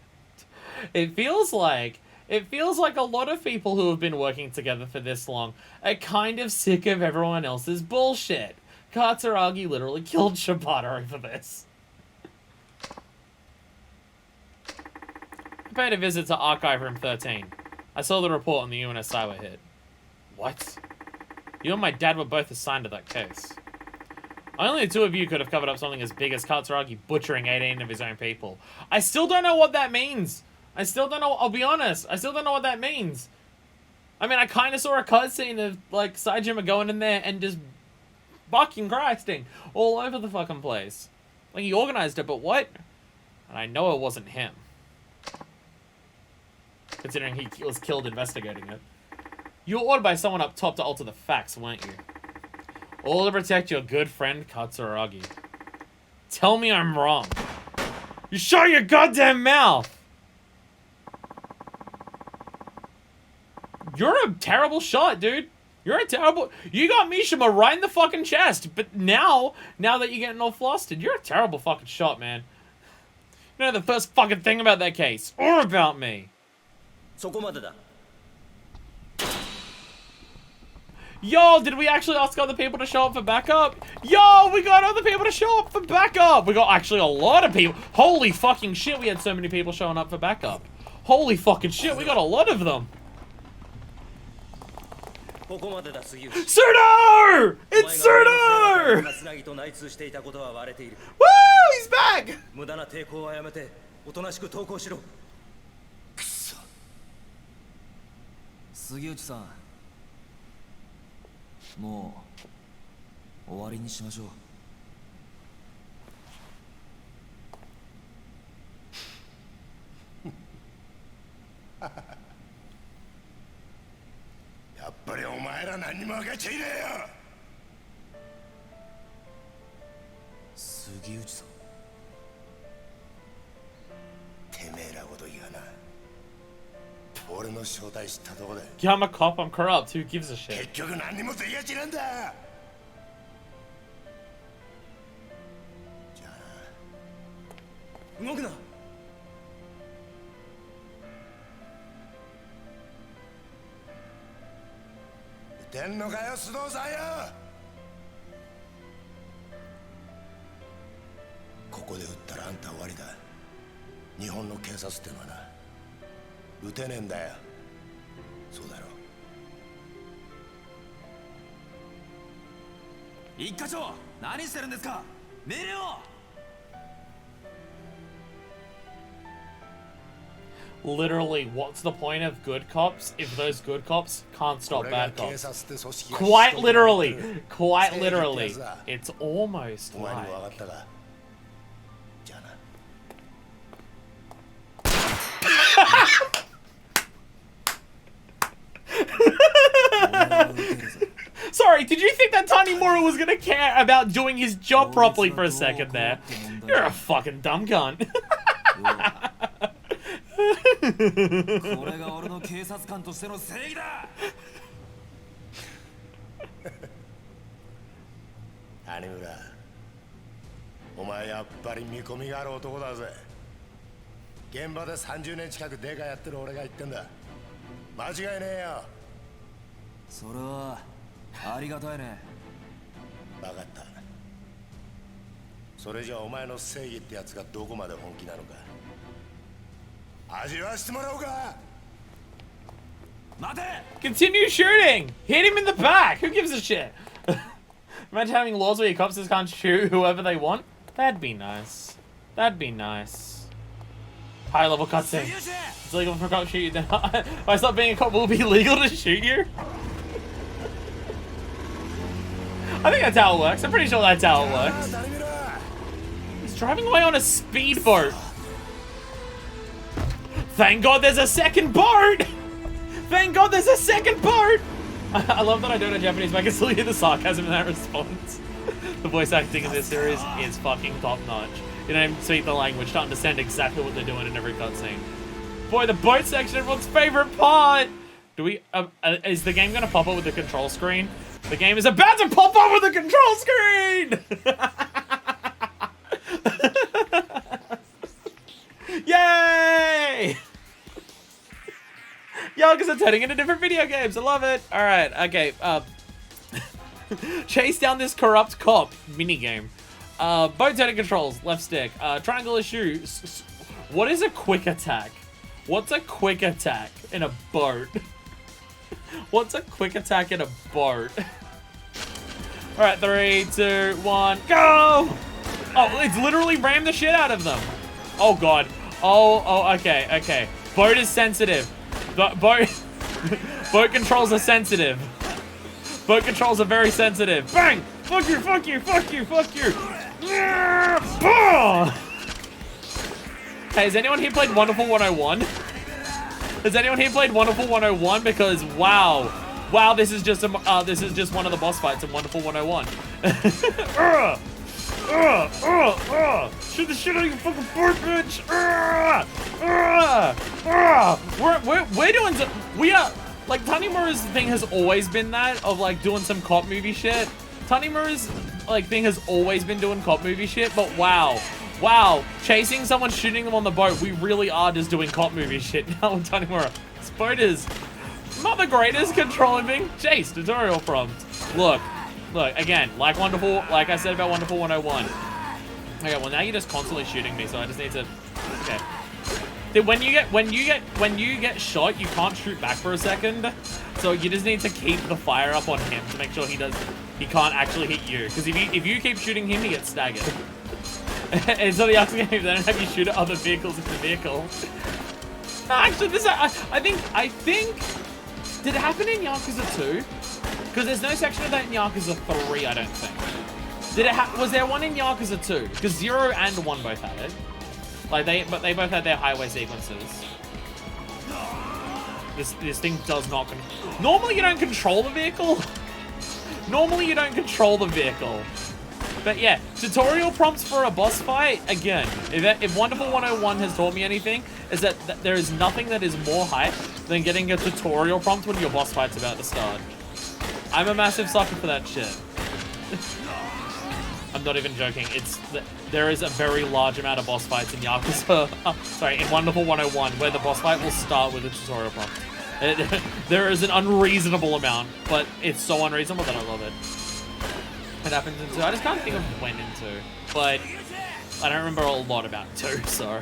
It feels like a lot of people who have been working together for this long are kind of sick of everyone else's bullshit. Katsuragi literally killed Shibata over this. I paid a visit to Archive Room 13. I saw the report on the UNSI were hit. What? You and my dad were both assigned to that case. Only the two of you could have covered up something as big as Katsuragi butchering 18 of his own people. I still don't know what that means. I'll be honest. I still don't know what that means. I mean, I kind of saw a cutscene of, like, Saejima going in there and just fucking Christing all over the fucking place. Like, he organized it, but what? And I know it wasn't him. Considering he was killed investigating it. You were ordered by someone up top to alter the facts, weren't you? All to protect your good friend Katsuragi. Tell me I'm wrong. You shut your goddamn mouth! You're a terrible shot, dude. You got Mishima right in the fucking chest, but now that you're getting all flustered, you're a terrible fucking shot, man. You know the first fucking thing about that case, or about me. Yo, did we actually ask other people to show up for backup? Yo, we got other people to show up for backup! We got actually a lot of people. Holy fucking shit, we had so many people showing up for backup. Holy fucking shit, we got a lot of them. Surdo! It's Surdo! Woo! He's back! 杉内さん、もう終わりにしましょう。やっぱりお前ら何にも分かっちゃいねえよ。杉内さん、てめえらごときがな。俺の正体知ったとこで。Yeah, I'm a cop, I'm corrupt. Who gives a shit? 結局何にもできやしなんだ。じゃあ動くな。撃てんのかよ、須藤さんよ。ここで撃ったらあんた終わりだ。日本の警察ってのはな、撃てねえんだよ。そうだろう。一課長、何してるんですか。命令を。Literally, what's the point of good cops if those good cops can't stop 俺が bad 警 cops? 察って組織が Quite 一人 literally, で持ってる quite 正義ってや literally. つだ。 It's almost お前にも分 like... かったか。じゃあな。Sorry, did you think that Tanimura was gonna care about doing his job properly for a second there? You're a fucking dumb cunt. これが俺の警察官としての正義だ。谷村、お前やっぱり見込みがある男だぜ。現場で30年近くデカやってる俺が言ってんだ。間違いねえよ。それはありがたいね。分かった。それじゃあお前の正義ってやつがどこまで本気なのか味わしてもらおうか。待て。 Continue shooting! Hit him in the back! Who gives a shit? Imagine having laws where your cops just can't shoot whoever they want. That'd be nice. That'd be nice. High level cutscene. It's legal for a cop to shoot you. Then if I stop being a cop, will it be legal to shoot you? I think that's how it works. I'm pretty sure that's how it works. He's driving away on a speedboat. Thank God there's a second boat! Thank God there's a second boat! I love that I don't know Japanese, but I can still hear the sarcasm in that response. The voice acting in this series is fucking top notch. You don't even speak the language to understand exactly what they're doing in every cutscene. Boy, the boat section, everyone's favorite part! Do we, is the game gonna pop up with the control screen? The game is about to pop up with the control screen! Yay! Yakuza turning into different video games. I love it. All right. Okay. Chase down this corrupt cop minigame. Boat turning controls. Left stick. Triangle issue. What is a quick attack? What's a quick attack in a boat? What's a quick attack in a boat? All right. 3, 2, 1, go! Oh, it's literally rammed the shit out of them. Oh god. Oh. Okay. Okay. Boat is sensitive. Boat controls are sensitive. Boat controls are very sensitive. Bang! Fuck you, fuck you, fuck you, fuck you! Hey, has anyone here played Wonderful 101? Has anyone here played Wonderful 101? Because wow. Wow, this is just one of the boss fights in Wonderful 101. Shoot the shit out of your fucking boat, bitch! We're doing some, we are, like, Tanimura's thing has always been that, of, like, doing some cop movie shit. Tanimura's, like, thing has always been doing cop movie shit, but wow. Wow, chasing someone, shooting them on the boat, we really are just doing cop movie shit now with Tanimura. This boat is not the greatest controlling being chased. Tutorial prompt. Look, again, like I said about Wonderful 101. Okay, well now you're just constantly shooting me, so I just need to, okay. When you get shot, you can't shoot back for a second. So you just need to keep the fire up on him to make sure he can't actually hit you. Because if you keep shooting him, he gets staggered. And so the Yakuza game, they don't have you shoot at other vehicles in the vehicle. Actually, I think, did it happen in Yakuza 2? Because there's no section of that in Yakuza 3, I don't think. Was there one in Yakuza 2? Because 0 and 1 both had it. Like but they both had their highway sequences. This thing does not normally you don't control the vehicle. Normally you don't control the vehicle. But yeah, tutorial prompts for a boss fight, again, if Wonderful 101 has taught me anything, is that there is nothing that is more hype than getting a tutorial prompt when your boss fight's about to start. I'm a massive sucker for that shit. I'm not even joking. There is a very large amount of boss fights in Yakuza, in Wonderful 101, where the boss fight will start with a tutorial prompt. There is an unreasonable amount, but it's so unreasonable that I love it. It happens in 2. I just can't think of when in 2, but I don't remember a lot about 2, so.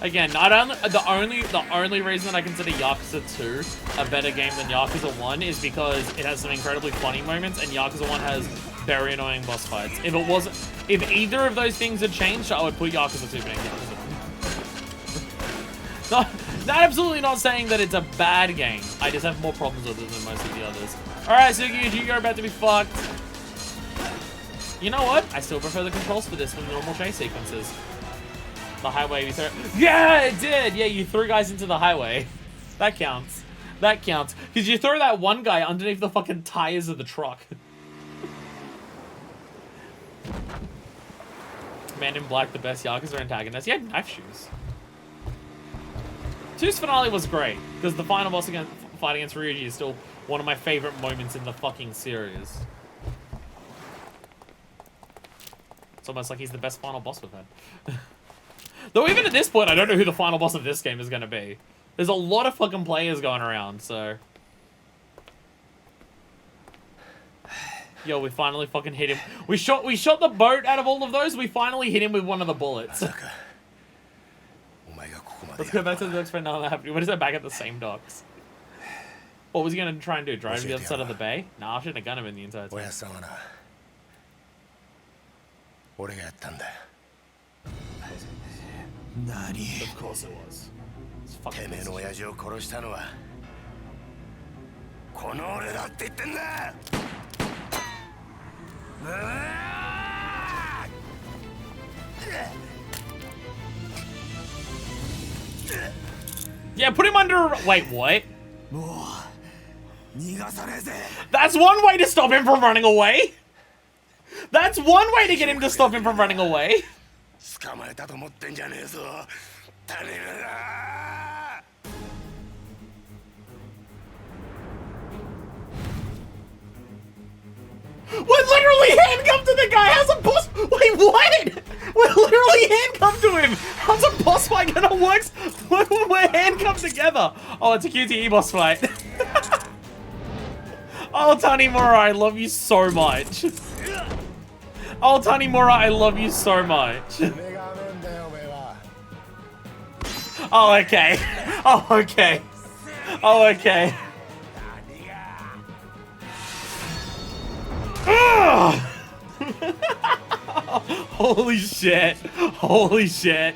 Again, the only reason I consider Yakuza 2 a better game than Yakuza 1 is because it has some incredibly funny moments, and Yakuza 1 has very annoying boss fights. If either of those things had changed, I would put Yakuza 2 being Yakuza 1. Not absolutely not saying that it's a bad game. I just have more problems with it than most of the others. Alright, Sugi, you're about to be fucked. You know what? I still prefer the controls for this than the normal chase sequences. The highway we threw. Yeah, it did! Yeah, you threw guys into the highway. That counts. That counts. Because you throw that one guy underneath the fucking tires of the truck. Man in Black, the best Yakuza antagonist. He had knife shoes. 2's finale was great, because the final boss fight against Ryuji is still one of my favorite moments in the fucking series. It's almost like he's the best final boss we've had. Though even at this point, I don't know who the final boss of this game is going to be. There's a lot of fucking players going around, so... Yo, we finally fucking hit him. We shot the boat out of all of those. We finally hit him with one of the bullets. Let's go back to the docks for now. What is that back at the same docks? What was he going to try and do? Drive to the other side of the bay? Nah, I shouldn't have gunned him in the entire time. Of course it was. It's fucking piece of shit. Yeah, put him under... Wait, what? That's one way to stop him from running away! That's one way to get him to stop him from running away! We're literally handcuffed to the guy! How's a boss... Wait, what? We're literally handcuffed to him! How's a boss fight gonna work when we're handcuffed together? Oh, it's a QTE boss fight. Oh, Tanimura, I love you so much. Oh, Tanimura, I love you so much. Oh, okay. Oh, okay. Oh, okay. Holy shit. Holy shit.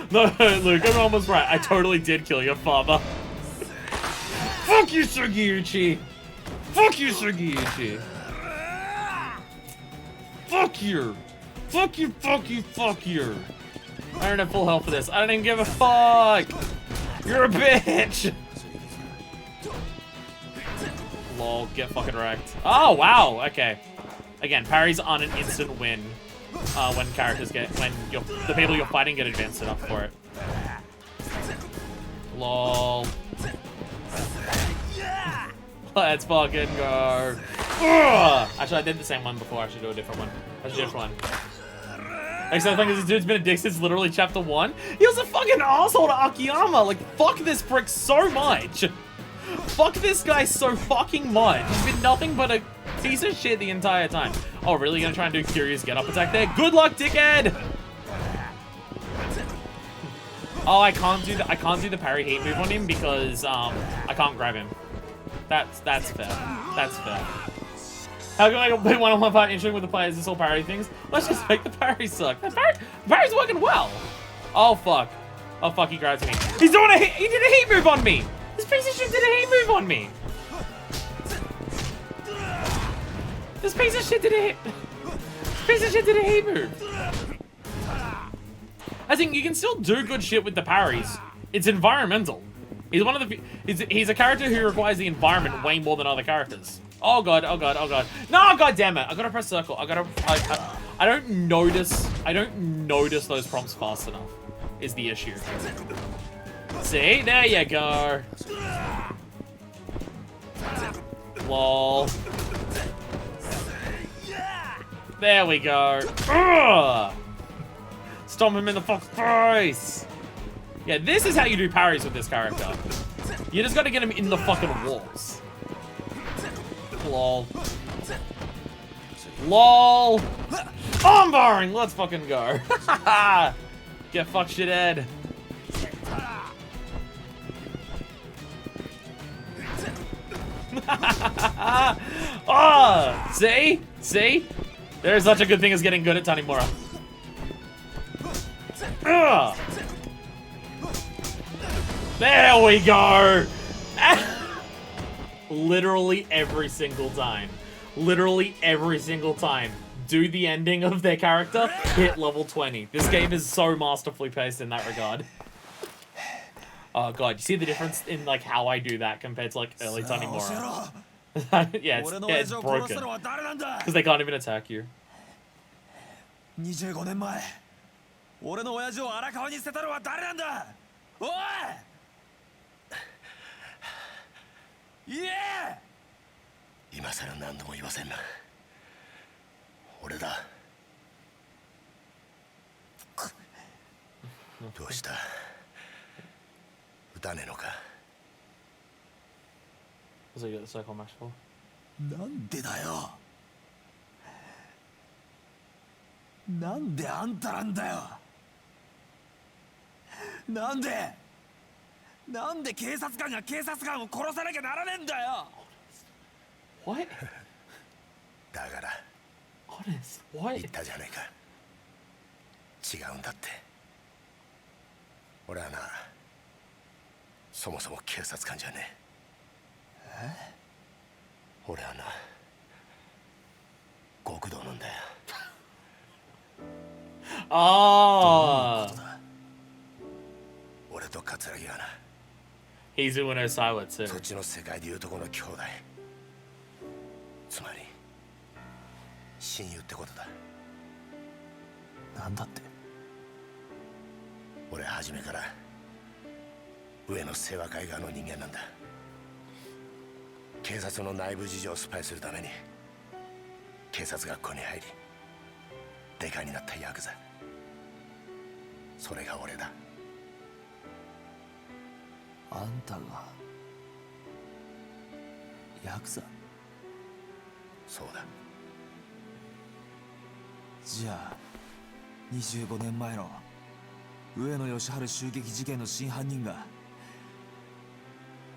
No, Luke, I'm almost right. I totally did kill your father. Fuck you, Sugiuchi. Fuck you, Sugiuchi. Fuck you. Fuck you, fuck you, fuck you. I don't have full health for this. I don't even give a fuck. You're a bitch. Lol, get fucking wrecked. Oh, wow, okay. Again, parries on an instant win when characters get, the people you're fighting get advanced enough for it. Lol. Let's fucking go. Ugh! Actually, I did the same one before. I should do a different one. I should do a different one. Actually, the thing is, this dude's been a dick since literally chapter 1. He was a fucking asshole to Akiyama. Like, fuck this prick so much. Fuck this guy so fucking much. He's been nothing but a piece of shit the entire time. Oh, really? Gonna try and do Kiryu's get-up attack there? Good luck, dickhead! Oh, I can't do the parry heat move on him because I can't grab him. That's fair. That's fair. How can I play one-on-one fight interesting with the players? This all parry things? Let's just make the parry suck. The parry's working well. Oh fuck. Oh fuck, he grabs me. He did a heat move on me. This piece of shit did a heat move on me. This piece of shit did a heat move. I think you can still do good shit with the parries. It's environmental. He's one of the... He's a character who requires the environment way more than other characters. Oh god, oh god, oh god. No, god damn it. I gotta press circle. I don't notice those prompts fast enough, is the issue. See? There you go. Lol. There we go. Ugh. Stomp him in the fucking face. Yeah, this is how you do parries with this character. You just gotta get him in the fucking walls. Lol. LOL. Arm barring. Let's fucking go. Get fucked shit Ed. Oh, see? See? There's such a good thing as getting good at Tanimura. Ugh. There we go! Literally every single time. Literally every single time. Do the ending of their character, hit level 20. This game is so masterfully paced in that regard. Oh god, you see the difference in like how I do that compared to like early Tanimura? Yeah, it's broken. Because they can't even attack you. 25年前俺の親父を荒川に捨てたのは誰なんだおい言え今さら何度も言わせんな俺だどうした撃たねえのか Was it the circle match for? なんでだよなんであんたなんだよなんで警察官が警察官を殺さなきゃならねえんだよ What? だから Honest, what? 言ったじゃねえか違うんだって俺はなそもそも警察官じゃねえ俺はな極道なんだよ Oh! 俺と桂木はな He's doing her Saiwa too. そっちの世界でいうとこの兄弟つまり親友ってことだなんだって俺は初めから上の清和会側の人間なんだ警察の内部事情をスパイするために警察学校に入りデカになったヤクザそれが俺だあんたがヤクザそうだじゃあ25年前の上野義治襲撃事件の真犯人が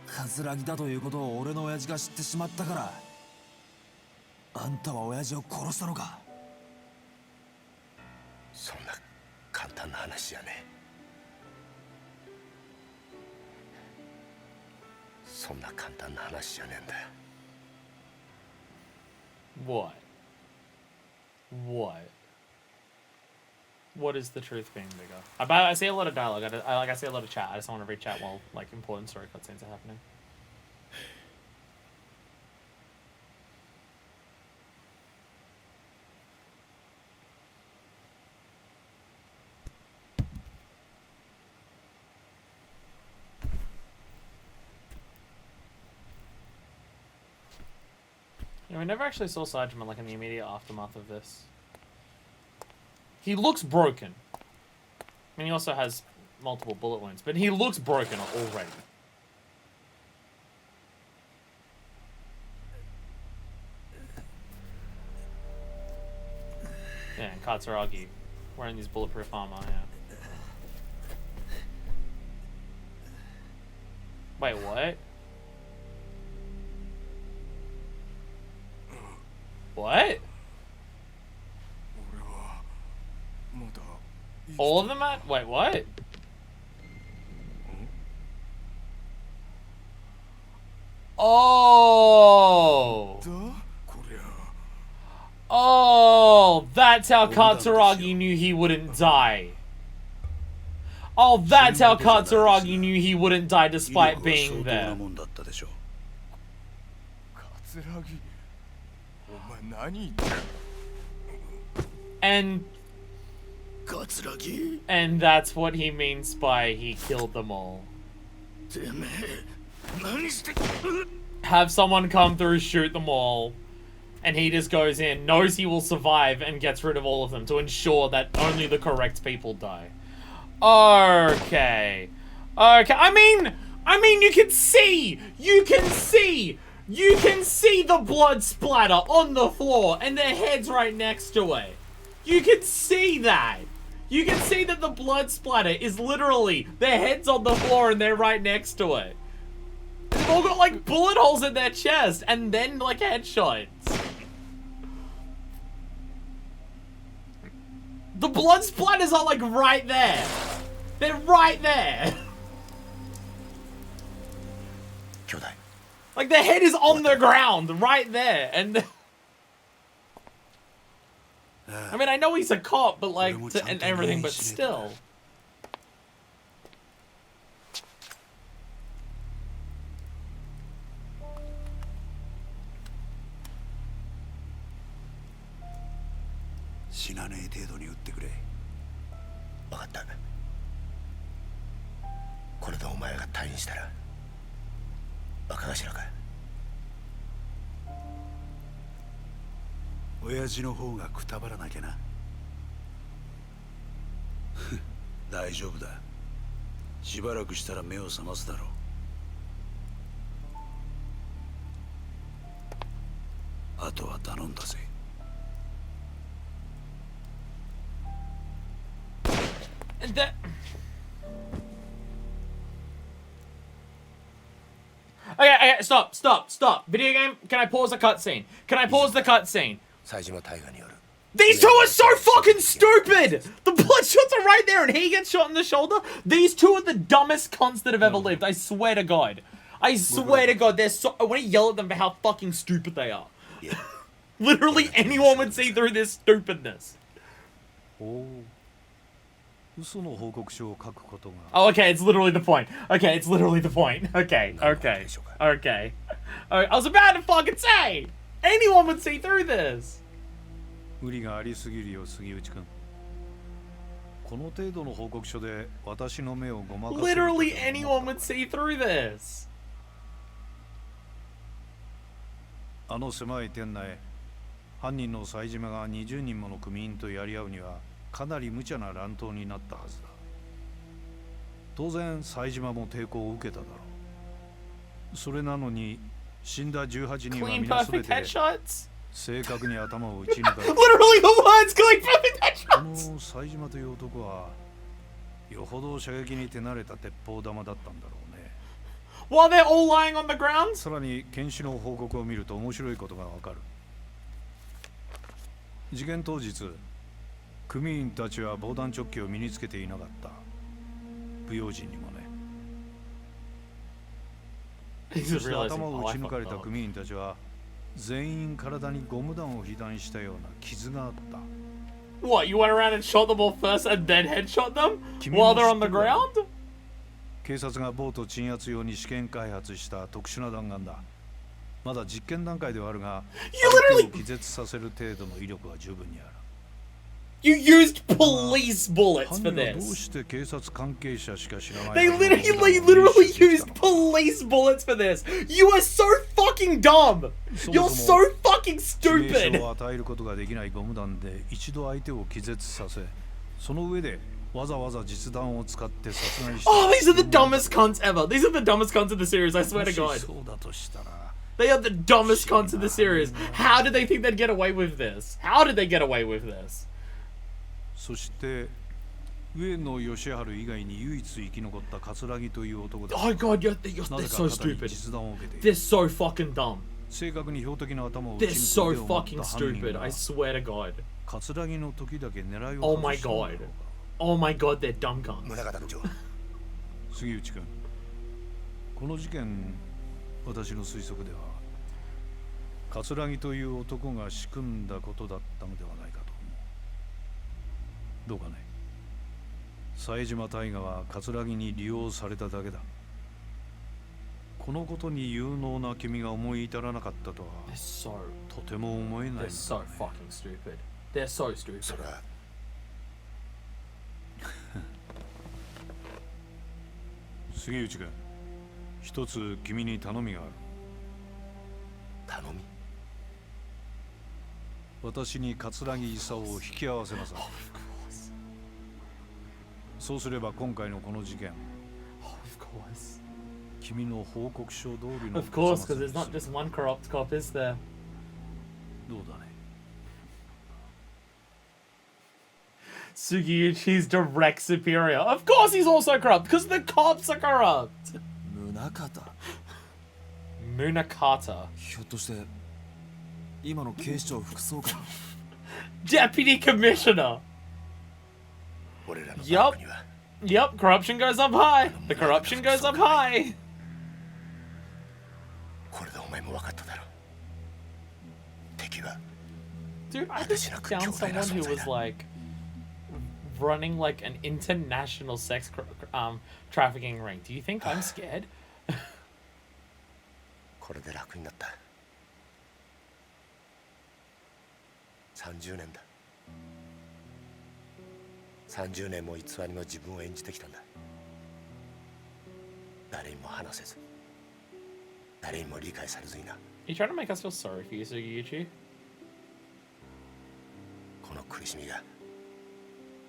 桂木だということを俺の親父が知ってしまったからあんたは親父を殺したのかそんな簡単な話じゃねえそんな簡単な話じゃねえんだよ What? What? What is the truth being bigger? I see a lot of dialogue. I see a lot of chat. I just don't want to read chat while like important story cutscenes are happening. You know, we never actually saw Sajiman like in the immediate aftermath of this. He looks broken. I mean, he also has multiple bullet wounds, but he looks broken already. Yeah, and Katsuragi wearing these bulletproof armor, yeah. Wait, what? What? All of them at? Wait, what? Oh! Oh, that's how Katsuragi knew he wouldn't die. Oh, that's how Katsuragi knew he wouldn't die despite being there. And that's what he means by he killed them all. Have someone come through, shoot them all, and he just goes in, knows he will survive, and gets rid of all of them to ensure that only the correct people die. Okay. I mean, you can see the blood splatter on the floor, and their head's right next to it. You can see that. You can see that the blood splatter is literally their heads on the floor and they're right next to it. They've all got like bullet holes in their chest and then like headshots. The blood splatters are like right there. They're right there. Like their head is on the ground right there. And I mean, I know he's a cop, but like, and everything, but still. That... Okay, stop. Video game, can I pause the cutscene? Can I pause the cutscene? These two are so fucking stupid! The bloodshots are right there and he gets shot in the shoulder. These two are the dumbest cunts that have ever lived, I swear to God. I swear to God, they're so... I want to yell at them for how fucking stupid they are. Yeah. Literally anyone would see through this stupidness. Oh, okay, it's literally the point. Okay, it's literally the point. Okay. I was about to fucking say! Anyone would see through this! Literally anyone would see through this! あの狭い店内、犯人の冴島が20人もの組員とやり合うにはかなり無茶な乱闘になったはずだ。当然冴島も抵抗を受けただろう。それなのに死んだ18人は皆全て正確に頭を撃ち抜かれた。Literally the words clean perfect headshots! この冴島という男はよほど射撃に手慣れた鉄砲玉だったんだろう。While they're all lying on the ground? さらに検視の報告を見ると面白いことがわかる。事件当日、組員たちは防弾チョッキを身につけていなかった。不用心にもね。そして頭を撃ち抜かれた組員たちは全員体にゴム弾を被弾したような傷があった。What, you went around and shot them all first and then headshot them? While they're on the ground? 警察がボート鎮圧用に試験開発した特殊な弾丸だ。まだ実験段階ではあるが、相手を気絶させる程度の威力は十分にある。You used police bullets for this. どうして警察関係者しか知らない。They literally used police bullets for this. You are so fucking dumb. You're so fucking stupid. 致命傷を与えることができないゴム弾で一度相手を気絶させ、その上でわざわざ実弾を使って殺害した。Oh, these are the dumbest cunts ever. These are the dumbest cunts in the series, I swear to God. そうだとしたら。They are the dumbest cunts in the series. How did they think they'd get away with this? How did they get away with this? そして上野義治以外に唯一生き残った桂木という男だ。Oh God, they're so stupid. They're so fucking dumb. 正確に標的の頭を撃ち They're 抜 so く fucking stupid. I swear to God. 桂木の時だけ狙いを Oh my God. Oh my God, they're dumb cunts. 杉内君、この事件、私の推測では桂木という男が仕組んだことだったのではないかと思う。どうかね。冴島大河は桂木に利用されただけだ。このことに有能な君が思い至らなかったとは、とても思えないんだ、ね。They're so fucking stupid. They're so stupid. それは杉内君、一つ君に頼みがある。頼み？私に桂木勲を引き合わせなさい。そうすれば今回のこの事件、君の報告書通りの。Of course, because there's not just one corrupt cop, is there? どうだね。Sugiuchi's direct superior. Of course he's also corrupt, because the cops are corrupt. 宗方 Munakata. ひょっとして今の警視庁副総監 Deputy Commissioner. 俺らの Yup. バックには Yep, corruption goes up high. The corruption goes up high. これでお前も分かっただろう。敵は Dude, I just found someone who was like running like an international sex trafficking ring. Do you think I'm scared? これで楽になった。30年だ。30年も偽りの自分を演じてきたんだ。誰にも話せず、誰にも理解されずにな。You trying to make us feel sorry for you, Sugiuchi? この苦しみが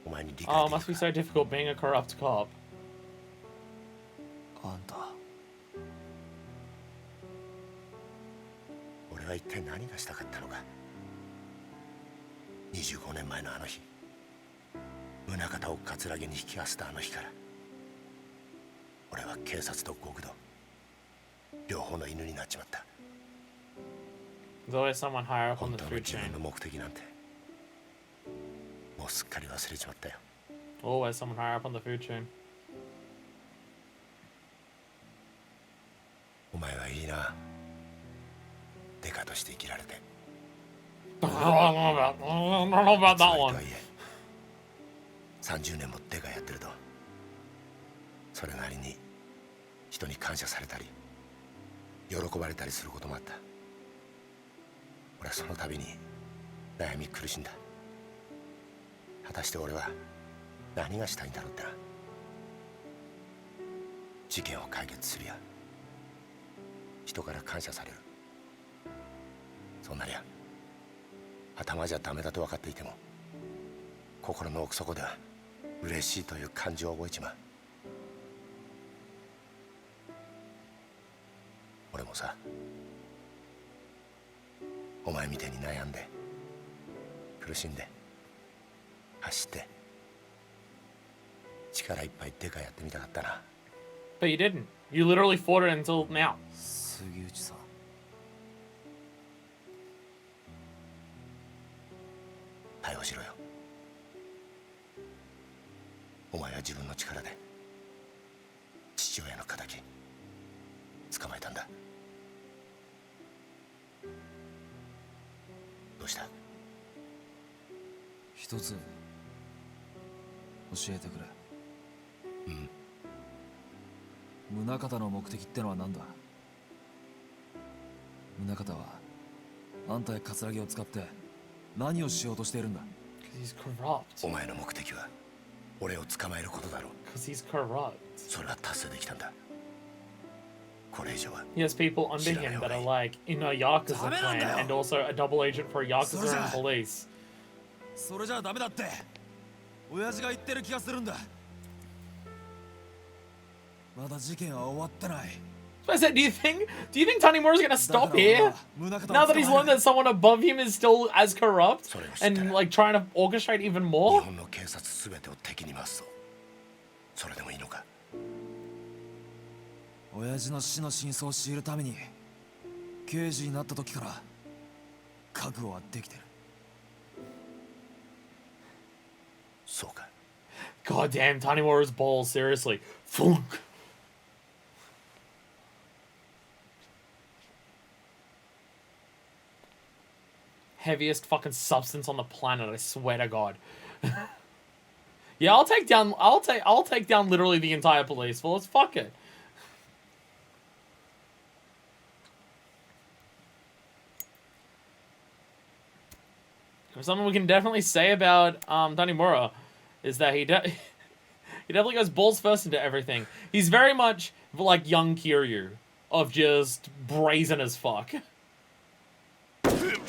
お前に理解 Oh, で it き must be るか so difficult being a corrupt cop. あんた俺は一体何がしたかったのか。25年前のあの日、宗像を葛城に引き合わせたあの日から俺は警察と極道両方の犬になっちまった。 There's always someone higher up on 本 the 当の food 自 chain. 分の目的なんてもうすっかり忘れちまったよ。 Always someone higher up on the food chain. お前はいいな。デカとして生きられて。 I don't know about つ that まりと one. はいえ30年もデカやってるとそれなりに人に感謝されたり喜ばれたりすることもあった。俺はその度に悩み苦しんだ。果たして俺は何がしたいんだろうってな。事件を解決するや人から感謝される、そんなりゃ頭じゃダメだと分かっていても心の奥底では嬉しいという感情を覚えちまう。俺もさ、お前みたいに悩んで苦しんで走って力いっぱいデカやってみたかったな。 But you didn't. You literally fought it until now. 杉内さん逮捕しろよ。お前は自分の力で父親の仇捕まえたんだ。どうした？一つ教えてくれ。宗像の目的ってのは何だ。宗像はあんたや葛城を使って何をしようとしているんだ。 Because he's corrupt. お前の目的は俺を捕まえることだろう。 Because he's corrupt. それは達成できたんだ。これ以上は He has people under him that are like in a Yakuza clan and also a double agent for Yakuza and police. それじゃダメだって親父が言ってる気がするんだ。まだ事件は終わってない。 So I said, do you think Tanimura is gonna stop here? Now that he's learned that someone above him is still as corrupt and like trying to orchestrate even 日 more? 本の警察すべてを敵に回すぞ。それでもいいのか？親父の死の真相を知るために刑事になった時から覚悟はできてる。そうか。 God damn, Tanimura's balls, seriously. Funk. Heaviest fucking substance on the planet, I swear to God. Yeah, I'll take down literally the entire police force. Fuck it. Something we can definitely say about Tanimura is that he definitely goes balls first into everything. He's very much like young Kiryu, of just brazen as fuck.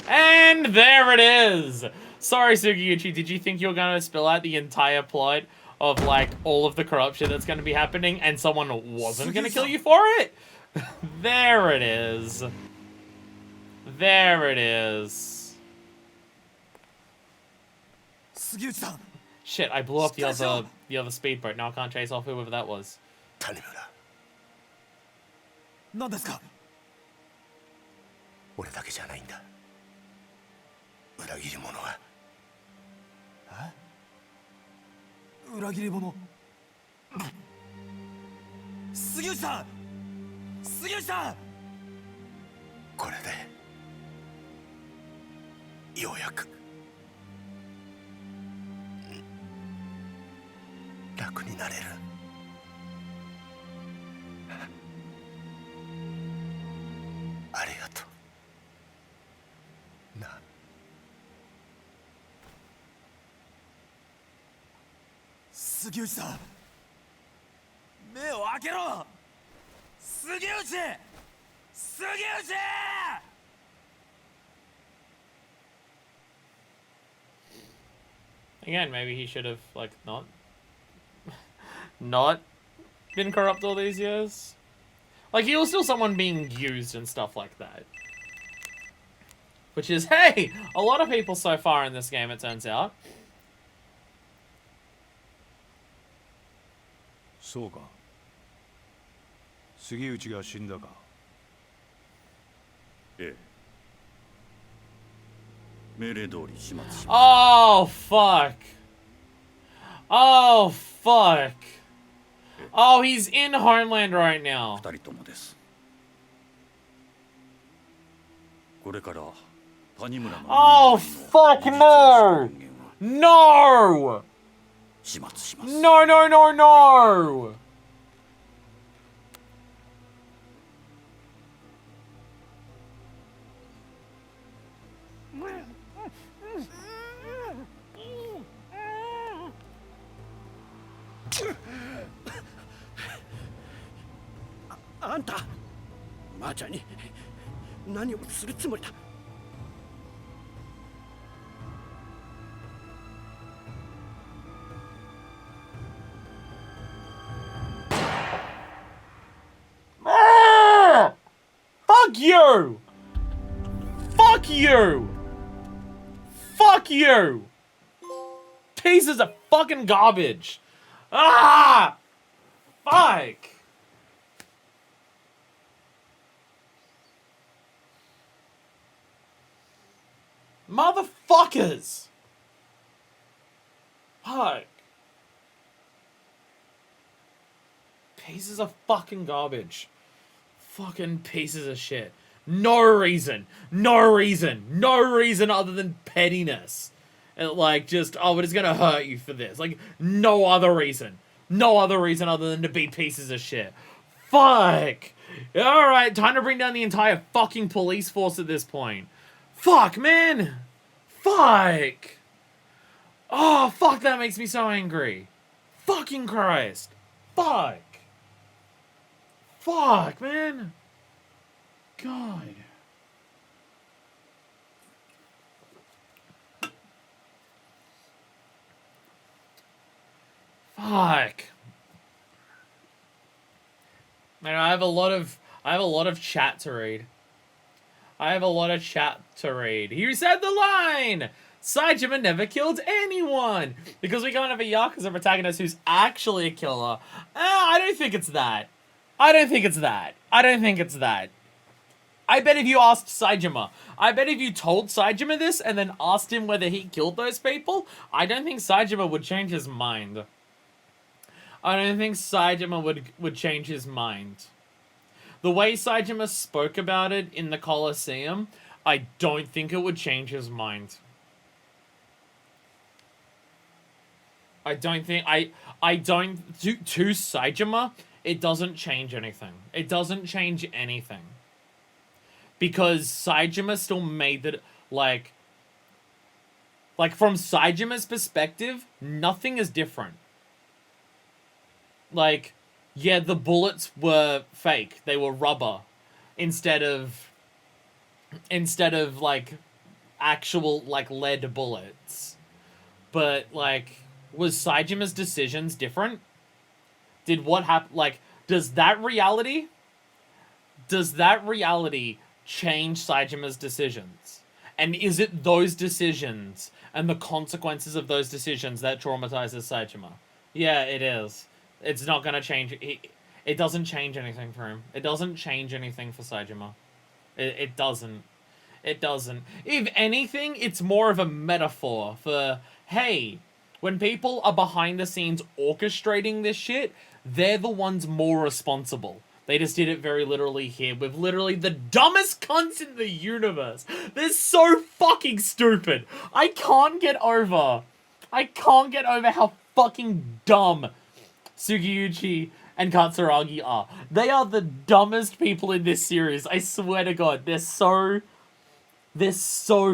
And there it is! Sorry, Sugiuchi, did you think you were going to spill out the entire plot of, like, all of the corruption that's going to be happening and someone wasn't going to kill you for it? There it is. There it is. 杉内さん Shit, I blew up the other speedboat. Now I can't chase off whoever that was. 谷村、何ですか。俺だけじゃないんだ。裏切り者は。裏切り者。杉内さん、杉内さん。これでようやく楽になれる。ありがとうな。杉内さん、目を開けろ。杉内、杉内。Again, maybe he should have, like, not been corrupt all these years. Like, he was still someone being used and stuff like that. Which is, hey, a lot of people so far in this game, it turns out. そうか。杉内が死んだか。ええ。命令通り始末します。 Oh, fuck. Oh, fuck. Oh, he's in Homeland right now. 二人ともです。これから谷村の Oh, fuck no! No! 始末します。 No, no, no, no! "あんた、マーちゃんに何をするつもりだ?" Fuck you! Fuck you! Fuck you! Pieces of fucking garbage! Ah! Fuck! Motherfuckers! Fuck. Pieces of fucking garbage. Fucking pieces of shit. No reason. No reason. No reason other than pettiness. And like, just, oh, but it's gonna hurt you for this. Like, no other reason. No other reason other than to be pieces of shit. Fuck. Alright, time to bring down the entire fucking police force at this point. Fuck, man. Fuck. Oh, fuck, that makes me so angry. Fucking Christ. Fuck. Fuck, man. God. Fuck. Man, I have a lot of chat to read. I have a lot of chat to read. He said the line! Saejima never killed anyone! Because we can't have a Yakuza protagonist who's actually a killer. I don't think it's that. I don't think it's that. I don't think it's that. I bet if you asked Saejima, I bet if you told Saejima this and then asked him whether he killed those people, I don't think Saejima would change his mind. I don't think Saejima would change his mind. The way Saejima spoke about it in the Colosseum, I don't think it would change his mind. I don't think, I don't, to Saejima, it doesn't change anything. It doesn't change anything. Because Saejima still made it, like from Saejima's perspective, nothing is different. Like, yeah, the bullets were fake. They were rubber. Instead of, like, actual, like, lead bullets. But, like, was Saejima's decisions different? Did what happen, like, does that reality change Saejima's decisions? And is it those decisions and the consequences of those decisions that traumatizes Saitama? Yeah, it is. It's not gonna change. It doesn't change anything for him. It doesn't change anything for Saitama. It doesn't. It doesn't. If anything, it's more of a metaphor for, hey, when people are behind the scenes orchestrating this shit, they're the ones more responsible. They just did it very literally here with literally the dumbest cunts in the universe. They're so fucking stupid. I can't get over how fucking dumb Sugiyuchi and Katsuragi are. They are the dumbest people in this series. I swear to God, they're so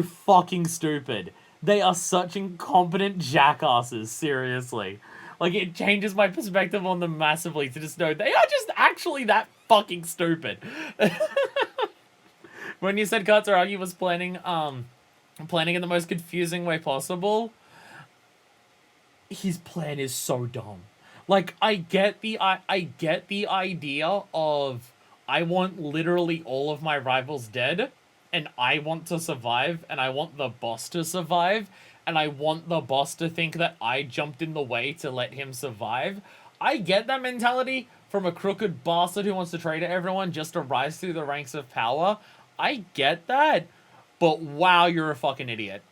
fucking stupid. They are such incompetent jackasses, seriously. Like, it changes my perspective on them massively to just know they are just actually that fucking stupid. When you said Katsuragi was planning in the most confusing way possible, his plan is so dumb. Like, I get the idea of, I want literally all of my rivals dead, and I want to survive, and I want the boss to survive, and I want the boss to think that I jumped in the way to let him survive. I get that mentality from a crooked bastard who wants to trade everyone just to rise through the ranks of power. I get that, but wow, you're a fucking idiot.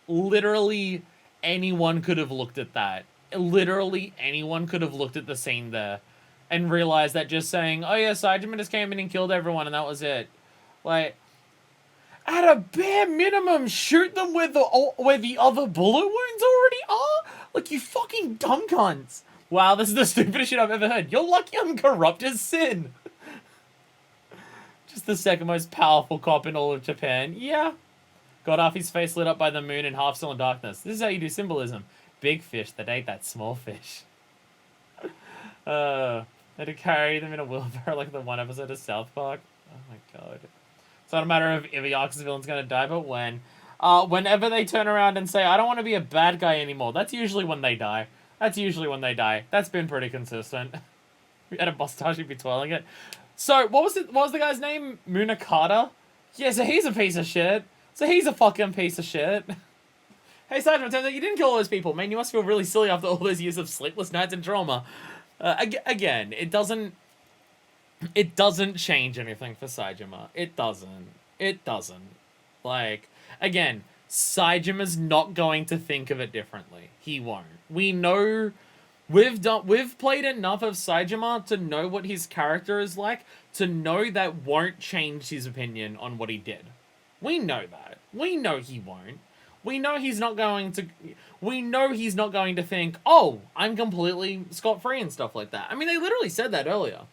Literally anyone could have looked at that. Literally anyone could have looked at the scene there and realized that just saying, oh yeah, Saitama just came in and killed everyone and that was it. Like, at a bare minimum, shoot them where the other bullet wounds already are? Like, you fucking dumb cunts. Wow, this is the stupidest shit I've ever heard. You're lucky I'm corrupt as sin. Just the second most powerful cop in all of Japan. Yeah. Got off his face lit up by the moon and half still in darkness. This is how you do symbolism. Big fish that ate that small fish. Had to carry them in a wheelbarrow like the one episode of South Park. Oh my god. It's not a matter of if a Yakuza villain's gonna die, but when. Whenever they turn around and say, I don't want to be a bad guy anymore, that's usually when they die. That's been pretty consistent. We had a Bostashi be twirling it. So, what was the guy's name? Munakata? Yeah, so he's a piece of shit. Hey, Saitama, turns out you didn't kill all those people. Man, you must feel really silly after all those years of sleepless nights and trauma. Again, it doesn't change anything for Saitama. It doesn't. Like, again, Saitama's not going to think of it differently. He won't. We know, we've played enough of Saitama to know what his character is like, to know that won't change his opinion on what he did. We know that. We know he won't. We know he's not going to think, oh, I'm completely scot-free and stuff like that. I mean, they literally said that earlier.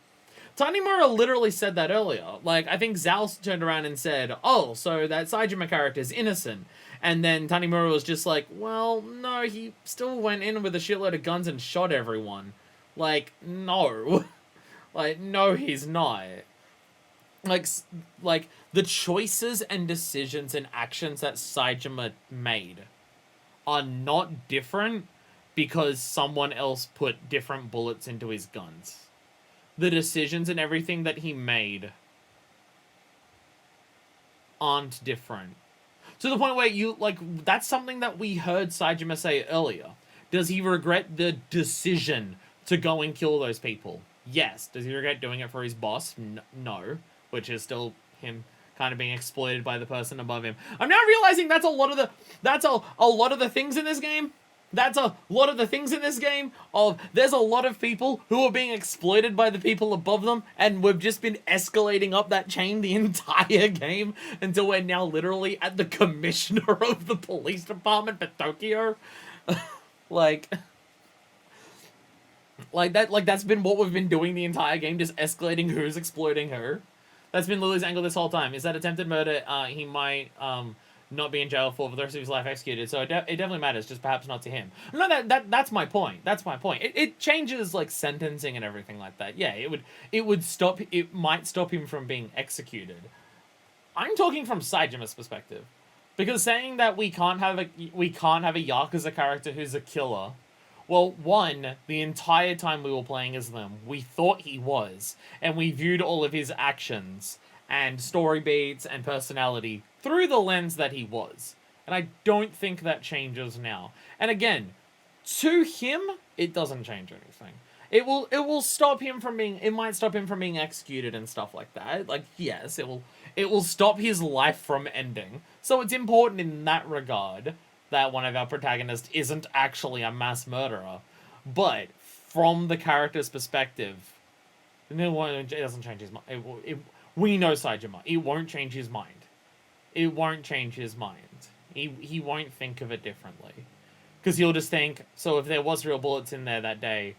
Tanimura literally said that earlier. Like, I think Zal turned around and said, oh, so that Saitama character is innocent. And then Tanimura was just like, well, no, he still went in with a shitload of guns and shot everyone. Like, no. Like, no, he's not. Like, the choices and decisions and actions that Saitama made are not different because someone else put different bullets into his guns. The decisions and everything that he made aren't different. To the point where you, like, that's something that we heard Saitama say earlier. Does he regret the decision to go and kill those people? Yes. Does he regret doing it for his boss? No. Which is still him kind of being exploited by the person above him. I'm now realizing that's a lot of the things in this game. There's a lot of people who are being exploited by the people above them, and we've just been escalating up that chain the entire game until we're now literally at the commissioner of the police department for Tokyo. That's been what we've been doing the entire game, just escalating who's exploiting her. That's been Lily's angle this whole time. Is that attempted murder? He might not be in jail for the rest of his life executed. So it definitely matters, just perhaps not to him. No, that's my point. It changes like sentencing and everything like that. Yeah, it might stop him from being executed. I'm talking from Saitama's perspective, because saying that we can't have a Yakuza character who's a killer. Well, one, the entire time we were playing as them, we thought he was, and we viewed all of his actions and story beats and personality through the lens that he was. And I don't think that changes now. And again, to him, it doesn't change anything. It will stop him from being, it might stop him from being executed and stuff like that. Like, yes, it will stop his life from ending. So it's important in that regard that one of our protagonists isn't actually a mass murderer. But from the character's perspective, it doesn't change his mind. We know Saejima. It won't change his mind. It won't change his mind. He won't think of it differently. Because he'll just think, so if there was real bullets in there that day,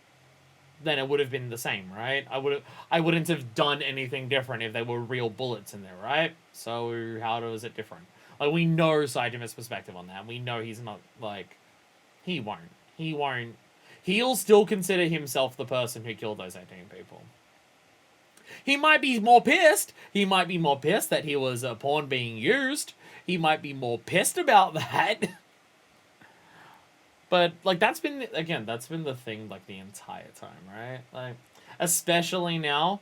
then it would have been the same, right? I wouldn't have done anything different if there were real bullets in there, right? So how is it different? Like, we know Saijima's perspective on that. We know he's not, like, he won't. He'll still consider himself the person who killed those 18 people. He might be more pissed. He might be more pissed that he was a pawn being used. He might be more pissed about that. But, like, that's been the thing, like, the entire time, right? Like, especially now,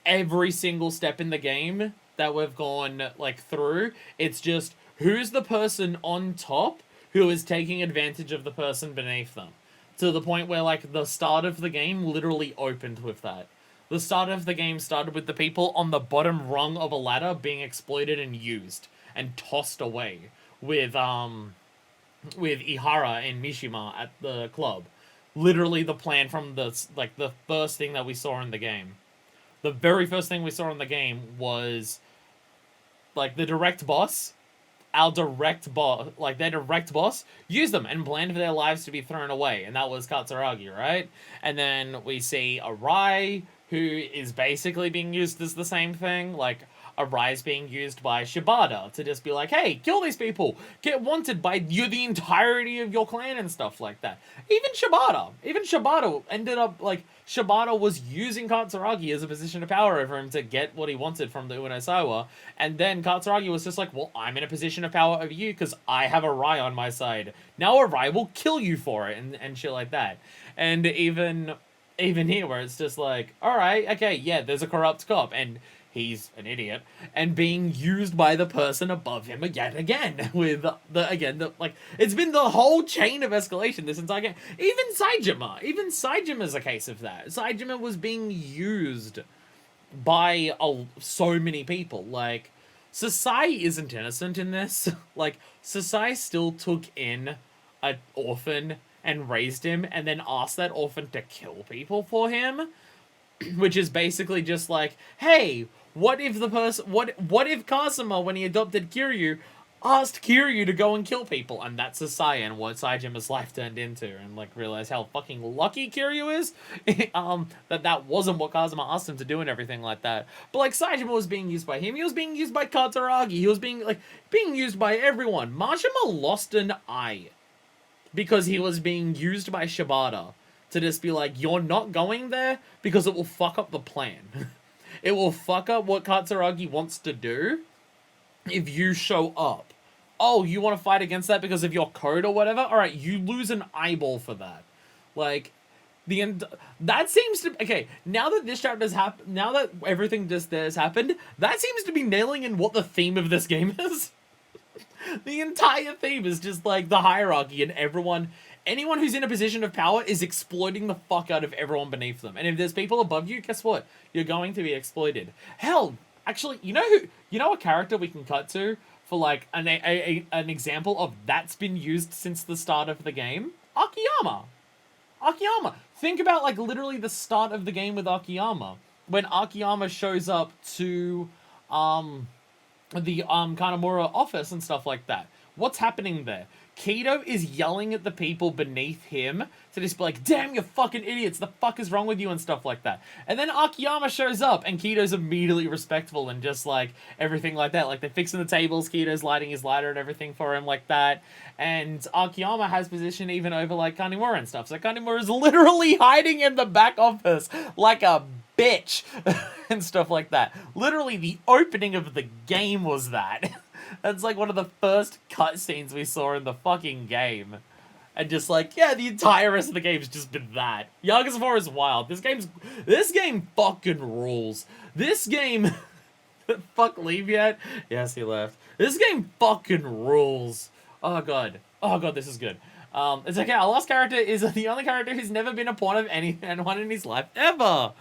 every single step in the game that we've gone, like, through, it's just, who's the person on top who is taking advantage of the person beneath them? To the point where, like, the start of the game literally opened with that. The start of the game started with the people on the bottom rung of a ladder being exploited and used and tossed away with Ihara and Mishima at the club. Literally the plan from the first thing that we saw in the game. The very first thing we saw in the game was, like, the direct boss, their direct boss, used them and planned for their lives to be thrown away, and that was Katsuragi, right? And then we see Arai, who is basically being used as the same thing, like, Arai is being used by Shibata to just be like, hey, kill these people, get wanted by you, the entirety of your clan and stuff like that. Even Shibata ended up, like, Shibata was using Katsuragi as a position of power over him to get what he wanted from the Uenosawa, and then Katsuragi was just like, well, I'm in a position of power over you because I have Arai on my side. Now Arai will kill you for it, and shit like that. And even here, where it's just like, alright, okay, yeah, there's a corrupt cop, and he's an idiot, and being used by the person above him yet again, with it's been the whole chain of escalation this entire game. Even Saijima's a case of that. Saejima was being used by so many people. Like, Sasai isn't innocent in this. Like, Sasai still took in an orphan and raised him, and then asked that orphan to kill people for him, which is basically just like, hey, what if Kazuma, when he adopted Kiryu, asked Kiryu to go and kill people? And that's Sasai and what Saijima's life turned into, and, like, realize how fucking lucky Kiryu is, that wasn't what Kazuma asked him to do and everything like that. But, like, Saejima was being used by him, he was being used by Katsuragi, he was being used by everyone. Majima lost an eye because he was being used by Shibata to just be like, you're not going there because it will fuck up the plan. It will fuck up what Katsuragi wants to do if you show up. Oh, you want to fight against that because of your code or whatever? Alright, you lose an eyeball for that. Like, that seems to... Okay, now that this chapter has happened, now that everything just there has happened, that seems to be nailing in what the theme of this game is. The entire theme is just, like, the hierarchy, and anyone who's in a position of power is exploiting the fuck out of everyone beneath them. And if there's people above you, guess what? You're going to be exploited. Hell, actually, you know a character we can cut to for, like, an example of that's been used since the start of the game? Akiyama. Think about, like, literally the start of the game with Akiyama. When Akiyama shows up to, the Kanamura office and stuff like that. What's happening there? Kido is yelling at the people beneath him to just be like, damn, you fucking idiots, the fuck is wrong with you and stuff like that. And then Akiyama shows up and Kido's immediately respectful and just, like, everything like that. Like, they're fixing the tables, Kido's lighting his lighter and everything for him like that. And Akiyama has position even over, like, Kanimura and stuff. So Kanimura is literally hiding in the back office like a bitch and stuff like that. Literally, the opening of the game was that. That's, like, one of the first cutscenes we saw in the fucking game. And just, like, yeah, the entire rest of the game's just been that. Yakuza 4 is wild. This game fucking rules. This game Fuck, leave yet? Yes, he left. This game fucking rules. Oh god. Oh god, this is good. It's okay. Our last character is the only character who's never been a pawn of anyone in his life ever.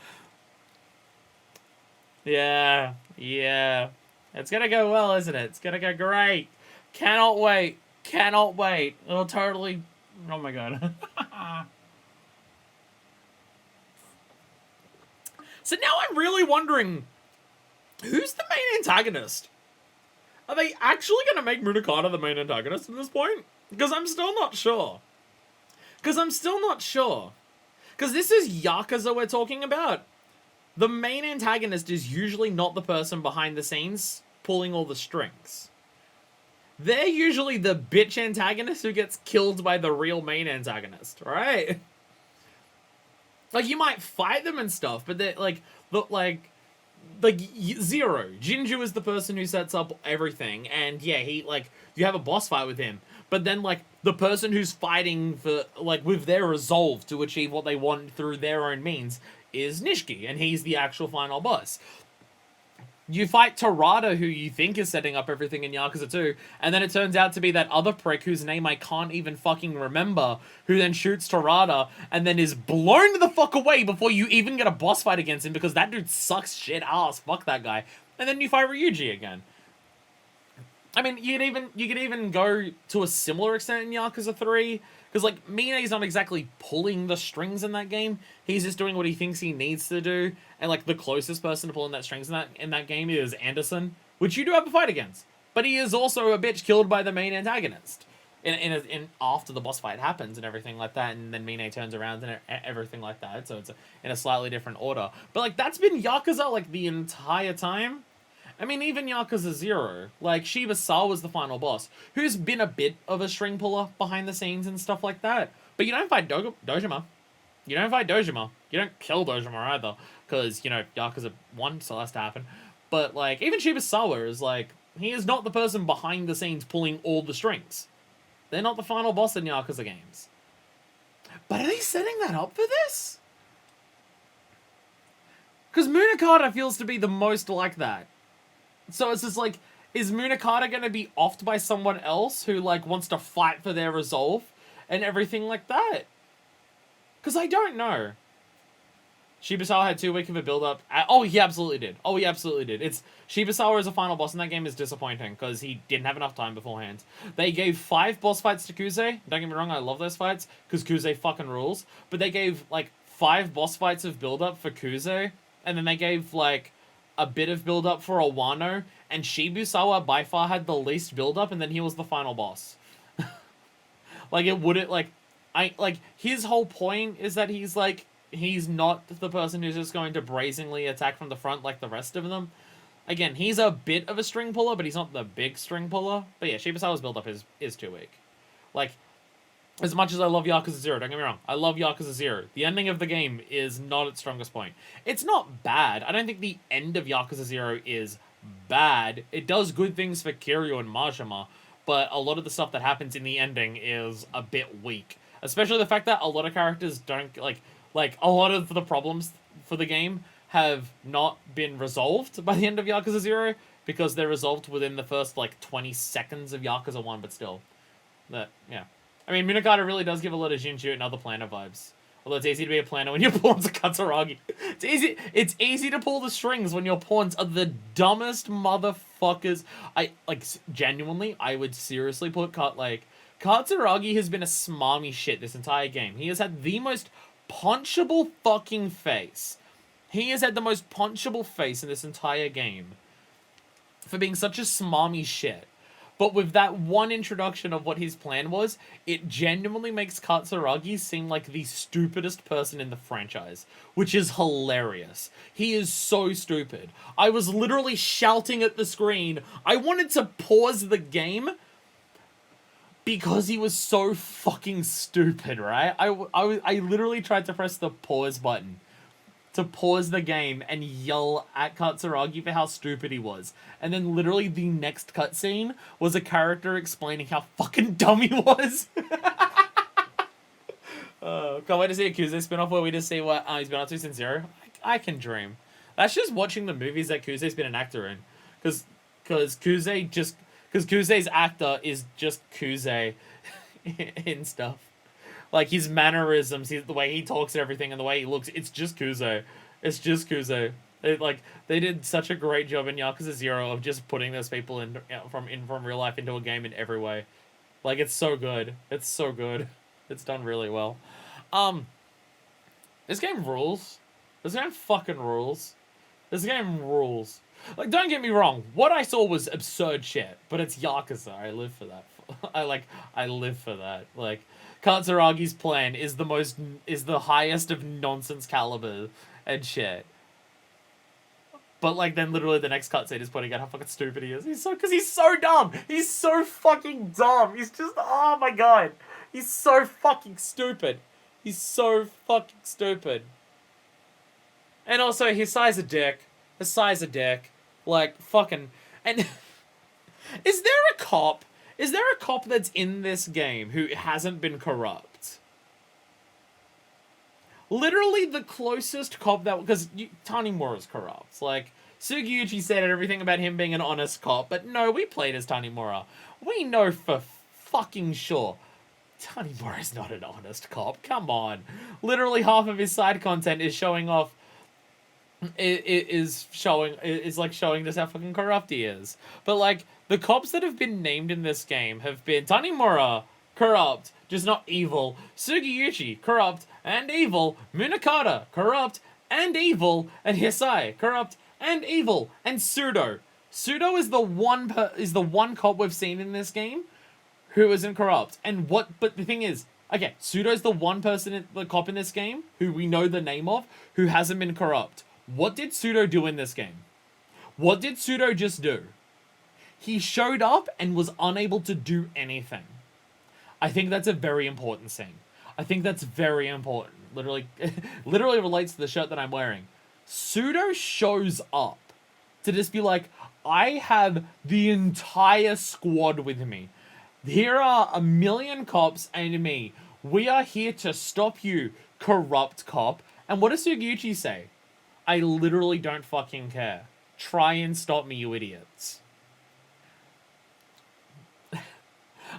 Yeah, yeah. It's gonna go well, isn't it? It's gonna go great. Cannot wait. Cannot wait. It'll totally. Oh my god. So now I'm really wondering, who's the main antagonist? Are they actually going to make Munakata the main antagonist at this point? Because I'm still not sure. Because this is Yakuza we're talking about. The main antagonist is usually not the person behind the scenes pulling all the strings. They're usually the bitch antagonist who gets killed by the real main antagonist, right? Like, you might fight them and stuff, but they're like Zero. Jinju is the person who sets up everything, and yeah, he, like, you have a boss fight with him, but then, like, the person who's fighting for, like, with their resolve to achieve what they want through their own means is Nishiki, and he's the actual final boss. You fight Tarada, who you think is setting up everything in Yakuza 2, and then it turns out to be that other prick whose name I can't even fucking remember, who then shoots Tarada, and then is blown the fuck away before you even get a boss fight against him, because that dude sucks shit ass, fuck that guy. And then you fight Ryuji again. I mean, you could even go to a similar extent in Yakuza 3, because, like, Mine's not exactly pulling the strings in that game. He's just doing what he thinks he needs to do. And, like, the closest person to pulling that strings in that game is Anderson, which you do have a fight against. But he is also a bitch killed by the main antagonist. In after the boss fight happens and everything like that, and then Mine turns around and everything like that. So it's in a slightly different order. But, like, that's been Yakuza, like, the entire time. I mean, even Yakuza 0, like, Shibusawa was the final boss, who's been a bit of a string puller behind the scenes and stuff like that. But you don't fight Dojima. You don't fight Dojima. You don't kill Dojima either, because, you know, Yakuza 1 still has to happen. But, like, even Shibusawa is, like, he is not the person behind the scenes pulling all the strings. They're not the final boss in Yakuza games. But are they setting that up for this? Because Munakata feels to be the most like that. So it's just like, is Munakata going to be offed by someone else who, like, wants to fight for their resolve and everything like that? Because I don't know. Shibusawa had 2 weeks of a build-up. Oh, he absolutely did. Shibusawa as a final boss in that game is disappointing, because he didn't have enough time beforehand. They gave 5 boss fights to Kuze. Don't get me wrong, I love those fights, because Kuze fucking rules. But they gave, like, 5 boss fights of build-up for Kuze, and then they gave, like, a bit of build-up for Owano, and Shibusawa by far had the least build-up, and then he was the final boss. Like, it wouldn't, like, his whole point is that he's, like, he's not the person who's just going to brazenly attack from the front like the rest of them. Again, he's a bit of a string puller, but he's not the big string puller. But yeah, Shibusawa's build-up is too weak. Like, as much as I love Yakuza 0, don't get me wrong, I love Yakuza 0. The ending of the game is not its strongest point. It's not bad. I don't think the end of Yakuza 0 is bad. It does good things for Kiryu and Majima, but a lot of the stuff that happens in the ending is a bit weak. Especially the fact that a lot of characters don't, like a lot of the problems for the game have not been resolved by the end of Yakuza 0, because they're resolved within the first, like, 20 seconds of Yakuza 1, but still. Yeah. I mean, Munakata really does give a lot of Jinju and other planner vibes. Although it's easy to be a planner when your pawns are Katsuragi. It's easy to pull the strings when your pawns are the dumbest motherfuckers. Genuinely, I would seriously put Katsuragi has been a smarmy shit this entire game. He has had the most punchable fucking face. He has had the most punchable face in this entire game for being such a smarmy shit. But with that one introduction of what his plan was, it genuinely makes Katsuragi seem like the stupidest person in the franchise, which is hilarious. He is so stupid. I was literally shouting at the screen. I wanted to pause the game because he was so fucking stupid, right? I literally tried to press the pause button to pause the game and yell at Katsuragi for how stupid he was. And then literally the next cutscene was a character explaining how fucking dumb he was. Can't wait to see a Kuze spin-off where we just see what he's been up to since Zero. I can dream. That's just watching the movies that Kuze's been an actor in. because Kuze's actor is just Kuze in stuff. Like his mannerisms, the way he talks and everything, and the way he looks, it's just Kuze. It's just Kuze. They did such a great job in Yakuza 0 of just putting those people from real life into a game in every way. Like, it's so good. It's so good. It's done really well. This game rules. This game fucking rules. This game rules. Like, don't get me wrong. What I saw was absurd shit, but it's Yakuza. I live for that. I live for that. Like, Katsuragi's plan is the highest of nonsense caliber and shit. But, like, then literally the next cutscene is pointing out how fucking stupid he is. Because he's so dumb. He's so fucking dumb. He's just, oh my god. He's so fucking stupid. He's so fucking stupid. And also, his size a dick. His size a dick. Like, fucking, and is there a cop that's in this game who hasn't been corrupt? Literally the closest cop because Tanimura's corrupt. Like, Sugiyuchi said everything about him being an honest cop, but no, we played as Tanimura. We know for fucking sure Tanimura is not an honest cop. Come on. Literally half of his side content is showing off, is showing just how fucking corrupt he is. But, like, the cops that have been named in this game have been Tanimura, corrupt, just not evil. Sugiyuchi, corrupt and evil. Munakata, corrupt and evil. And Hisai, corrupt and evil. And Sudo. Sudo is the one cop we've seen in this game who isn't corrupt. But the thing is, okay, Sudo's the one the cop in this game who we know the name of who hasn't been corrupt. What did Sudo do in this game? What did Sudo just do? He showed up and was unable to do anything. I think that's a very important thing. I think that's very important. Literally relates to the shirt that I'm wearing. Sudo shows up to just be like, I have the entire squad with me. Here are 1 million cops and me. We are here to stop you, corrupt cop. And what does Sugiyuchi say? I literally don't fucking care. Try and stop me, you idiots.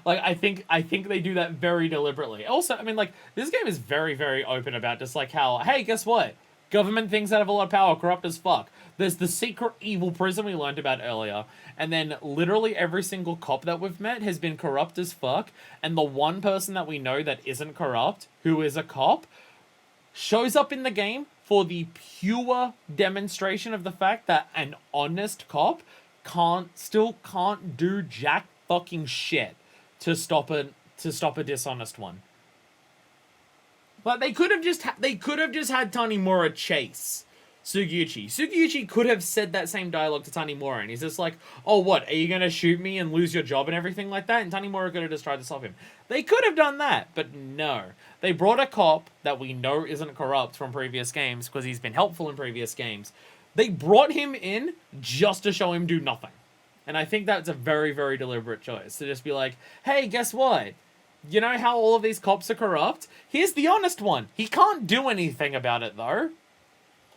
Like, I think they do that very deliberately. Also, I mean, like, this game is very, very open about just, like, how, hey, guess what? Government things that have a lot of power, corrupt as fuck. There's the secret evil prison we learned about earlier. And then literally every single cop that we've met has been corrupt as fuck. And the one person that we know that isn't corrupt, who is a cop, shows up in the game for the pure demonstration of the fact that an honest cop still can't do jack fucking shit to stop a dishonest one. But they could have just had Tanimura chase Sugiyuchi. Sugiyuchi could have said that same dialogue to Tanimura, and he's just like, oh, what, are you gonna shoot me and lose your job and everything like that? And Tanimura could have just tried to stop him. They could have done that, but no. They brought a cop that we know isn't corrupt from previous games, because he's been helpful in previous games. They brought him in just to show him do nothing. And I think that's a very, very deliberate choice, to just be like, hey, guess what? You know how all of these cops are corrupt? Here's the honest one. He can't do anything about it, though.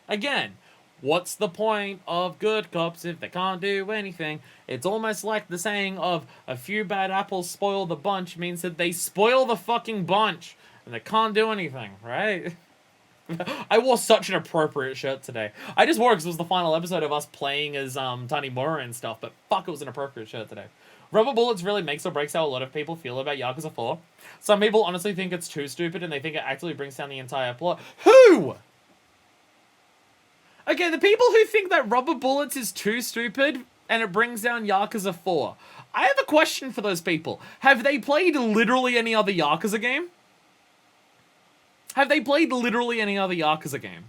Again, what's the point of good cops if they can't do anything? It's almost like the saying of a few bad apples spoil the bunch means that they spoil the fucking bunch and they can't do anything, right? I wore such an appropriate shirt today. I just wore it because it was the final episode of us playing as Tanimura and stuff, but fuck, it was an appropriate shirt today. Rubber bullets really makes or breaks how a lot of people feel about Yakuza 4. Some people honestly think it's too stupid and they think it actually brings down the entire plot. Who? Okay, the people who think that rubber bullets is too stupid and it brings down Yakuza 4. I have a question for those people. Have they played literally any other Yakuza game? Have they played literally any other Yakuza game?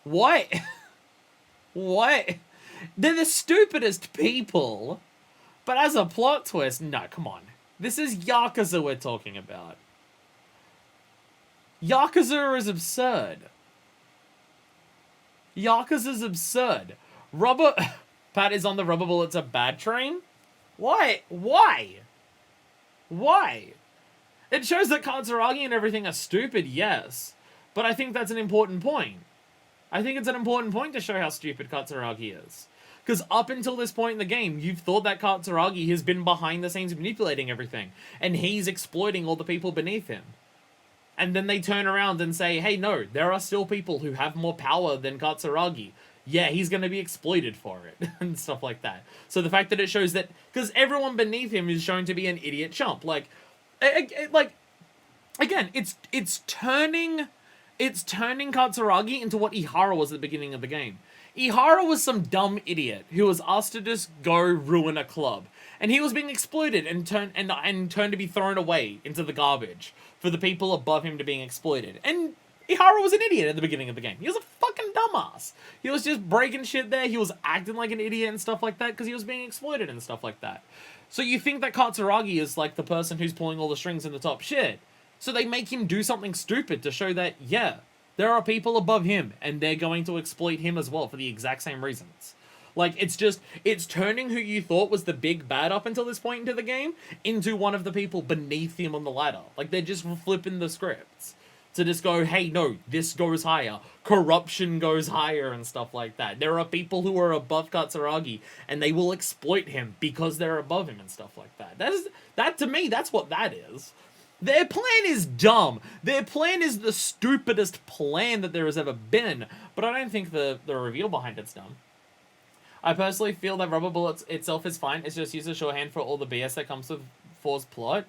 What? What? They're the stupidest people. But as a plot twist, no, come on. This is Yakuza we're talking about. Yakuza is absurd. Yakuza's absurd. Pat is on the rubber bullets a bad train? Why? Why? Why? It shows that Katsuragi and everything are stupid, yes. But I think that's an important point. I think it's an important point to show how stupid Katsuragi is. Because up until this point in the game, you've thought that Katsuragi has been behind the scenes manipulating everything. And he's exploiting all the people beneath him. And then they turn around and say, hey, no, there are still people who have more power than Katsuragi. Yeah, he's going to be exploited for it. And stuff like that. So the fact that it shows that... Because everyone beneath him is shown to be an idiot chump. Like... Again, it's turning Katsuragi into what Ihara was at the beginning of the game. Ihara was some dumb idiot who was asked to just go ruin a club, and he was being exploited and turned to be thrown away into the garbage for the people above him to being exploited. And Ihara was an idiot at the beginning of the game. He was a fucking dumbass. He was just breaking shit there. He was acting like an idiot and stuff like that because he was being exploited and stuff like that. So you think that Katsuragi is like the person who's pulling all the strings in the top shit. So they make him do something stupid to show that, yeah, there are people above him, and they're going to exploit him as well for the exact same reasons. Like, it's turning who you thought was the big bad up until this point into the game into one of the people beneath him on the ladder. Like, they're just flipping the scripts to just go, hey, no, this goes higher. Corruption goes higher and stuff like that. There are people who are above Katsuragi, and they will exploit him because they're above him and stuff like that. That to me, that's what that is. Their plan is dumb. Their plan is the stupidest plan that there has ever been. But I don't think the reveal behind it's dumb. I personally feel that Rubber Bullets itself is fine. It's just used as shorthand for all the BS that comes with 4's plot.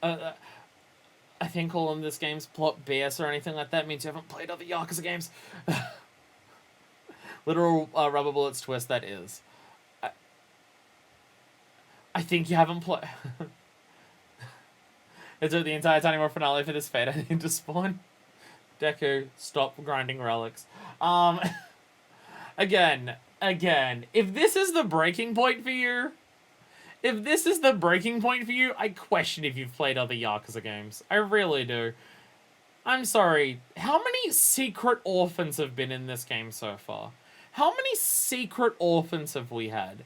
I think calling this game's plot BS or anything like that means you haven't played other Yakuza games. Literal Rubber Bullets twist, that is. I think you haven't played... It's the entire Tiny More finale for this fate. I need to spawn. Deku, stop grinding relics. Again, if this is the breaking point for you, I question if you've played other Yakuza games. I really do. I'm sorry. How many secret orphans have been in this game so far? How many secret orphans have we had?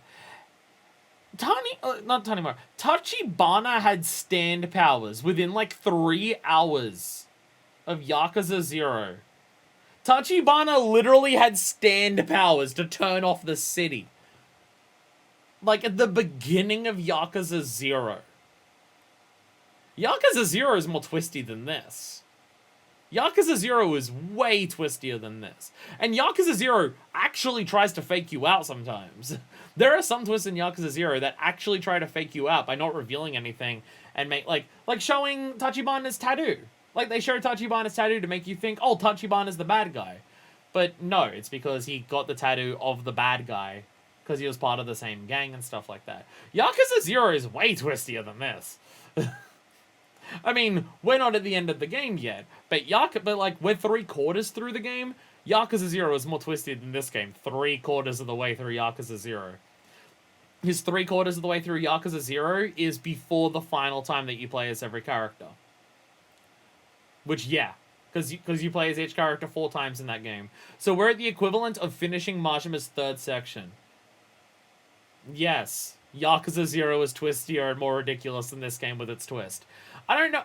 Tachibana had stand powers within like 3 hours of Yakuza 0. Tachibana literally had stand powers to turn off the city. Like at the beginning of Yakuza 0. Yakuza 0 is more twisty than this. Yakuza 0 is way twistier than this. And Yakuza 0 actually tries to fake you out sometimes. There are some twists in Yakuza 0 that actually try to fake you out by not revealing anything and make, like showing Tachibana's tattoo. Like, they show Tachibana's tattoo to make you think, oh, Tachibana's the bad guy. But no, it's because he got the tattoo of the bad guy because he was part of the same gang and stuff like that. Yakuza 0 is way twistier than this. I mean, we're not at the end of the game yet, but like, we're 3/4 through the game. Yakuza 0 is more twisted than this game, 3/4 of the way through Yakuza 0. His 3/4 of the way through Yakuza 0 is before the final time that you play as every character. Which, yeah, because you play as each character 4 times in that game. So we're at the equivalent of finishing Majima's 3rd section. Yes, Yakuza 0 is twistier and more ridiculous than this game with its twist. I don't know.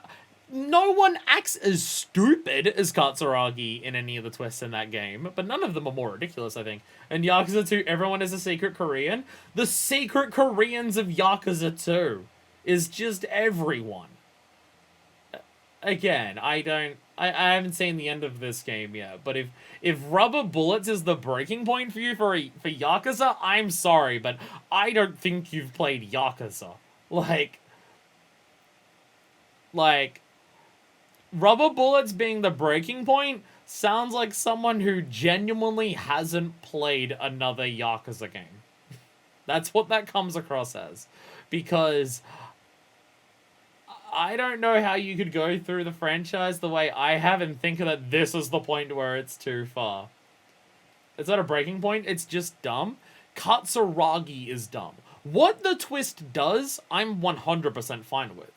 No one acts as stupid as Katsuragi in any of the twists in that game, but none of them are more ridiculous, I think. In Yakuza 2, everyone is a secret Korean. The secret Koreans of Yakuza 2 is just everyone. Again, I haven't seen the end of this game yet, but if Rubber Bullets is the breaking point for you for Yakuza, I'm sorry, but I don't think you've played Yakuza. Like, Rubber Bullets being the breaking point sounds like someone who genuinely hasn't played another Yakuza game. That's what that comes across as. Because I don't know how you could go through the franchise the way I have and think that this is the point where it's too far. It's not a breaking point, it's just dumb. Katsuragi is dumb. What the twist does, I'm 100% fine with.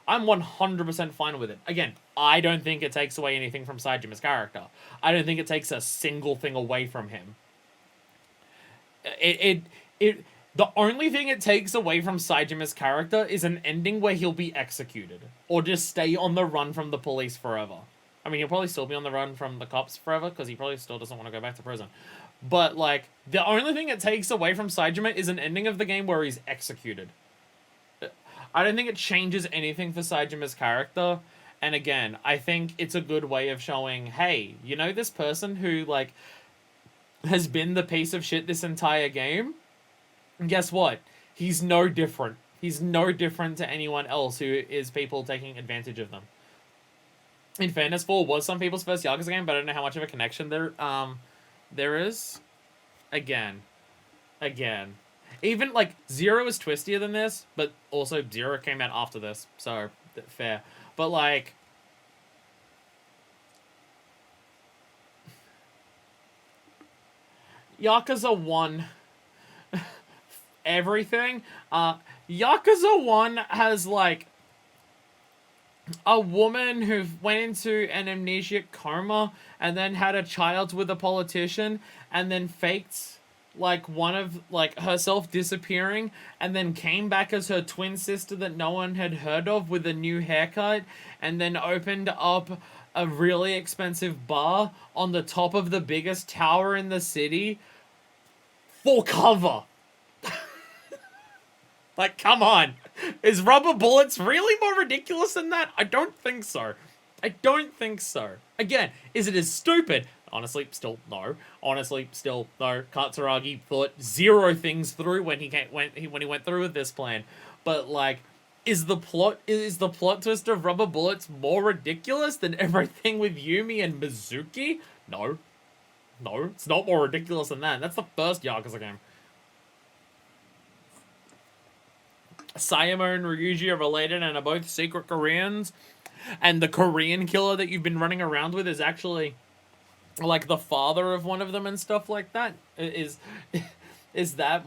I'm 100% fine with it. Again, I don't think it takes away anything from Sajima's character. I don't think it takes a single thing away from him. The only thing it takes away from Sajima's character is an ending where he'll be executed. Or just stay on the run from the police forever. I mean, he'll probably still be on the run from the cops forever, because he probably still doesn't want to go back to prison. But, like, the only thing it takes away from Saejima is an ending of the game where he's executed. I don't think it changes anything for Saijima's character. And again, I think it's a good way of showing, hey, you know this person who, like, has been the piece of shit this entire game? And guess what? He's no different. He's no different to anyone else who is people taking advantage of them. In fairness, 4 was some people's first Yakuza game, but I don't know how much of a connection there is. Again. Even, like, 0 is twistier than this, but also 0 came out after this, so, fair. But, like... Yakuza 1... everything. Yakuza 1 has, like... a woman who went into an amnesiac coma and then had a child with a politician and then faked... like, one of, like, herself disappearing, and then came back as her twin sister that no one had heard of with a new haircut, and then opened up a really expensive bar on the top of the biggest tower in the city for cover. Like, come on. Is Rubber Bullets really more ridiculous than that? I don't think so. Again, is it as stupid? Honestly, still no. Honestly, still no. Katsuragi thought 0 things through when he went through with this plan. But like, is the plot twist of Rubber Bullets more ridiculous than everything with Yumi and Mizuki? No, it's not more ridiculous than that. That's the first Yakuza game. Sayama and Ryuji are related and are both secret Koreans, and the Korean killer that you've been running around with is actually like the father of one of them and stuff like that. Is Rubber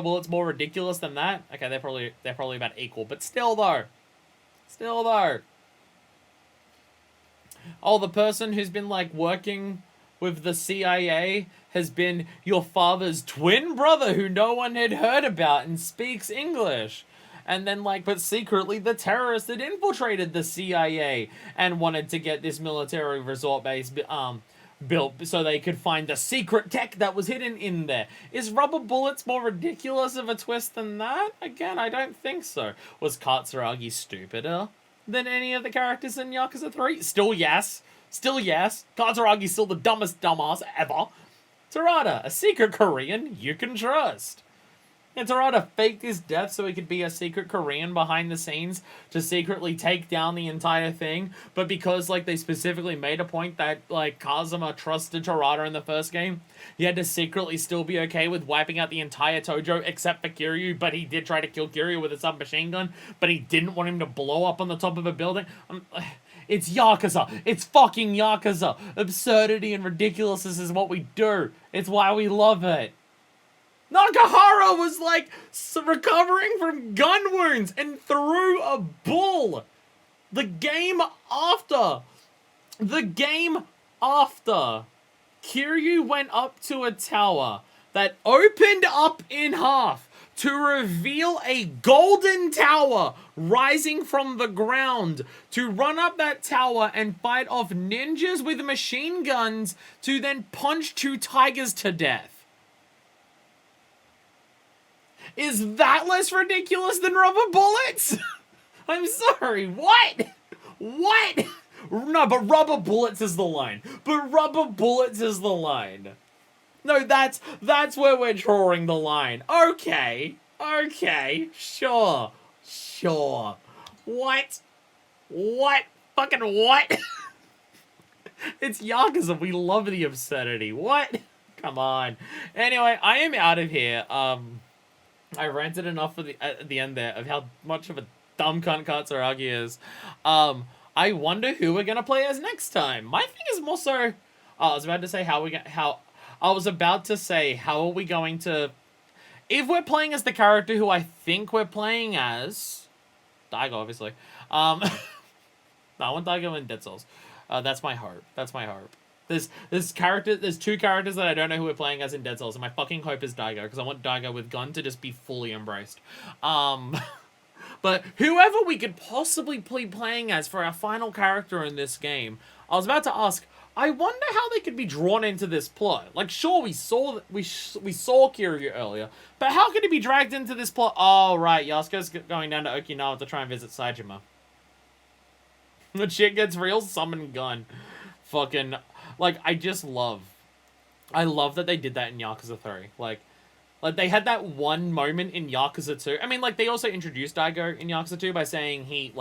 Bullets more ridiculous than that? Okay, they're probably about equal, but still though. Oh, the person who's been like working with the CIA has been your father's twin brother who no one had heard about and speaks English. And then, like, but secretly the terrorists had infiltrated the CIA and wanted to get this military resort base built so they could find the secret tech that was hidden in there. Is Rubber Bullets more ridiculous of a twist than that? Again, I don't think so. Was Katsuragi stupider than any of the characters in Yakuza 3? Still yes. Katsuragi's still the dumbest dumbass ever. Terada, a secret Korean you can trust. And Terada faked his death so he could be a secret Korean behind the scenes to secretly take down the entire thing. But because, like, they specifically made a point that, like, Kazuma trusted Terada in the first game, he had to secretly still be okay with wiping out the entire Tojo except for Kiryu, but he did try to kill Kiryu with a submachine gun, but he didn't want him to blow up on the top of a building. It's Yakuza. It's fucking Yakuza. Absurdity and ridiculousness is what we do. It's why we love it. Nakahara was, like, recovering from gun wounds and threw a bull. The game after, Kiryu went up to a tower that opened up in half to reveal a golden tower rising from the ground, to run up that tower and fight off ninjas with machine guns to then punch 2 tigers to death. Is that less ridiculous than Rubber Bullets? I'm sorry, what? No, but Rubber Bullets is the line. No, that's where we're drawing the line. Okay, sure. What? Fucking what? It's Yakuza, we love the absurdity. What? Come on. Anyway, I am out of here. I ranted enough at the end there of how much of a dumb cunt Katsuragi is. I wonder who we're gonna play as next time. My thing is more so... I was about to say how are we going to... If we're playing as the character who I think we're playing as... Daigo, obviously. No, I want Daigo in Dead Souls. That's my hope. There's 2 characters that I don't know who we're playing as in Dead Souls, and my fucking hope is Daigo, because I want Daigo with gun to just be fully embraced. But whoever we could possibly be playing as for our final character in this game, I was about to ask, I wonder how they could be drawn into this plot. Like, sure, we saw Kiryu earlier, but how could he be dragged into this plot? Oh, right, Yasuko's going down to Okinawa to try and visit Saejima. When shit gets real, summon gun. Fucking, like, I love that they did that in Yakuza 3. Like they had that one moment in Yakuza 2. I mean, like, they also introduced Daigo in Yakuza 2 by saying he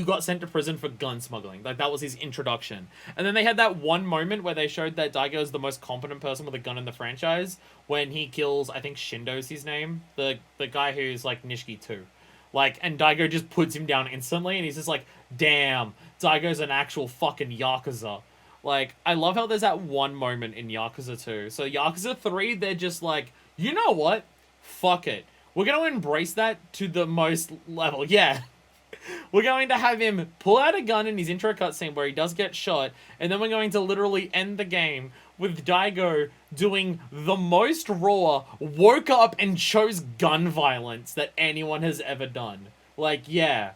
got sent to prison for gun smuggling. Like, that was his introduction. And then they had that one moment where they showed that Daigo is the most competent person with a gun in the franchise when he kills, I think Shindo's his name, the guy who's, like, Nishiki 2. Like, and Daigo just puts him down instantly, and he's just like, damn, Daigo's an actual fucking Yakuza. Like, I love how there's that one moment in Yakuza 2. So Yakuza 3, they're just like, you know what? Fuck it. We're going to embrace that to the most level. Yeah. We're going to have him pull out a gun in his intro cutscene where he does get shot, and then we're going to literally end the game with Daigo doing the most raw, woke up and chose gun violence that anyone has ever done. Like, yeah.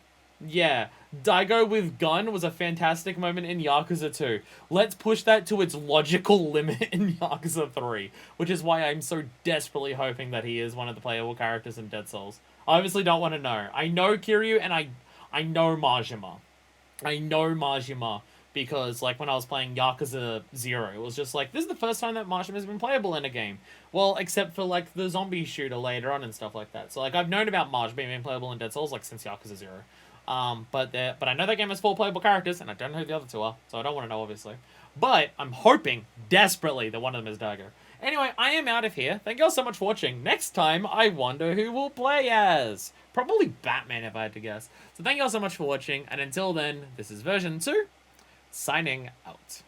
Daigo with gun was a fantastic moment in Yakuza 2. Let's push that to its logical limit in Yakuza 3, which is why I'm so desperately hoping that he is one of the playable characters in Dead Souls. I obviously don't want to know. I know Kiryu, and I know Majima. I know Majima because, like, when I was playing Yakuza 0, it was just like, this is the first time that Majima's been playable in a game. Well, except for, like, the zombie shooter later on and stuff like that. So, like, I've known about Majima being playable in Dead Souls, like, since Yakuza 0. But I know that game has 4 playable characters, and I don't know who the other 2 are, so I don't want to know, obviously. But I'm hoping, desperately, that one of them is Daigo. Anyway, I am out of here. Thank you all so much for watching. Next time, I wonder who we'll play as. Probably Batman, if I had to guess. So thank you all so much for watching, and until then, this is version 2, signing out.